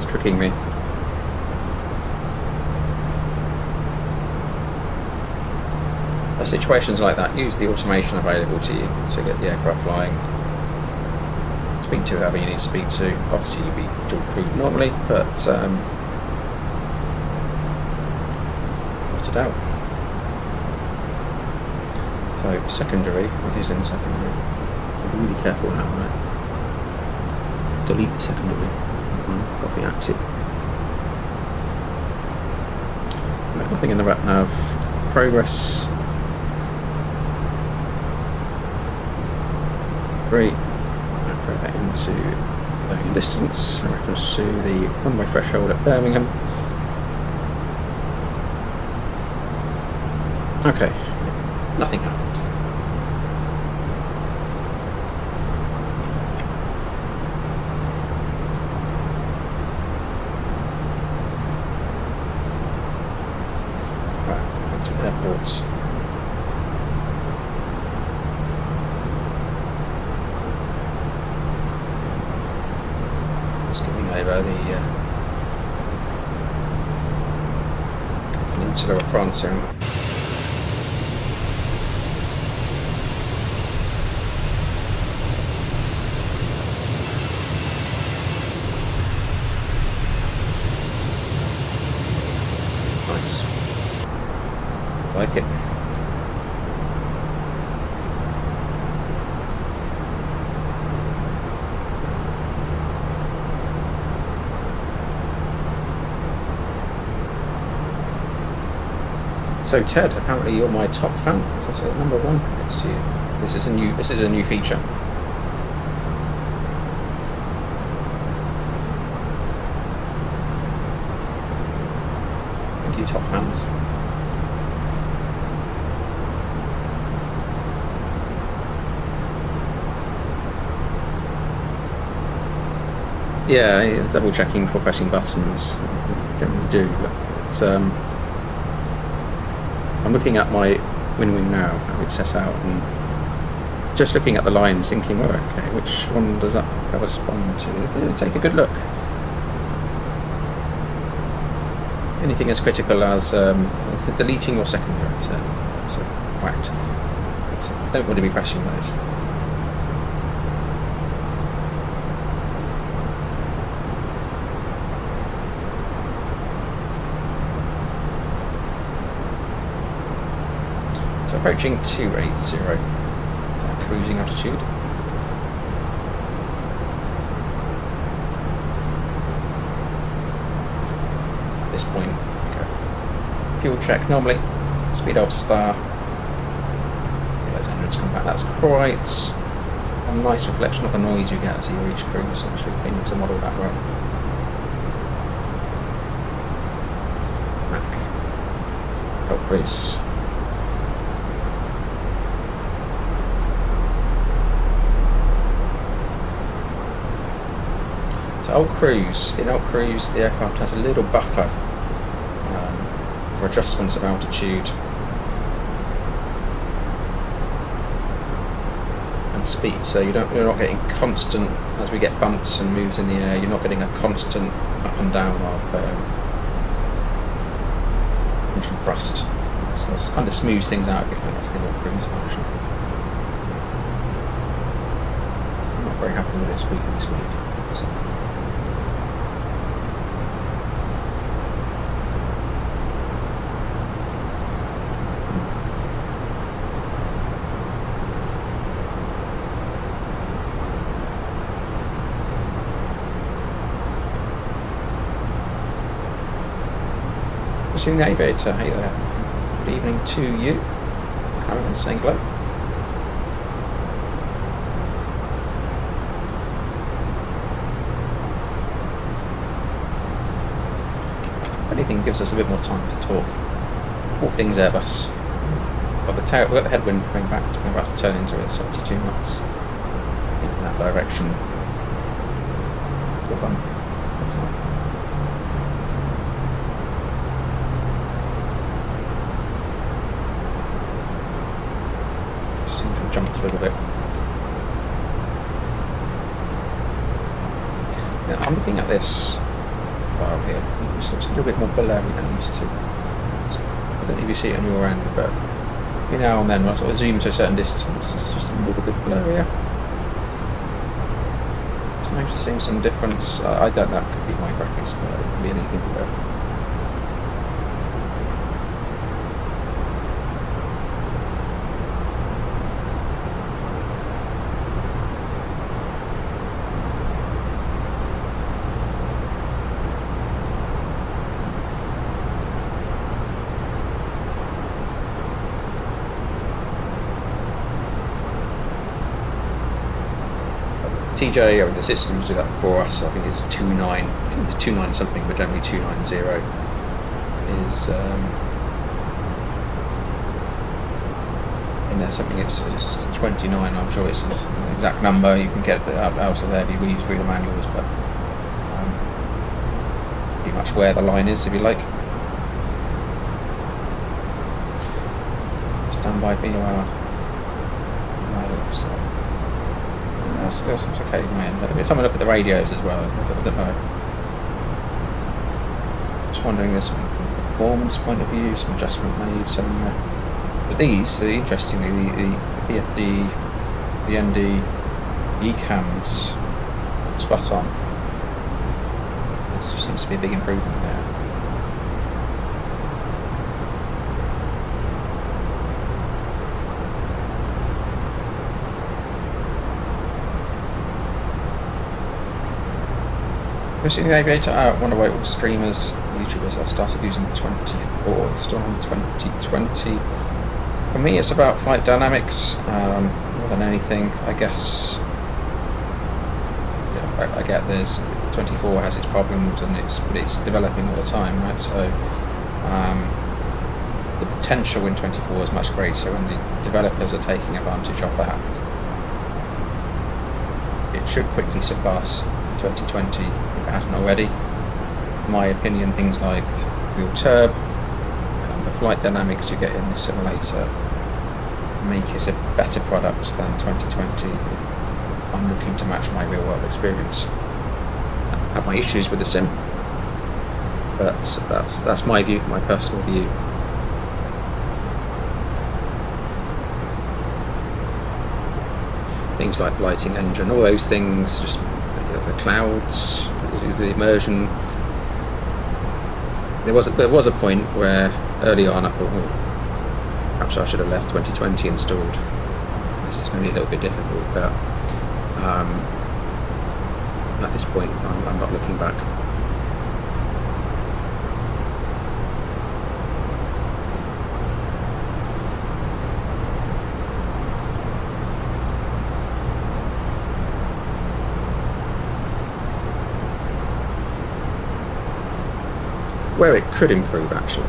Tricking me. For situations like that, use the automation available to you to get the aircraft flying. Speak to whoever you need to speak to. Obviously you'd be dual crewed normally, but not a doubt. So secondary, what is in secondary? So be really careful now, right? Delete the secondary. Got to be active. Right, nothing in the rat nav. Progress. Great. I'll throw that into loading distance in reference to the runway threshold at Birmingham. Okay. Nothing happened. Airports. Skipping over the peninsula of France here. Nice. Like it. So Ted, apparently you're my top fan. It's also number one next to you. This is a new feature. Thank you, top fans. Yeah, double checking before pressing buttons. I generally do, but it's, I'm looking at my win-win now, how it's set out, and just looking at the lines, thinking, well, okay, which one does that correspond to? Take a good look. Anything as critical as deleting your secondary, so that's whacked. Don't want to be pressing those. Approaching 280, is that cruising altitude? At this point, okay. Fuel check normally, speed of star. Yeah, those engines come back, that's quite a nice reflection of the noise you get as you reach cruise. Actually, Phoenix are modelled that well. Back. Help cruise. So in Old Cruise, the aircraft has a little buffer for adjustments of altitude and speed. So you're not getting constant, as we get bumps and moves in the air, you're not getting a constant up and down of engine thrust So it kind of smooths things out a bit, like that's the old cruise function. I'm not very happy with it squeaking speed. So. The Aviator, hey there. Good evening to you. Karen saying hello. If anything, gives us a bit more time to talk all things Airbus. We've got the headwind coming back. It's about to turn into it 72 knots in that direction. Jumped a little bit. Now, I'm looking at this bar here. It looks a little bit more blurry than it used to. So, I don't know if you see it on your end, but every now and then when I sort of zoom to a certain distance, it's just a little bit blurrier. Just noticing some difference. I don't know, it could be my graphics card, it could be anything, but TJ, I mean, the systems do that for us. I think it's 29. I think it's 29 something, but generally 290 is in there. Something it's just 29. I'm sure it's an exact number. You can get it out of there if you read through the manuals, but pretty much where the line is, if you like. Standby VOR. So. That's okay, man. Every time I look at the radios as well, I don't know. Just wondering, there's some performance point of view, some adjustment made somewhere. But these, interestingly, the BFD, the ND, ECAMs, spot on. There just seems to be a big improvement there. We're seeing the Aviator out. Wonder why all streamers, YouTubers have started using 24, still on 2020. For me, it's about flight dynamics more than anything, I guess. Yeah, I get this. 24 has its problems, but it's developing all the time, right? So the potential in 24 is much greater, and the developers are taking advantage of that. It should quickly surpass 2020 if it hasn't already. In my opinion, things like real turb and the flight dynamics you get in this simulator make it a better product than 2020. I'm looking to match my real world experience. I have my issues with the sim, but that's my view, my personal view. Things like lighting engine, all those things, just the clouds, the immersion. There was a point where early on I thought, oh, perhaps I should have left 2020 installed. This is going to be a little bit difficult, but at this point I'm not looking back. Where it could improve, actually,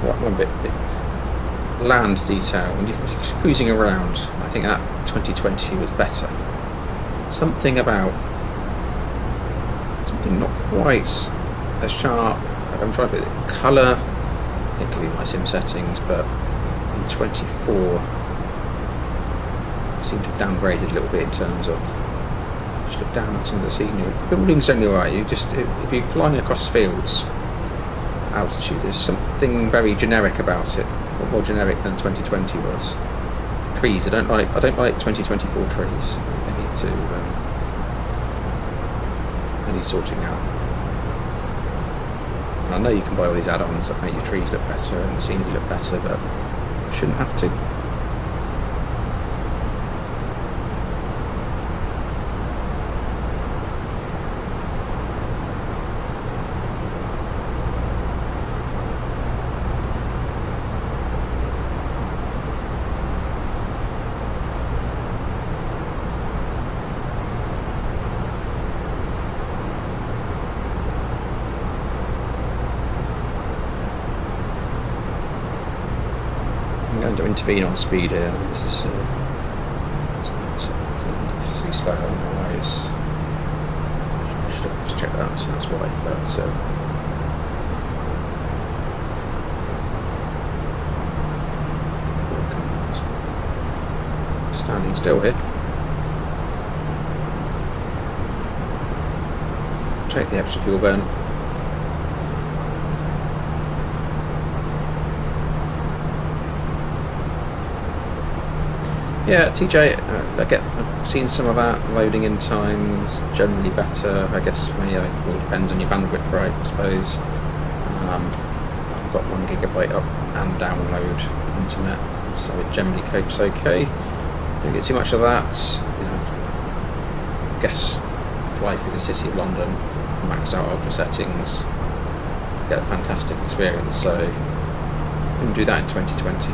one bit land detail. When you're cruising around, I think that 2020 was better. Something not quite as sharp. I'm trying to put the colour. It could be my sim settings, but in 24, it seemed to have downgraded a little bit in terms of. Just look down at some of the scenery. Buildings don't look right. If you're flying across fields. altitude. There's something very generic about it, or more generic than 2020 was. Trees. I don't like 2024 trees. They need sorting out. And I know you can buy all these add-ons that make your trees look better and the scenery look better, but you shouldn't have to. I'm going to intervene on speed here. This is ridiculously slow. I don't know why it's. I should have just checked that, so that's why. But standing still here. Take the extra fuel burn. Yeah, TJ, I've seen some of that. Loading in times generally better. I guess it all depends on your bandwidth, right? I suppose. I've got 1 GB up and download internet, so it generally copes okay. Don't get too much of that. I guess fly through the city of London, maxed out ultra settings, get a fantastic experience. So couldn't do that in 2020.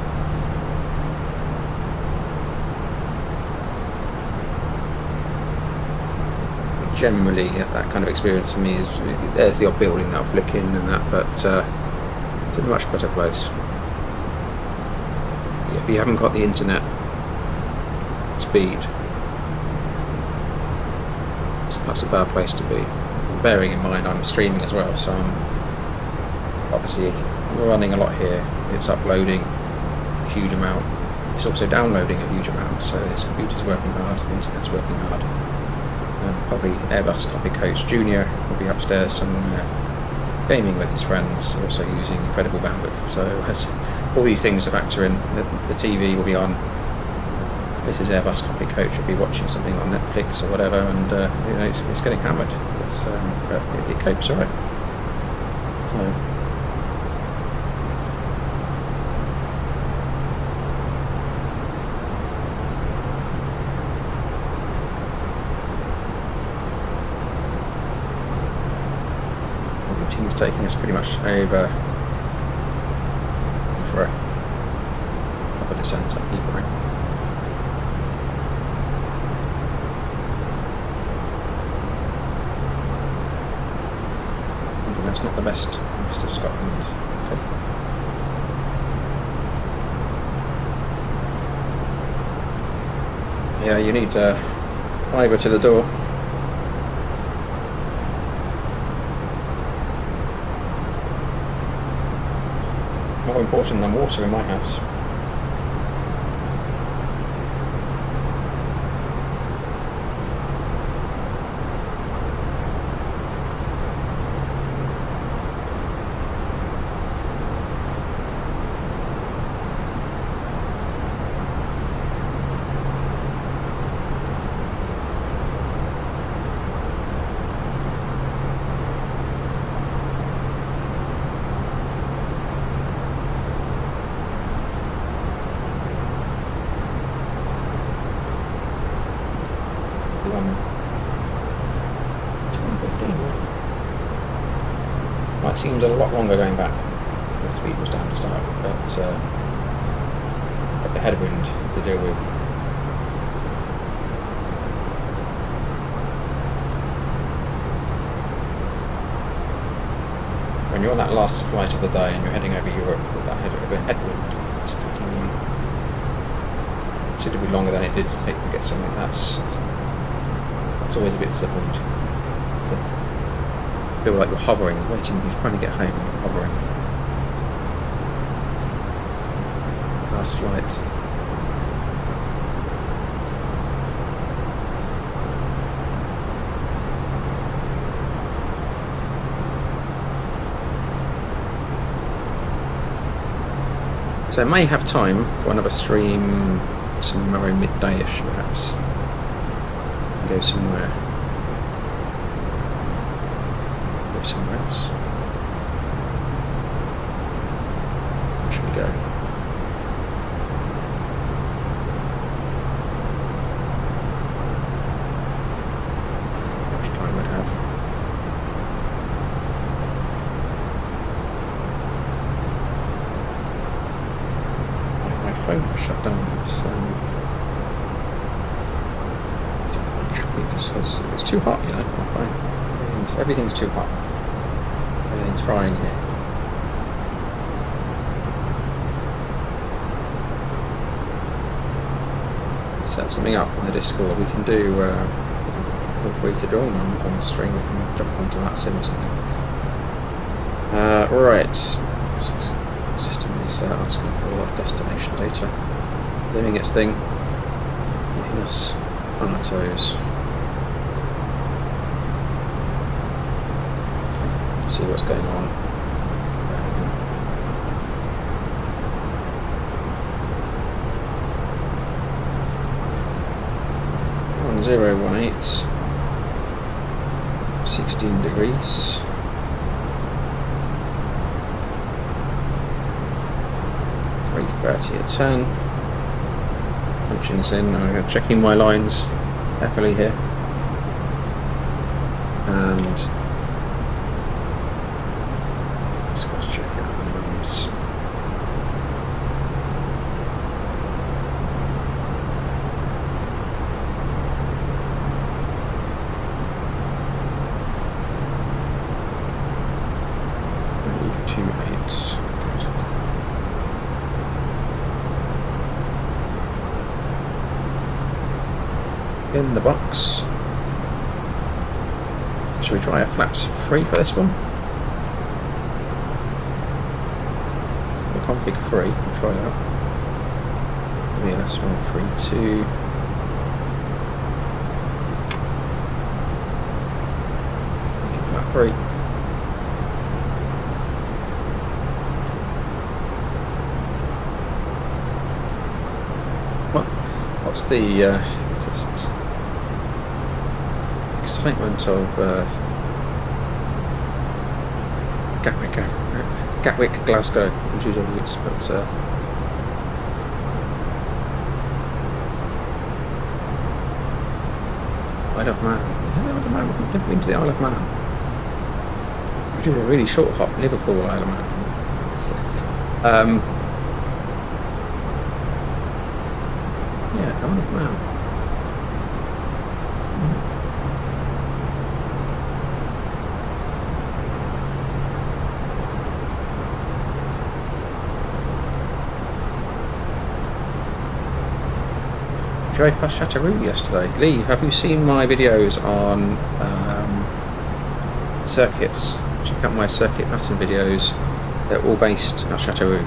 Generally, that kind of experience for me is there's the odd building that I'll flick in and that, but it's in a much better place. Yeah, if you haven't got the internet speed, that's a bad place to be. Bearing in mind I'm streaming as well, so I'm obviously running a lot here. It's uploading a huge amount. It's also downloading a huge amount, so this computer's working hard, the internet's working hard. Probably Airbus Cockpit Coach Junior will be upstairs somewhere gaming with his friends, also using incredible bandwidth. So all these things to factor in. The TV will be on. This is Airbus Cockpit Coach will be watching something on Netflix or whatever, and it's getting hammered. But it copes alright. So. Taking us pretty much over for a proper descent at Heathrow. Internet's not the best of Scotland. Okay. Yeah, you need fibre to the door. More important than water in my house. It seems a lot longer going back. The speed was down to start, but the headwind to deal with. When you're on that last flight of the day and you're heading over Europe with that headwind, it's taking you considerably longer than it did take to get something. That's always a bit disappointing. Feel like you're hovering, waiting, you're trying to get home, and you're hovering. Last flight. So I may have time for another stream tomorrow midday-ish, perhaps. Go somewhere. Go somewhere else. Where should we go? How much time would have? My phone was shut down. It says it's too hot, you know. My phone. Everything's too hot. Everything's frying here. Set something up in the Discord. We can do. Feel free to join on the stream. We can jump onto that sim or something. Right. System is asking for destination data, doing its thing, keeping us on our toes. Let's see what's going on. Birmingham. 1018, 16 degrees. 30 at 10. Punching this in, I'm checking my lines carefully here. And let's cross check out minimums. In the box. Should we try a flaps 3 for this one? We'll config 3, we'll try that. VLS 132. Flap 3. What's the just excitement of Gatwick, Glasgow, EGJJ, but Isle of Man. I've never been to the Isle of Man. We do a really short hop, Liverpool, Isle of Man. Yeah, Isle of Man. Drove past Châteauroux yesterday. Lee, have you seen my videos on circuits? Check out my circuit pattern videos. They're all based at Châteauroux.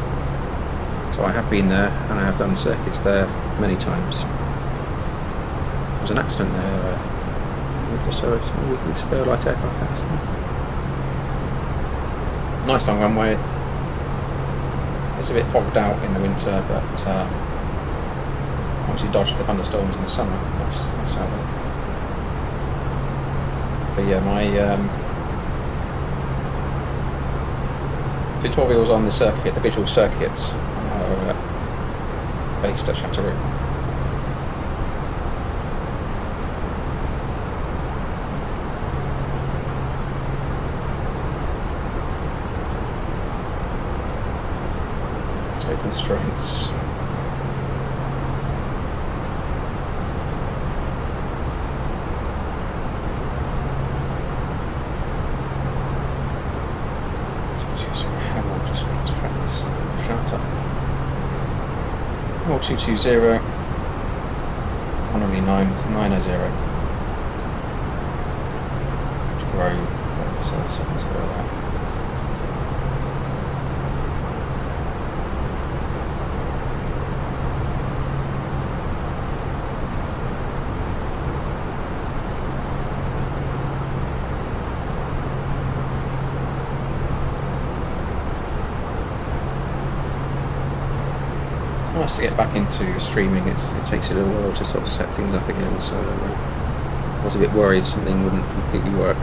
So I have been there and I have done circuits there many times. There was an accident there a week weeks ago, light aircraft accident. Nice long runway. It's a bit fogged out in the winter, but obviously dodged the thunderstorms in the summer. That's out there. But yeah, my tutorials on the circuit, the visual circuits, are based at Châteauroux. State constraints. Or 220 109 0 to grow, so seconds ago that. It's nice to get back into streaming. It takes a little while to sort of set things up again, so I was a bit worried something wouldn't completely work.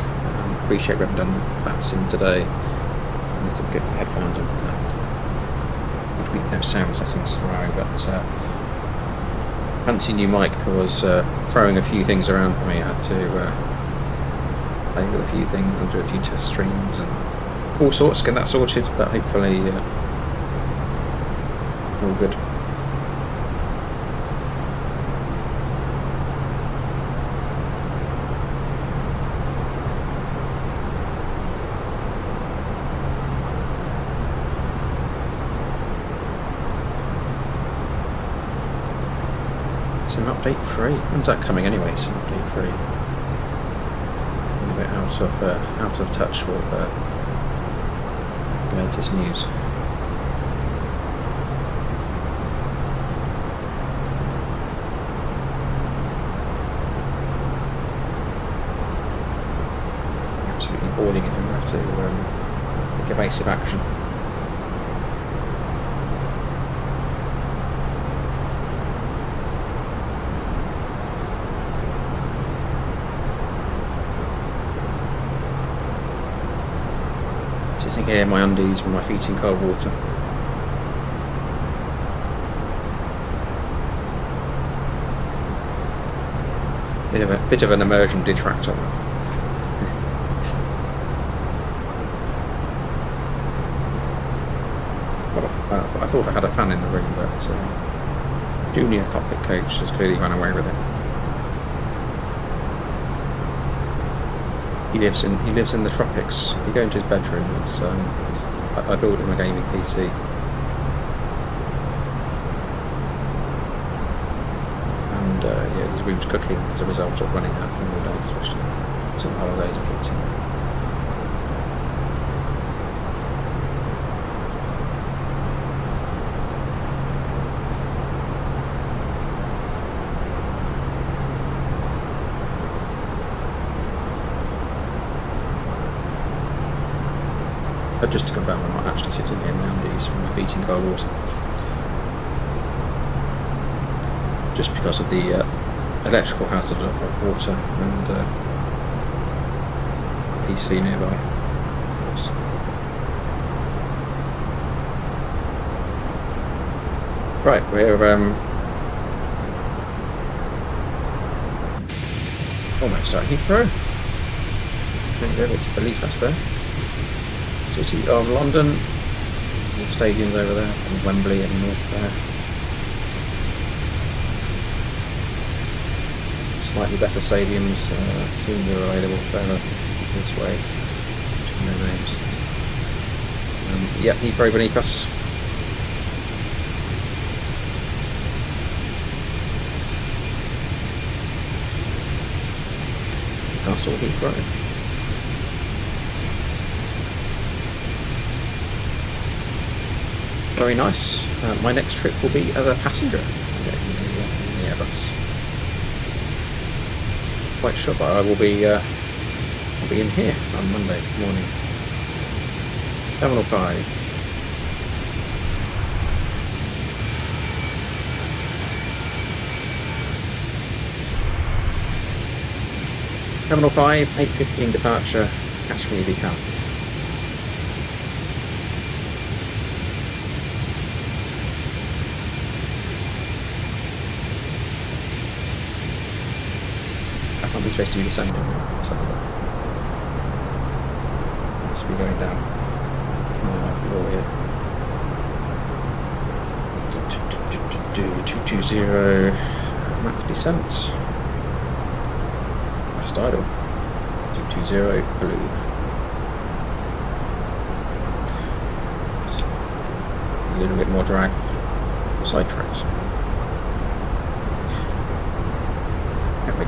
Appreciate we haven't done that sim today. I need to get my headphones on for that. Which we have sound settings tomorrow, but fancy new mic was throwing a few things around for me. I had to play with a few things and do a few test streams and all sorts, get that sorted, but hopefully all good. Sim update 3. When's that coming anyway? Sim update 3. I'm a bit out of touch with the latest news. Absolutely boiling in him. I have to take evasive action. Sitting here in my undies with my feet in cold water. Bit of an immersion detractor. Well, I thought I had a fan in the room, but junior cockpit coach has clearly run away with it. He lives in the tropics. If you go into his bedroom, I built him a gaming PC. And yeah, his room's cooking as a result of running that thing all day, especially some holidays are kicked in. But just to confirm, I'm not actually sitting here in my undies with my feet in cold water. Just because of the electrical hazard of water and PC nearby. Right, we're almost at Heathrow. There you go, it's beneath us there. City of London, the stadium's over there, and Wembley and north there. Slightly better stadiums seem to be available further this way. No names. Yeah, Heathrow beneath us. Castle Heathrow. Very nice. My next trip will be as a passenger in the Airbus. Quite sure, but I will be I'll be in here on Monday morning. Terminal 5. Terminal 5, 8:15 departure. Catch me if you can. I can't be supposed to do descending now. Should be going down. Come on, after all here. 220 max descent. Fast idle. 220 blue. A little bit more drag. Side tracks.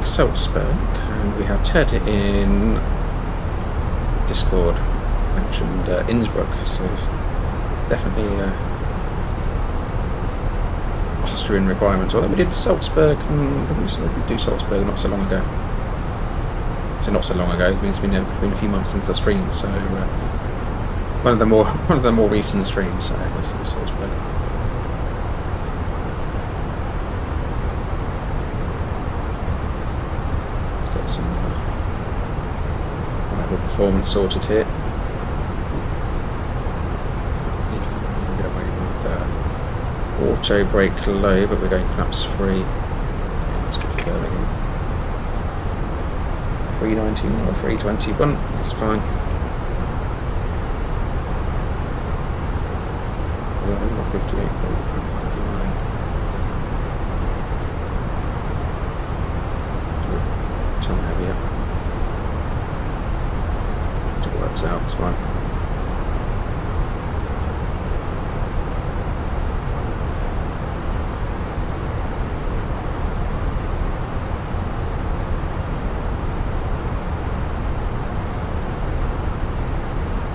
Salzburg, and we have Ted in Discord mentioned Innsbruck, so definitely Austrian requirements. Although we did Salzburg, and we do Salzburg not so long ago. So not so long ago. It's been a few months since I streamed, so one of the more recent streams. So it was Salzburg. Double performance sorted here. Get away with auto brake low, but we're going flaps 3. Let's go for Birmingham. 319 or 321, that's fine. Number 58, 59. Turn heavy up. It works out, it's fine.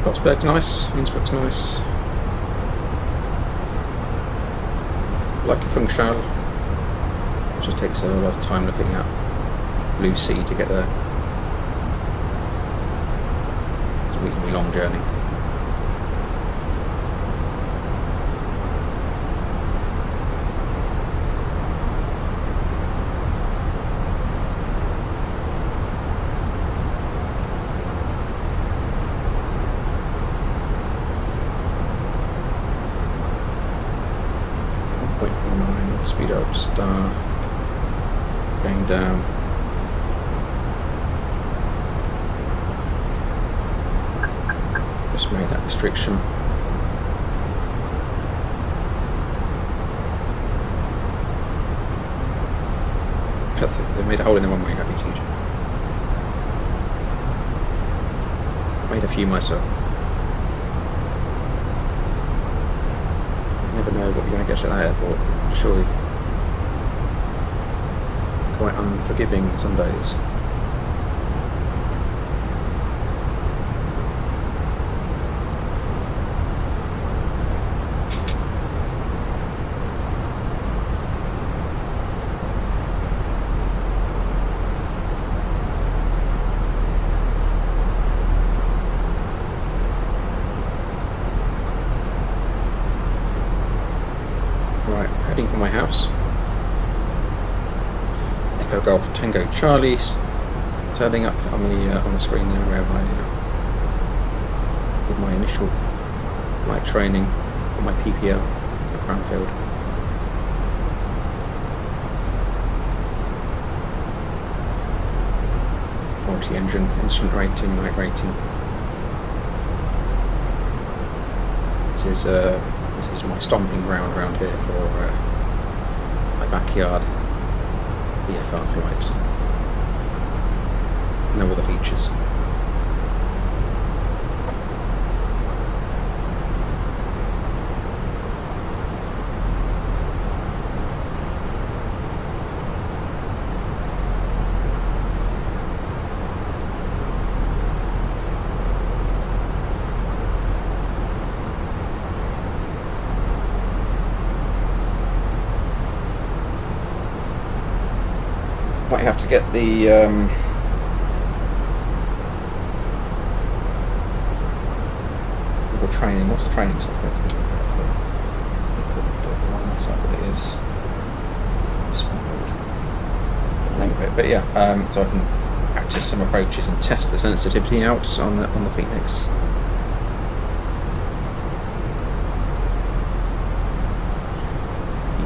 Prospect's nice, Innsbruck's nice. Like a Funchal, it just takes a lot of time looking at Blue Sea to get there. It's a reasonably long journey. Speed up, star, going down. Just made that restriction. They made a hole in the runway, that'd be huge. I've made a few myself. You never know what you're going to get at that airport. Surely quite unforgiving some days. Right, heading for my house. Echo Golf Tango Charlie, turning up on the screen there where with my initial flight training on my PPL at Cranfield. Multi-engine, instrument rating, night rating. This is my stomping ground around here for my backyard VFR flights. No other features. Might have to get the training. What's the training software? But yeah, so I can practice some approaches and test the sensitivity out on the Fenix.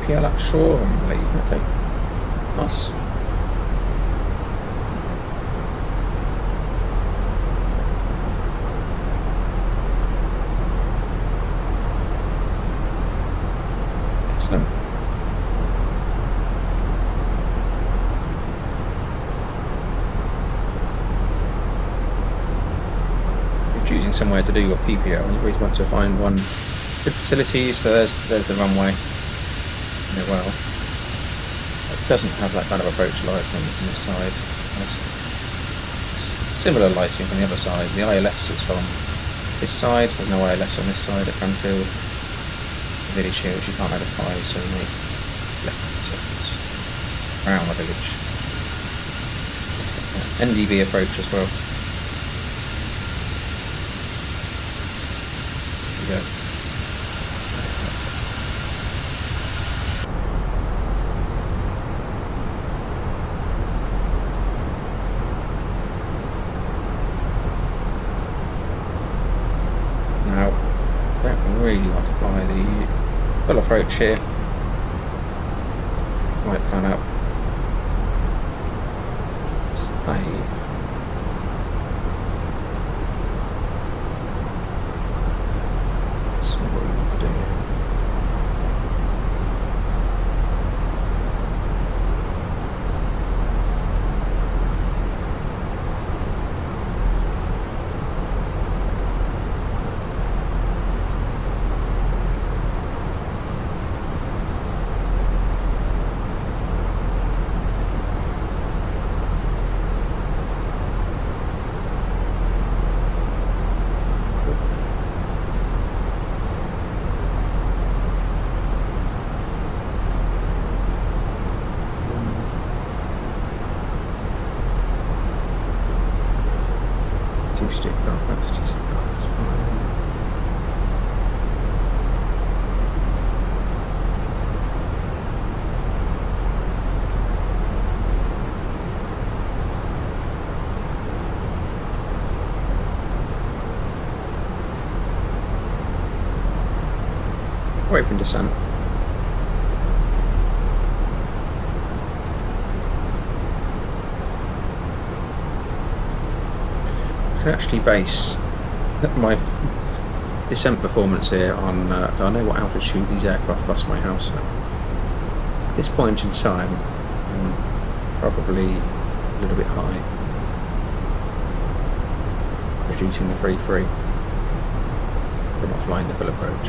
EPL up shore and lead. Okay, nice. Excellent. You're choosing somewhere to do your PPO, and you always want to find one good facilities. So there's the runway. Well, it doesn't have that kind of approach lighting on this side. Similar lighting on the other side. The ILS is from this side. There's no ILS on this side at Cranfield. The village here, which you can't identify, so you make left circles around the village. NDB approach as well. There we go. really like to fly the full approach here. Might plan out. Stay. That's not what we want to do. Stick that, that's just that's fine. Open descent. I can actually base my descent performance here on I know what altitude these aircraft pass my house at. At this point in time, probably a little bit high, reducing the free. We're not flying the full approach.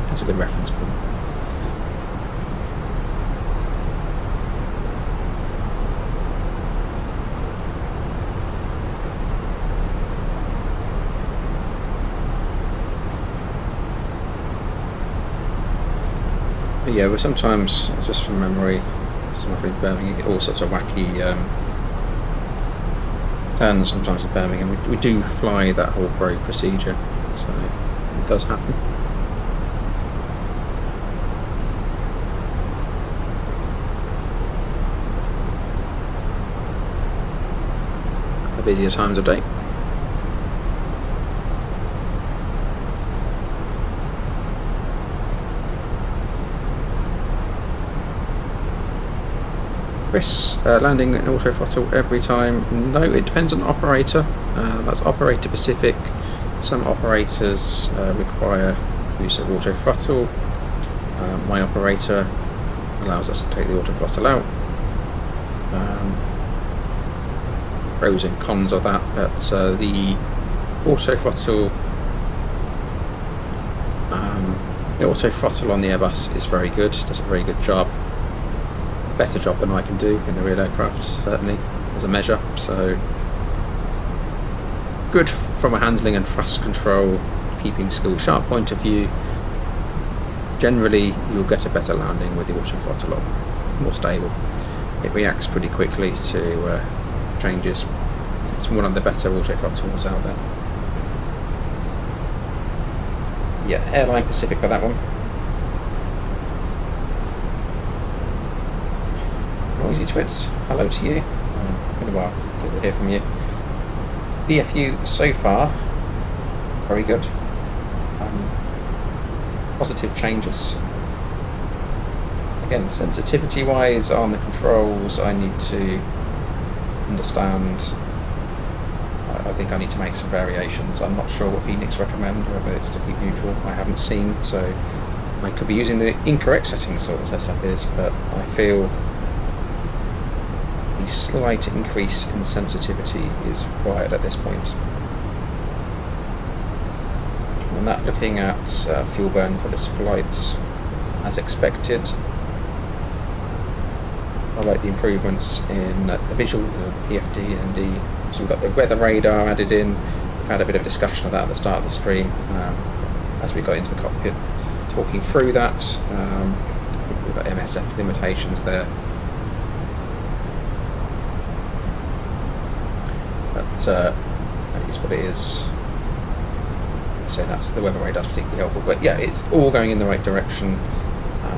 That's a good reference point. But yeah, but sometimes, just from memory, sometimes in Birmingham you get all sorts of wacky turns sometimes in Birmingham. We do fly that whole parade procedure, so it does happen. The busier times of day. Chris, landing in auto throttle every time? No, it depends on operator. That's operator specific. Some operators require use of auto throttle. My operator allows us to take the auto throttle out. Pros and cons of that, but the auto throttle on the Airbus is very good. Does a very good job. Better job than I can do in the real aircraft, certainly as a measure. So good from a handling and thrust control, keeping skill sharp point of view. Generally, you'll get a better landing with the auto throttle on, more stable. It reacts pretty quickly to changes. It's one of the better auto throttles out there. Yeah, Airline Pacific for that one. Noisy Twits, hello to you. Been a while, good to hear from you. BFU so far, very good. Positive changes. Again, sensitivity wise on the controls, I need to understand. I think I need to make some variations. I'm not sure what Fenix recommend, whether it's to keep neutral. I haven't seen, so I could be using the incorrect settings, so the setup is, but I feel a slight increase in sensitivity is required at this point. And that, looking at fuel burn for this flight, as expected. I like the improvements in the visual, PFD and D. So we've got the weather radar added in. We've had a bit of discussion of that at the start of the stream as we got into the cockpit, talking through that. We've got MSF limitations there. But that is what it is. So that's the weather radar is particularly helpful. But yeah, it's all going in the right direction.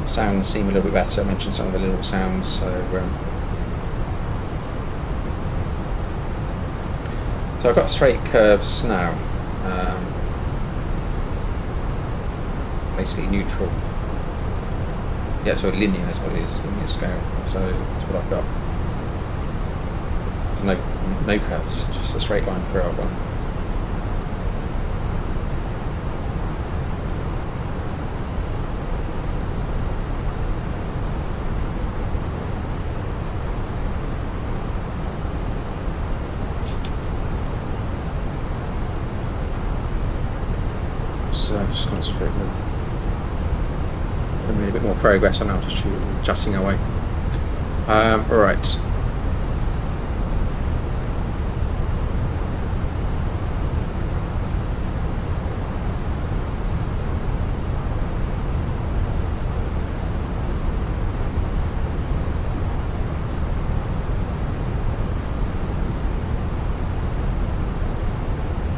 Sounds seem a little bit better. I mentioned some of the little sounds. So I've got straight curves now. basically neutral. Yeah, so linear is what it is, linear scale. So that's what I've got. No curves, just a straight line throughout one. So just concentrate on a bit more progress on altitude and jutting away. Right.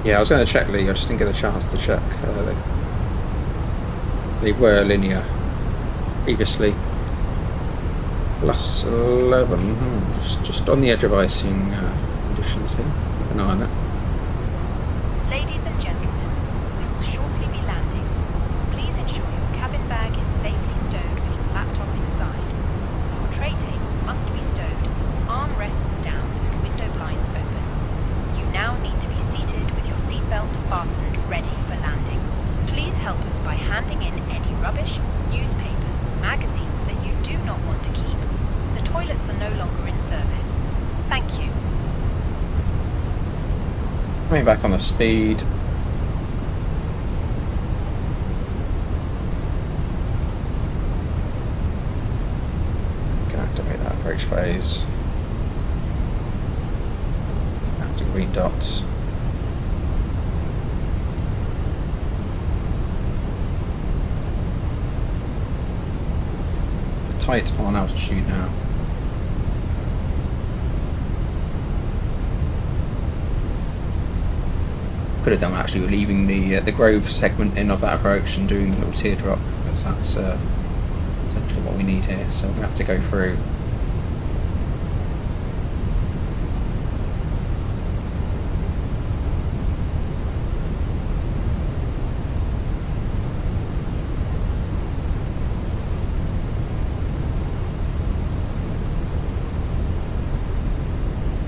Yeah, I was going to check, Lee. I just didn't get a chance to check. They were linear previously. Plus 11, just on the edge of icing conditions here. Keep an eye on that. Ladies and gentlemen, we will shortly be landing. Please ensure your cabin bag is safely stowed with your laptop inside. Your tray table must be stowed, armrests down and window blinds open. You now need to be seated with your seatbelt fastened, ready for landing. Please help us by handing in any rubbish, newspapers or magazines that you do not want to keep. The toilets are no longer in service. Thank you. Coming back on the speed. Can activate that approach phase. Active green dots. Tight on altitude now. Could have done actually leaving the Grove segment in of that approach and doing the little teardrop, because that's essentially what we need here. So we're going to have to go through.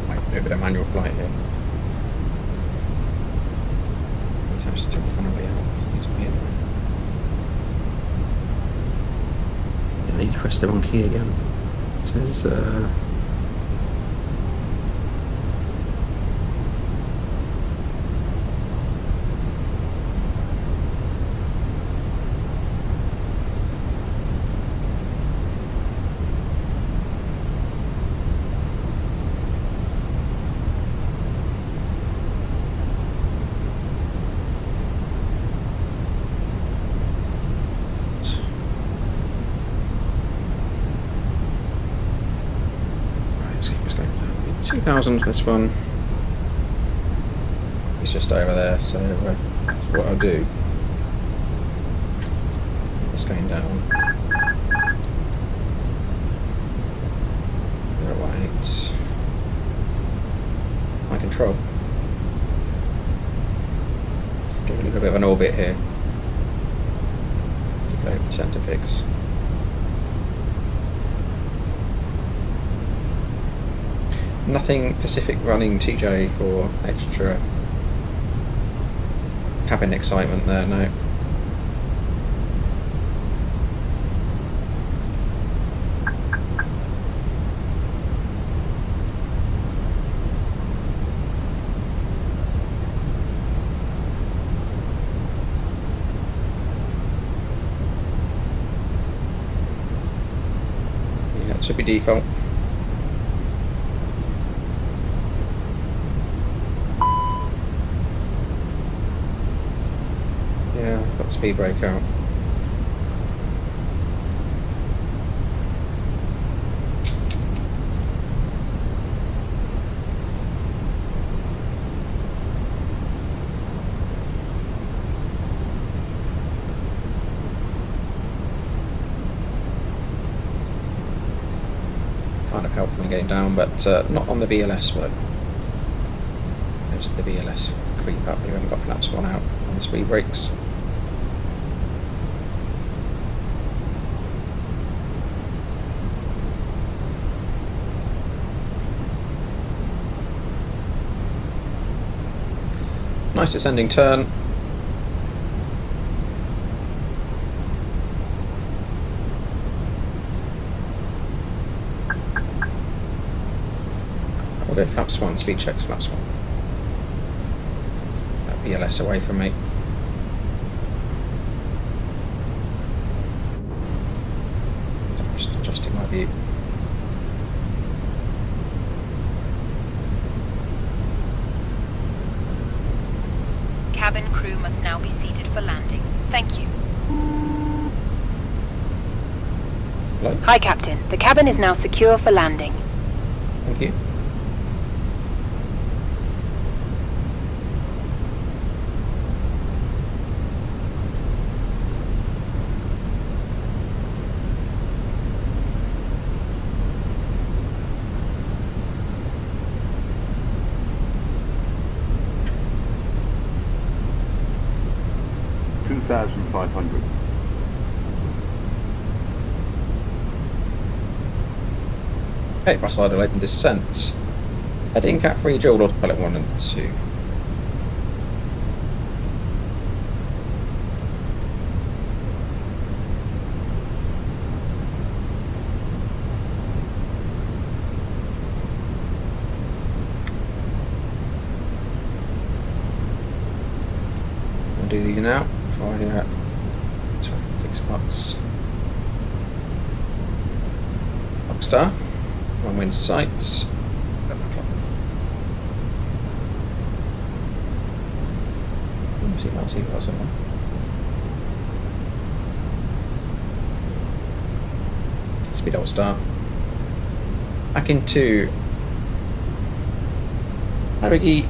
Might do a bit of manual flight here. I need to press the wrong key again. It says let's keep this going down. 2000 for this one. It's just over there, so what I'll do. It's going down. 018. My control. Give a little bit of an orbit here. Go over the centre fix. Nothing Pacific running TJ for extra cabin excitement there, no. Yeah, it should be default. Yeah, got the speed brake out. Kind of helpful in getting down, but not on the VLS, but it was the VLS creep up. We haven't got flaps 1 out on the speed brakes. Nice descending turn. We'll go flaps 1, speed checks flaps 1. That BLS away from me. I'm just adjusting my view. Cabin crew must now be seated for landing. Thank you. Hello? Hi, Captain. The cabin is now secure for landing. Thank you. $2,500. Okay, fast side open descent. Heading cap 3 dual autopilot 1 and 2. I'll do these now before I fix spots. Rockstar. Runway in sights. 11 o'clock. See my TV or someone. Speed all star. Back into Pyreegue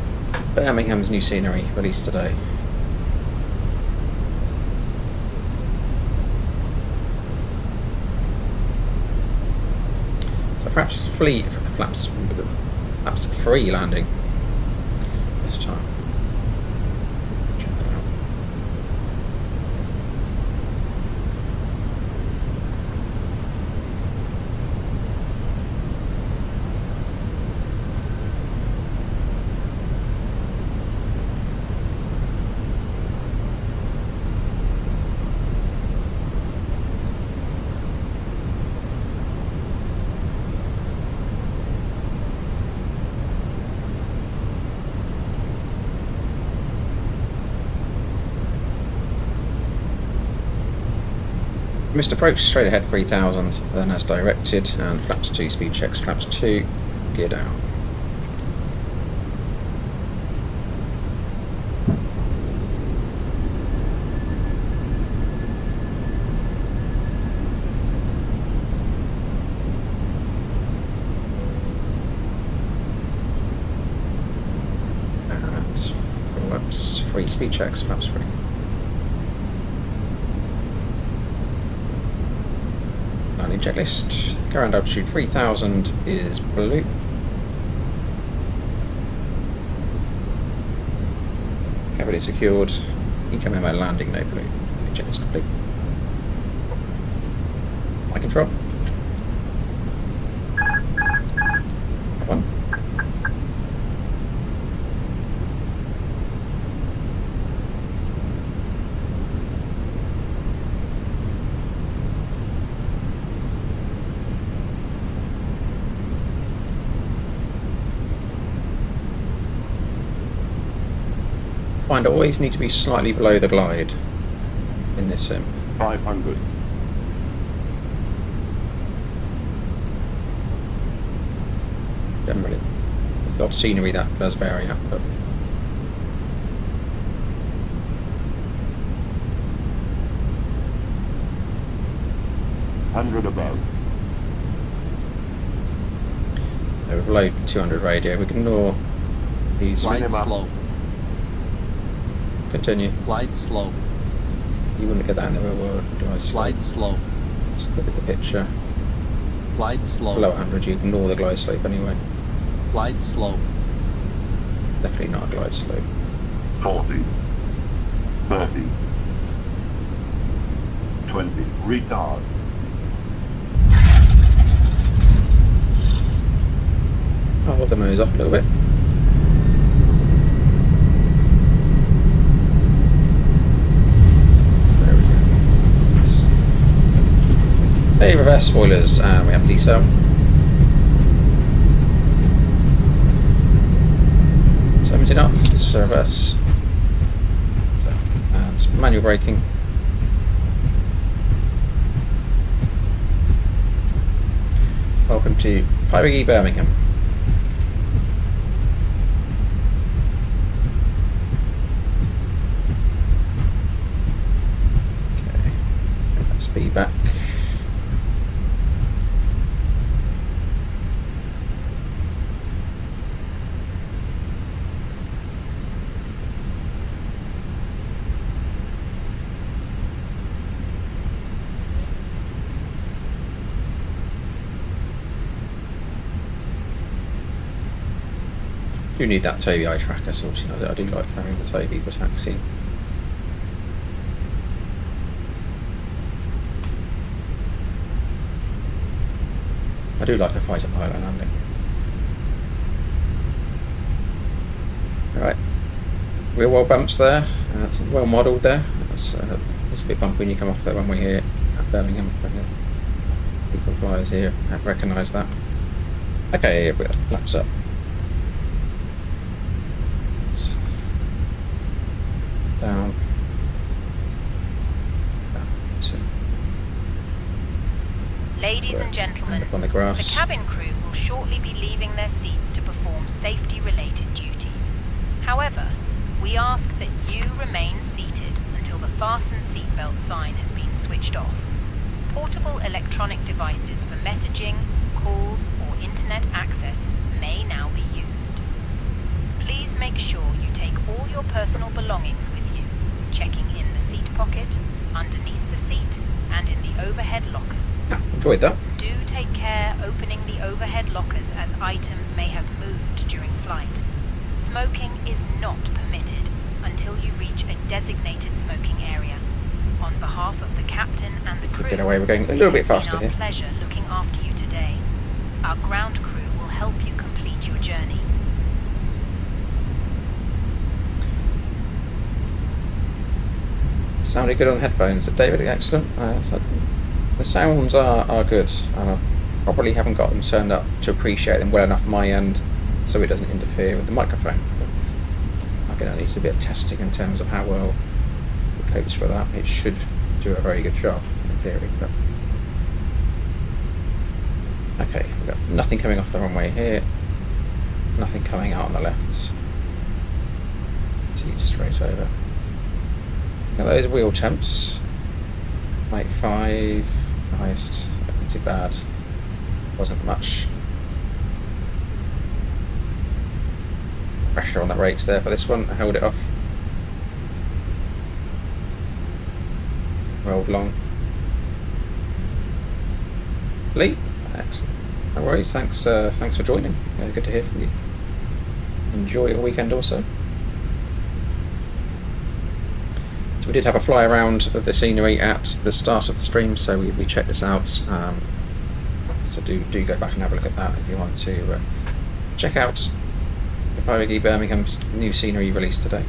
Birmingham's new scenery released today. Flaps free landing this time. Check that out. Missed approach, straight ahead 3000, then as directed, and flaps 2, speed checks, flaps 2, gear down. And flaps 3, speed checks, flaps 3. Landing checklist. Current altitude 3000 is blue. Cavity secured. Incoming memo landing, no blue. Landing checklist complete. My control. One. Find always need to be slightly below the glide in this sim. 500. Generally. With the odd scenery that does vary up, but 100 above. we're below 200 radio. We can ignore these. Glide slow. Continue. Glide slow. You wouldn't get that in the real world. Glide slow. Let's look at the picture. Glide slow. Below 100, you ignore the glide slope anyway. Glide slow. Definitely not a glide slope. 40, 30, 20, retard. I'll hold the nose up a little bit. There we go. Hey, reverse spoilers, and we have decel. 70 knots, reverse. And manual braking. Welcome to Pyreegue Birmingham. Okay, let's be back. Do need that Toby eye tracker source, you know, I do like having the Toby for taxi. I do like a fighter pilot landing. Alright, real world bumps there, it's well modelled there. It's a bit bumpy when you come off there when we're here at Birmingham. People flyers here have recognised that. Okay, laps up. Down. Ladies and gentlemen, on the grass. the cabin crew will shortly be leaving their seats to perform safety-related duties. However, we ask that you remain seated until the fasten seatbelt sign has been switched off. Portable electronic devices for messaging, calls, or internet access may now be used. Please make sure you take all your personal belongings with you, checking in the seat pocket, underneath the seat, and in the overhead lockers. Enjoyed that. Do take care opening the overhead lockers as items may have moved during flight. Smoking is not permitted until you reach a designated smoking area. On behalf of the captain and the crew, Get away, we're going a little bit faster it has been here. our pleasure looking after you today. Our ground crew will help you complete your journey. Sounded good on headphones, David. Excellent. So the sounds are good, and I probably haven't got them turned up to appreciate them well enough on my end, so it doesn't interfere with the microphone. But again, I need to do a bit of testing in terms of how well it copes with that. It should do a very good job in theory. But okay, we've got nothing coming off the runway here. Nothing coming out on the left. Seat straight over. Now those wheel temps, like 5, highest, not too bad, wasn't much pressure on the brakes there for this one, I held it off, rolled long. Lee, excellent, no worries, thanks for joining, good to hear from you, enjoy your weekend also. So we did have a fly around of the scenery at the start of the stream, so we checked this out. So do go back and have a look at that if you want to check out the Pyreegue Birmingham's new scenery released today.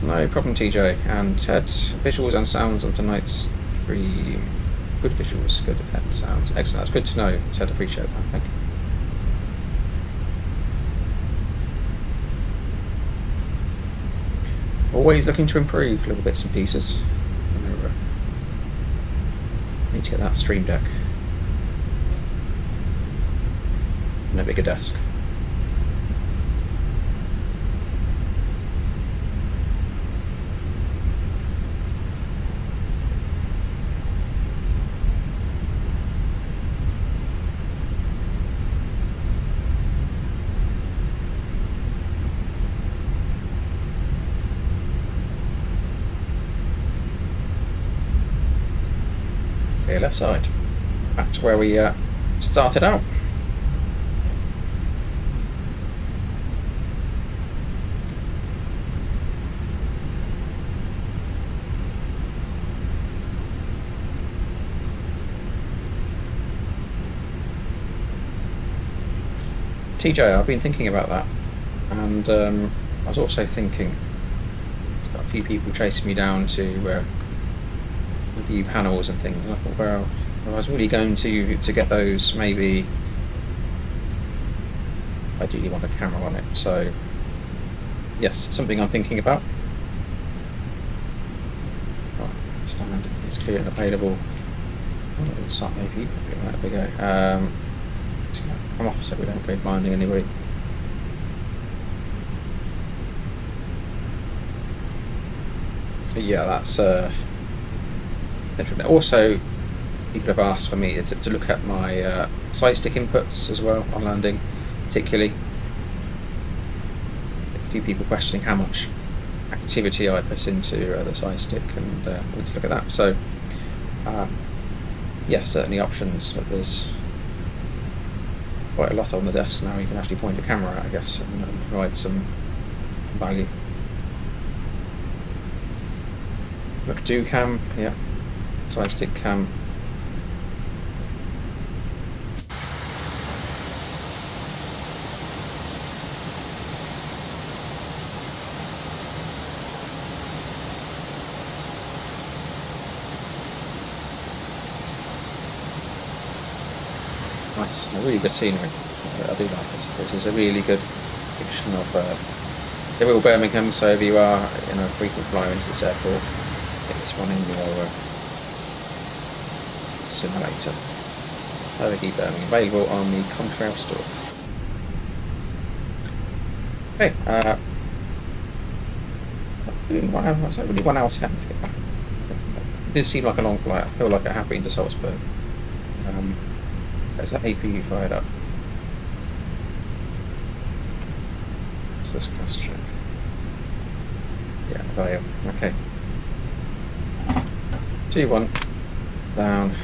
No problem, TJ and Ted. Visuals and sounds on tonight's stream. Good visuals, good sounds. Excellent. That's good to know, Ted. Appreciate that. Thank you. Always looking to improve little bits and pieces. Need to get that stream deck and a bigger desk. Left side, back to where we started out. TJ, I've been thinking about that, and I was also thinking, there's got a few people chasing me down to review panels and things, and I thought, well, I was really going to get those, maybe I do want a camera on it, so yes, something I'm thinking about. Right, stand is clear and available. Oh, start maybe. There we go. Come off so we don't go blinding anybody. So yeah, that's also people have asked for me to look at my side stick inputs as well on landing, particularly. A few people questioning how much activity I put into the side stick, and we need to look at that. So yeah, certainly options, but there's quite a lot on the desk now. You can actually point a camera at, I guess, and provide some value. Look, do cam, yeah, side stick cam. Nice, a really good scenery. I do like this. This is a really good depiction of the real Birmingham. So if you are a frequent flyer into this airport, get this one in your simulator. Pyreegue Birmingham, available on the Contrail store. Okay, it's only 1 hour 10 to get back. It did seem like a long flight. I feel like I have been to Salzburg. Is that APU fired up? What's this question? Yeah, value. Okay. 2-1. Down.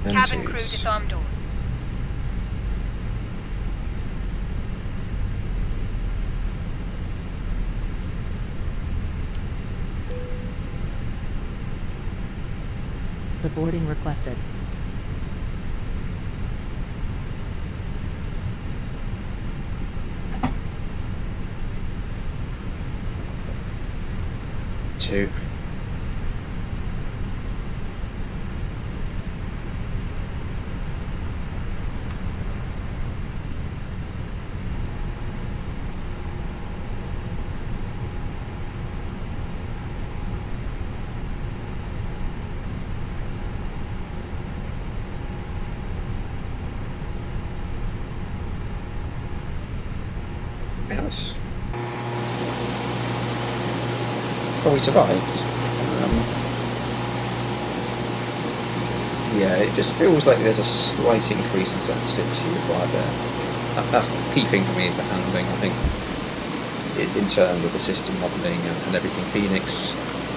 Cabin crew disarm doors. The boarding requested. Two. Nice. Well, we survived. Yeah, it just feels like there's a slight increase in sensitivity required there. That's the key thing for me, is the handling. I think in terms of the system modelling and everything Phoenix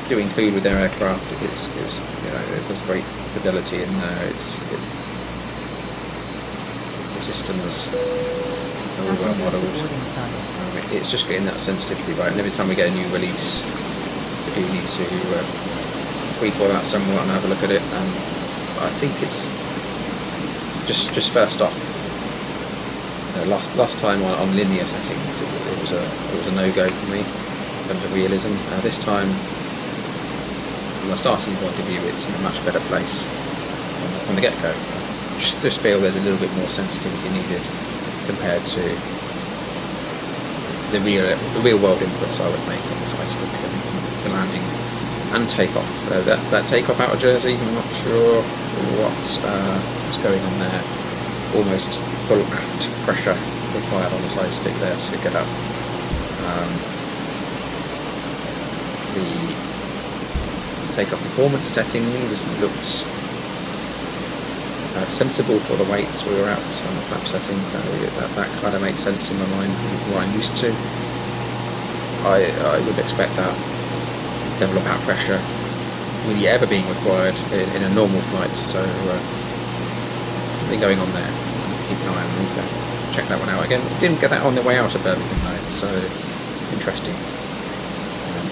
do include with their aircraft, is there's great fidelity in there. The system is very well modelled. It's just getting that sensitivity right, and every time we get a new release, we do need to tweak all that somewhat and have a look at it. And I think it's just first off. Last time on linear settings, it was a no-go for me in terms of realism. This time, from a starting point of view, it's in a much better place from the get-go. Just feel there's a little bit more sensitivity needed compared to the real world inputs I would make on the side stick and the landing and takeoff. That takeoff out of Jersey, I'm not sure what's going on there. Almost full aft pressure required on the side stick there to get up. The takeoff performance settings looked sensible for the weights we were at on the flap settings. That kind of makes sense in my mind, what I'm used to. I would expect that level of out pressure really ever being required in a normal flight, so something going on there. Keep an eye on it. Check that one out again. Didn't get that on the way out of Birmingham though, so interesting.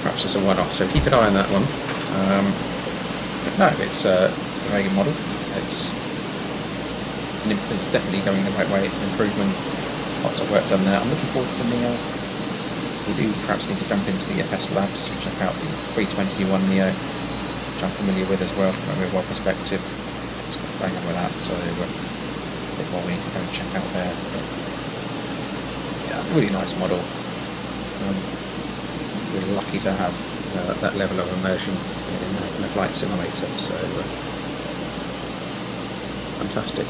Perhaps it's a one-off, so keep an eye on that one. But no, it's a very good model. It's definitely going the right way. It's an improvement. Lots of work done there. I'm looking forward to the Neo. We do perhaps need to jump into the FS labs and check out the 321 Neo, which I'm familiar with as well from a real world perspective. It's bang on with that, so a bit more we need to go and check out there. But, yeah, really nice model. We're lucky to have that level of immersion in a flight simulator, so fantastic.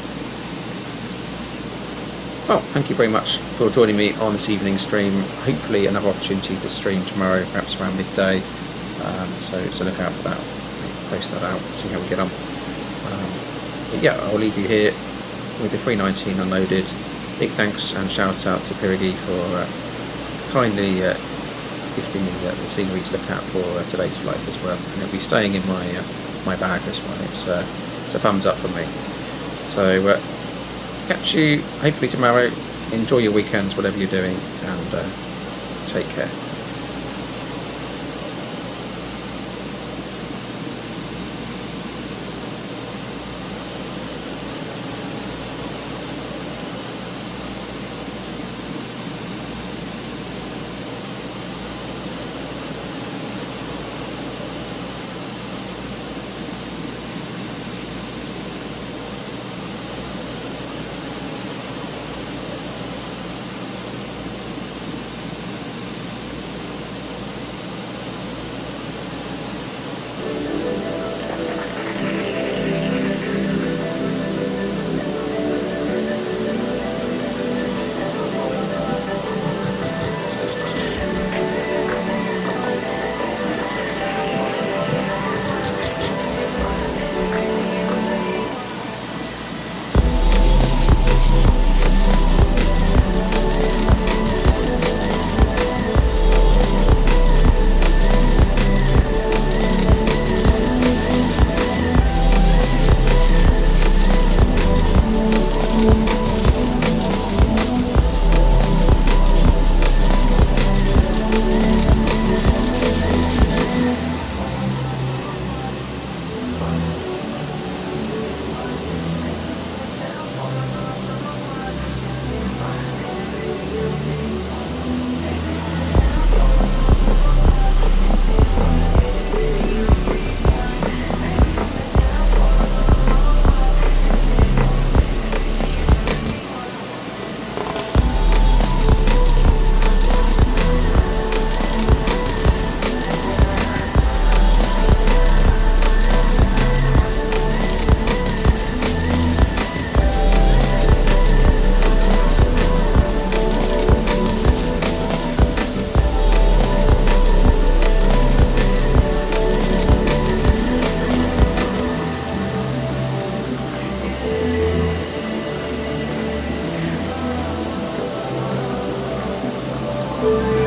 Well, thank you very much for joining me on this evening's stream. Hopefully another opportunity to stream tomorrow, perhaps around midday. So look out for that. I'll post that out, see how we get on. But yeah, I'll leave you here with the 319 unloaded. Big thanks and shout out to Pyreegue for kindly gifting me the scenery to look out for today's flights as well. And it'll be staying in my bag, this one. It's a thumbs up for me. So catch you hopefully tomorrow. Enjoy your weekends, whatever you're doing, and take care. Bye.